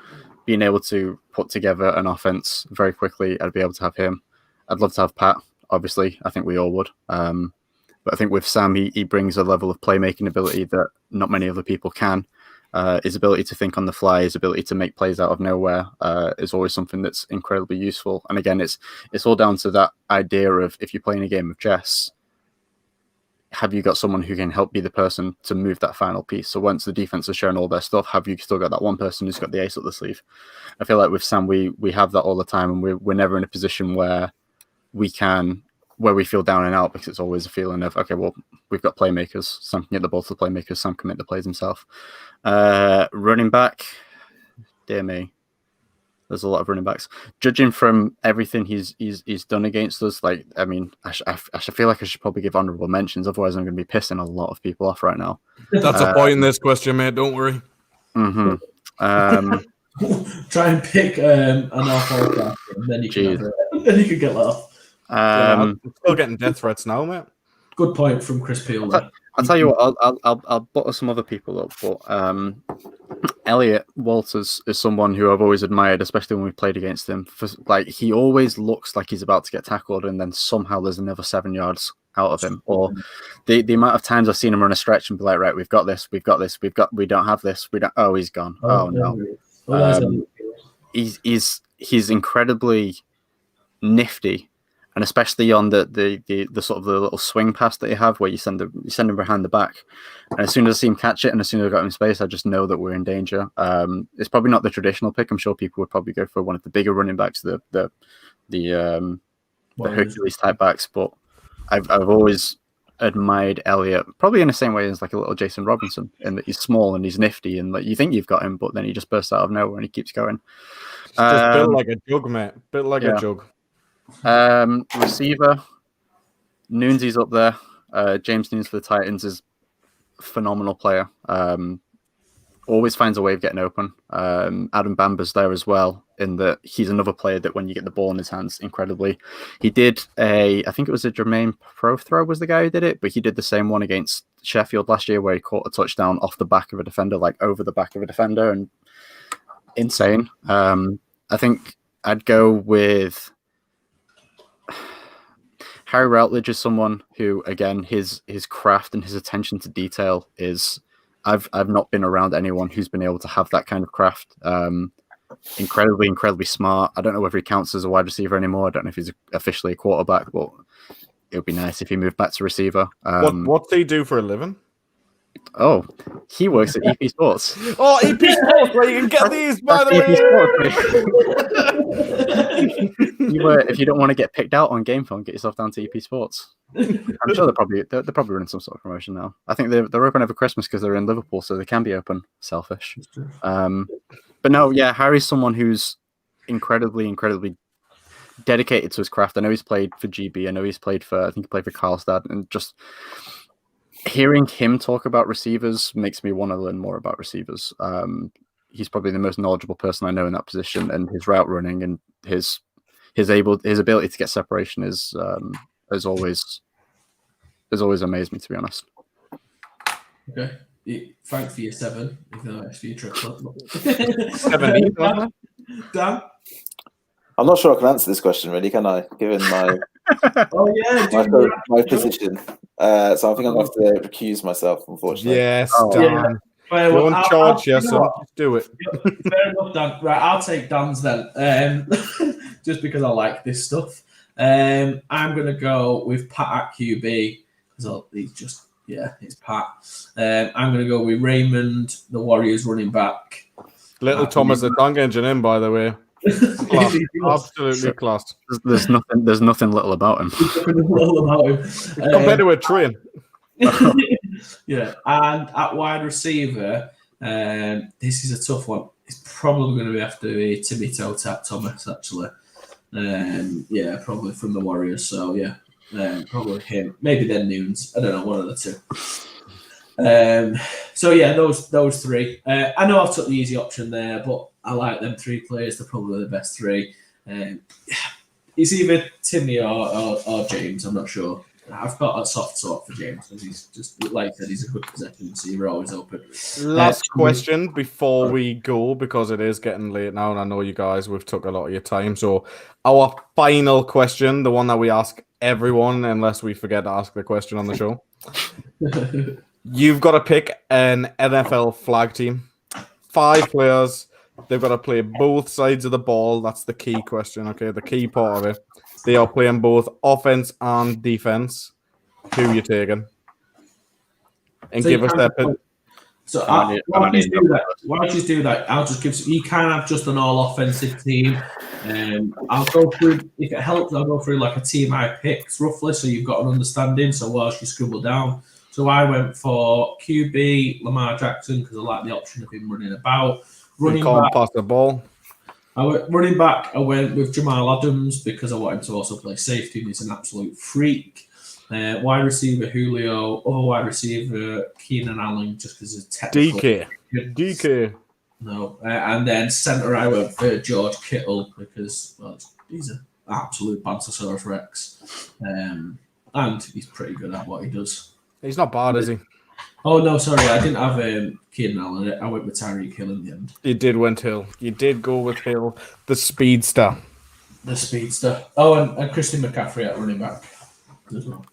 being able to put together an offense very quickly, I'd be able to have him. I'd love to have Pat. Obviously, I think we all would. But I think with Sam, he brings a level of playmaking ability that not many other people can. His ability to think on the fly, his ability to make plays out of nowhere is always something that's incredibly useful. And again, it's all down to that idea of if you're playing a game of chess, have you got someone who can help be the person to move that final piece? So once the defense has shown all their stuff, have you still got that one person who's got the ace up the sleeve? I feel like with Sam, we have that all the time, and we're never in a position where we feel down and out, because it's always a feeling of, okay, well, we've got playmakers. Sam can get the ball to the playmakers. Sam can make the plays himself. Running back, dear me. There's a lot of running backs. Judging from everything he's done against us, like, I mean, I feel like I should probably give honourable mentions. Otherwise, I'm going to be pissing a lot of people off right now. That's a point in this question, mate. Don't worry. Mm-hmm. Try and pick an awful guy, and then you can get that off. I'm still getting death threats now, mate. Good point from Chris Peel. I'll tell you what. I'll butter some other people up, but Elliot Walters is someone who I've always admired, especially when we played against him. Like, he always looks like he's about to get tackled, and then somehow there's another 7 yards out of him. Or the amount of times I've seen him run a stretch and be like, right, we don't have this, we don't have this, we don't. Oh, he's gone. Oh no. He's incredibly nifty. And especially on the sort of the little swing pass that you have where you send him behind the back. And as soon as I see him catch it and as soon as I got him in space, I just know that we're in danger. It's probably not the traditional pick. I'm sure people would probably go for one of the bigger running backs, the Hercules type backs. But I've always admired Elliott, probably in the same way as like a little Jason Robinson, in that he's small and he's nifty and like you think you've got him, but then he just bursts out of nowhere and he keeps going. Just built like a jug, mate. Built like a jug. Receiver, Noonsy's up there. James Noons for the Titans is a phenomenal player. Always finds a way of getting open. Adam Bamber's there as well. in that he's another player that when you get the ball in his hands, incredibly. He did I think it was a Jermaine Prothro was the guy who did it, but he did the same one against Sheffield last year where he caught a touchdown off the back of a defender, like over the back of a defender, and insane. I think I'd go with Harry Routledge is someone who, again, his craft and his attention to detail is. I've not been around anyone who's been able to have that kind of craft. Incredibly smart. I don't know whether he counts as a wide receiver anymore. I don't know if he's officially a quarterback, but it would be nice if he moved back to receiver. What do he do for a living? Oh, he works at EP Sports. Oh, EP Sports, where you can get these, by the way. If you don't want to get picked out on game phone, get yourself down to EP Sports. I'm sure they're probably running some sort of promotion now. I think they're open over Christmas because they're in Liverpool, so they can be open. Selfish. But no, yeah, Harry's someone who's incredibly dedicated to his craft. I know he's played for GB. I know he's played for, I think he played for Karlstad, and just hearing him talk about receivers makes me want to learn more about receivers. He's probably the most knowledgeable person I know in that position, and his route running and his ability to get separation has always amazed me, to be honest. Okay. Thanks for your 7, even though it's for your triplet. 7. Dan? I'm not sure I can answer this question, really, can I? Given my my position. So I think I'm going to have to recuse myself, unfortunately. Yes, Dan. Well, you're in charge, yes, son. Just do it. Fair enough, Dan. Right, I'll take Dan's then. Just because I like this stuff. I'm going to go with Pat at QB. Because he's just... Yeah, it's Pat. I'm going to go with Raymond, the Warriors running back. Little Thomas the Tank Engine in, by the way. Class. Absolutely class. There's nothing little about him. Compared to a train. Yeah, and at wide receiver, this is a tough one. It's probably going to have to be Timmy Toe Tap Thomas, actually. Yeah, probably from the Warriors. So, yeah. Probably him, maybe then Nunes. I don't know, one of the two. So yeah, those 3. I know I've took the easy option there, but I like them 3 players. They're probably the best 3. It's either Timmy or James. I'm not sure. I've got a soft spot for James because he's just, like I said, he's a good possession receiver, always open. Last question before we go, because it is getting late now, and I know you guys, we've took a lot of your time. So our final question, the one that we ask everyone, unless we forget to ask the question on the show. You've got to pick an NFL flag team. 5 players. They've got to play both sides of the ball. That's the key question, okay? The key part of it. They are playing both offense and defense. Who are you taking? And so give us that pick. So why don't you do that? I'll just give. You can have just an all-offensive team. I'll go through. If it helps, I'll go through like a team I picked roughly, so you've got an understanding. So whilst you scribble down, so I went for QB Lamar Jackson because I like the option of him running about. Running back, pass the ball. Running back, I went with Jamal Adams because I want him to also play safety. And he's an absolute freak. Wide receiver Julio, other wide receiver Keenan Allen, just because of technical. DK. No, and then centre I went for George Kittle because he's an absolute Pantosaurus Rex, and he's pretty good at what he does. He's not bad, is he? Oh no, sorry, I didn't have Keenan Allen. I went with Tyreek Hill in the end. You did went Hill. You did go with Hill, the speedster. Oh, and Christian McCaffrey at running back as well.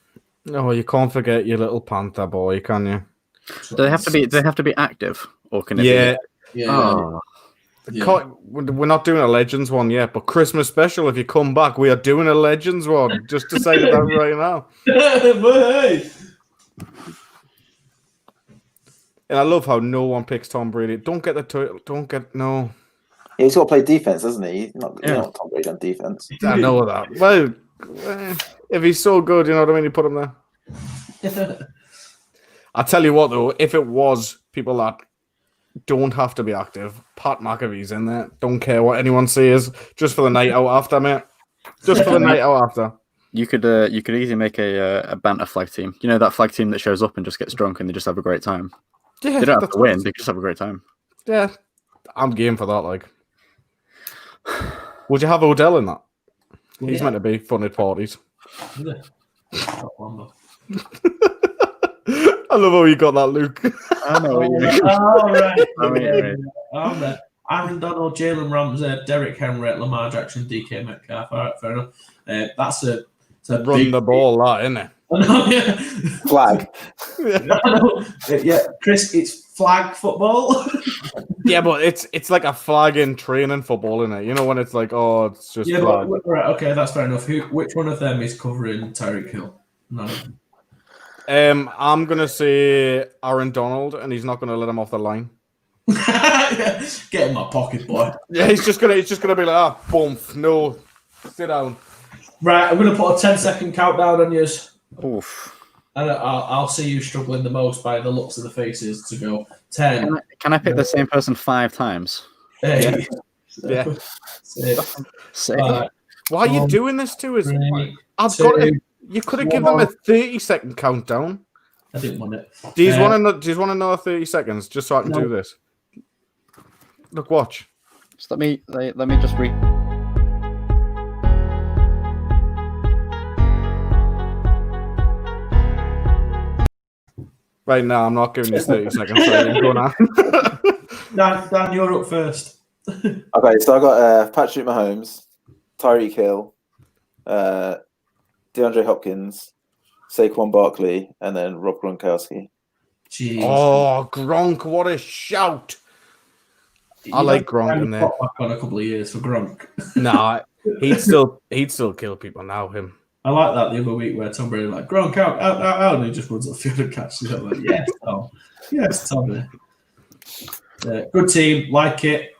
No, you can't forget your little Panther boy, can you? Do they have to be active, or can it be? Yeah. Oh. Yeah. We're not doing a Legends one yet, but Christmas special, if you come back, we are doing a Legends one. Just to say that right now. And I love how no one picks Tom Brady. Don't get. No. Yeah, he's got to play defense, doesn't he? He's not Tom Brady on defense. I know that. Well, if he's so good, you know what I mean? You put him there. I tell you what, though, if it was people that don't have to be active, Pat McAfee's in there. Don't care what anyone says. Just for the night out after, mate. Just for the night out after. You could easily make a banter flag team. You know that flag team that shows up and just gets drunk and they just have a great time. Yeah, they don't have to win. They just have a great time. Yeah, I'm game for that. Like, Would you have Odell in that? Well, He's yeah. meant to be fun at parties. Is it? Not one, though. I love how you got that, Luke. I know what you mean. Oh, right. I mean, right. I'm there. Aaron Donald, Jalen Ramsey, Derrick Henry, Lamar Jackson, DK Metcalf. All right, fair enough. That's a Run big the ball, that, isn't it? yeah. Flag. Yeah, Chris, it's flag football. Yeah, but it's like a flag in training football, isn't it? You know when it's like, oh, it's just Yeah, flag. but, right, okay, that's fair enough. Which one of them is covering Tyreek Hill? No. I'm gonna say Aaron Donald, and he's not gonna let him off the line. Get in my pocket, boy. Yeah, he's just gonna be like, bump, no, sit down. Right, I'm gonna put a 10-second countdown on yours. Oof. And I'll see you struggling the most by the looks of the faces to go 10. Can I pick the same person 5 times? 8. Yeah. 6. Say Why are you doing this to us? 3, I've 2, got it. You could have given them a 30-second countdown. I didn't want it. Do you want another 30 seconds just so I can do this? Look, watch. Just let me just read. Right now, I'm not giving you 30 seconds. So go on. Dan, you're up first. Okay, so I got Patrick Mahomes, Tyreek Hill, DeAndre Hopkins, Saquon Barkley, and then Rob Gronkowski. Jeez. Oh, Gronk, what a shout. I like Gronk in there. Back on a couple of years for Gronk. Nah, he'd still kill people now, him. I like that the other week where Tom Brady like Gronk out, and he just runs up the field and catches it. I'm like, yes, Tom. Yes, Tommy. Good team, like it.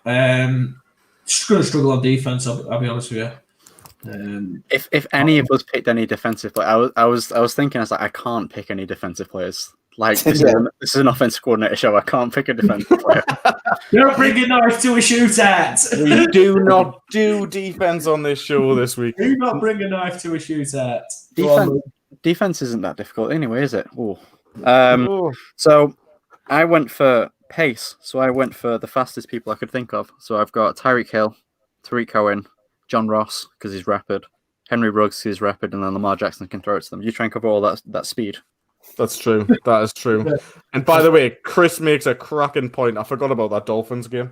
Just going to struggle on defense. I'll be honest with you. If any of us picked any defensive player, I was thinking, I was like, I can't pick any defensive players. Like this is an offensive coordinator show. I can't pick a defensive player. Don't bring a knife to a shootout. We do not do defense on this show this week. Do not bring a knife to a shootout. Defense isn't that difficult anyway, is it? Ooh. Oh. So I went for pace. So I went for the fastest people I could think of. So I've got Tyreek Hill, Tariq Cohen, John Ross because he's rapid, Henry Ruggs because he's rapid, and then Lamar Jackson can throw it to them. You try and cover all that speed. That's true. That is true. And by the way, Chris makes a cracking point. I forgot about that Dolphins game.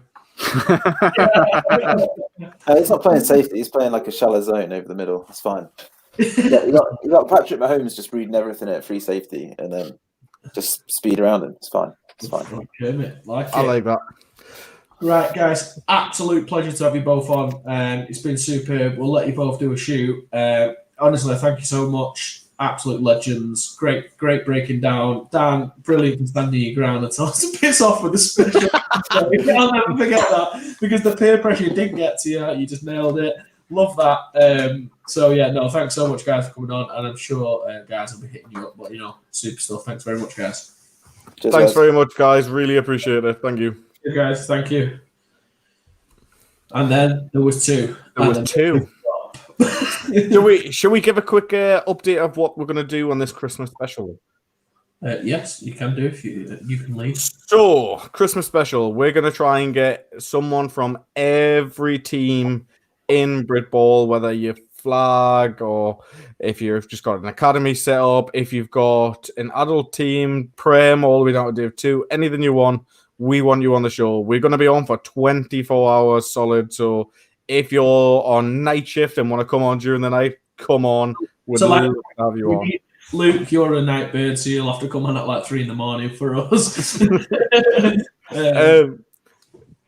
He's not playing safety. He's playing like a shallow zone over the middle. It's fine. You got Patrick Mahomes just reading everything at free safety and then just speed around him. It's fine. It's fine. I like that. Right, guys. Absolute pleasure to have you both on. It's been superb. We'll let you both do a shoot. Honestly, thank you so much. Absolute legends. Great breaking down. Dan, brilliant for standing your ground and telling us to piss off with the special. I'll never forget that because the peer pressure didn't get to you. You just nailed it. Love that. Thanks so much, guys, for coming on. And I'm sure guys will be hitting you up. But, super stuff. Thanks very much, guys. Cheers, Thanks guys. very much, guys. Really appreciate it. Thank you. Cheers, guys. Thank you. And then there was 2. Should we give a quick update of what we're going to do on this Christmas special? Yes, you can do if you can leave. So, Christmas special, we're going to try and get someone from every team in Britball, whether you're flag or if you've just got an academy set up, if you've got an adult team, Prem, all the way down to Div 2, anything you want, we want you on the show. We're going to be on for 24 hours solid, so if you're on night shift and want to come on during the night, come on. We'd love to have you on. Luke, you're a night bird, so you'll have to come on at like 3 a.m. for us.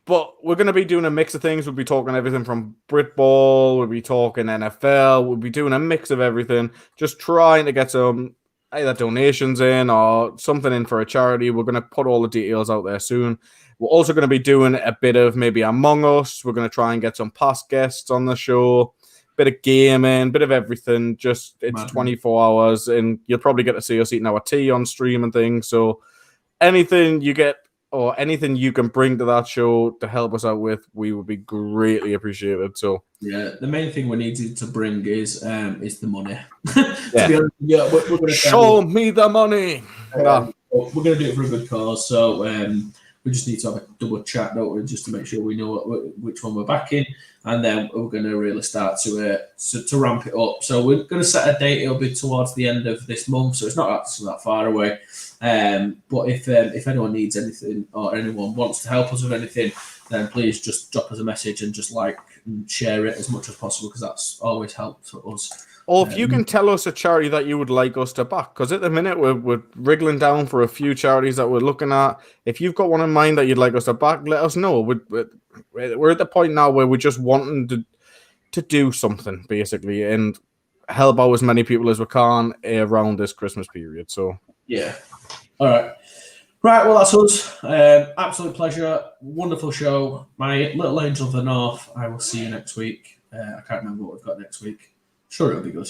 But we're going to be doing a mix of things. We'll be talking everything from Britball. We'll be talking NFL. We'll be doing a mix of everything. Just trying to get some either donations in or something in for a charity. We're going to put all the details out there soon. We're also going to be doing a bit of maybe Among Us. We're going to try and get some past guests on the show. Bit of gaming, bit of everything. Just it's 24 hours, and you'll probably get to see us eating our tea on stream and things. So anything you get or anything you can bring to that show to help us out with, we would be greatly appreciated. So yeah, the main thing we needed to bring is the money. Yeah, we're going to show me the money. we're going to do it for a good cause. So We just need to have a double chat, don't we, just to make sure we know which one we're backing, and then we're going to really start to ramp it up. So we're going to set a date. It'll be towards the end of this month, so it's not actually that far away. But if anyone needs anything or anyone wants to help us with anything, then please just drop us a message and just like and share it as much as possible, because that's always helped us. Or if you can tell us a charity that you would like us to back, because at the minute we're wriggling down for a few charities that we're looking at. If you've got one in mind that you'd like us to back, let us know. We're at the point now where we're just wanting to do something, basically, and help out as many people as we can around this Christmas period. So yeah. All right. Right, well, that's us. Absolute pleasure. Wonderful show. My little angel of the north. I will see you next week. I can't remember what we've got next week. Sure, it'll be good.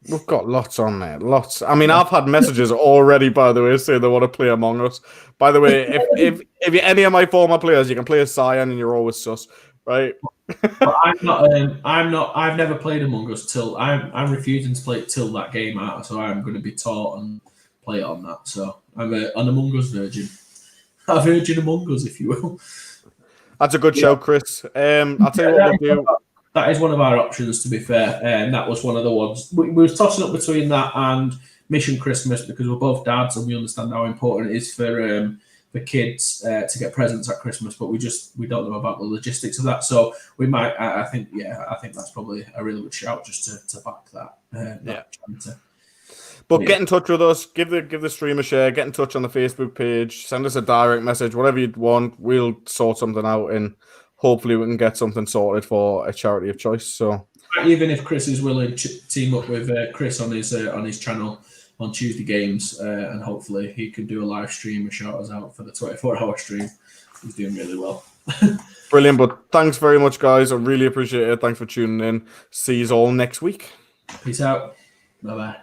We've got lots on there. Lots. I mean, I've had messages already, by the way, saying they want to play Among Us. By the way, if you're any of my former players, you can play as Cyan and you're always sus, right? But I've never played Among Us till I'm refusing to play it till that game out, so I'm going to be taught and play it on that. So I'm an Among Us virgin. A virgin Among Us, if you will. That's a good show, Chris. I'll tell you what we'll do. That is one of our options, to be fair. And that was one of the ones. We were tossing up between that and Mission Christmas, because we're both dads and we understand how important it is for kids to get presents at Christmas, but we don't know about the logistics of that. So we might, I think that's probably a really good shout, just to back that. But get in touch with us, give the stream a share, get in touch on the Facebook page, send us a direct message, whatever you'd want. We'll sort something out, and hopefully we can get something sorted for a charity of choice. So even if Chris is willing to team up with Chris on his channel on Tuesday games, and hopefully he can do a live stream and shout us out for the 24-hour stream. He's doing really well. Brilliant. But thanks very much, guys. I really appreciate it. Thanks for tuning in. See you all next week. Peace out. Bye-bye.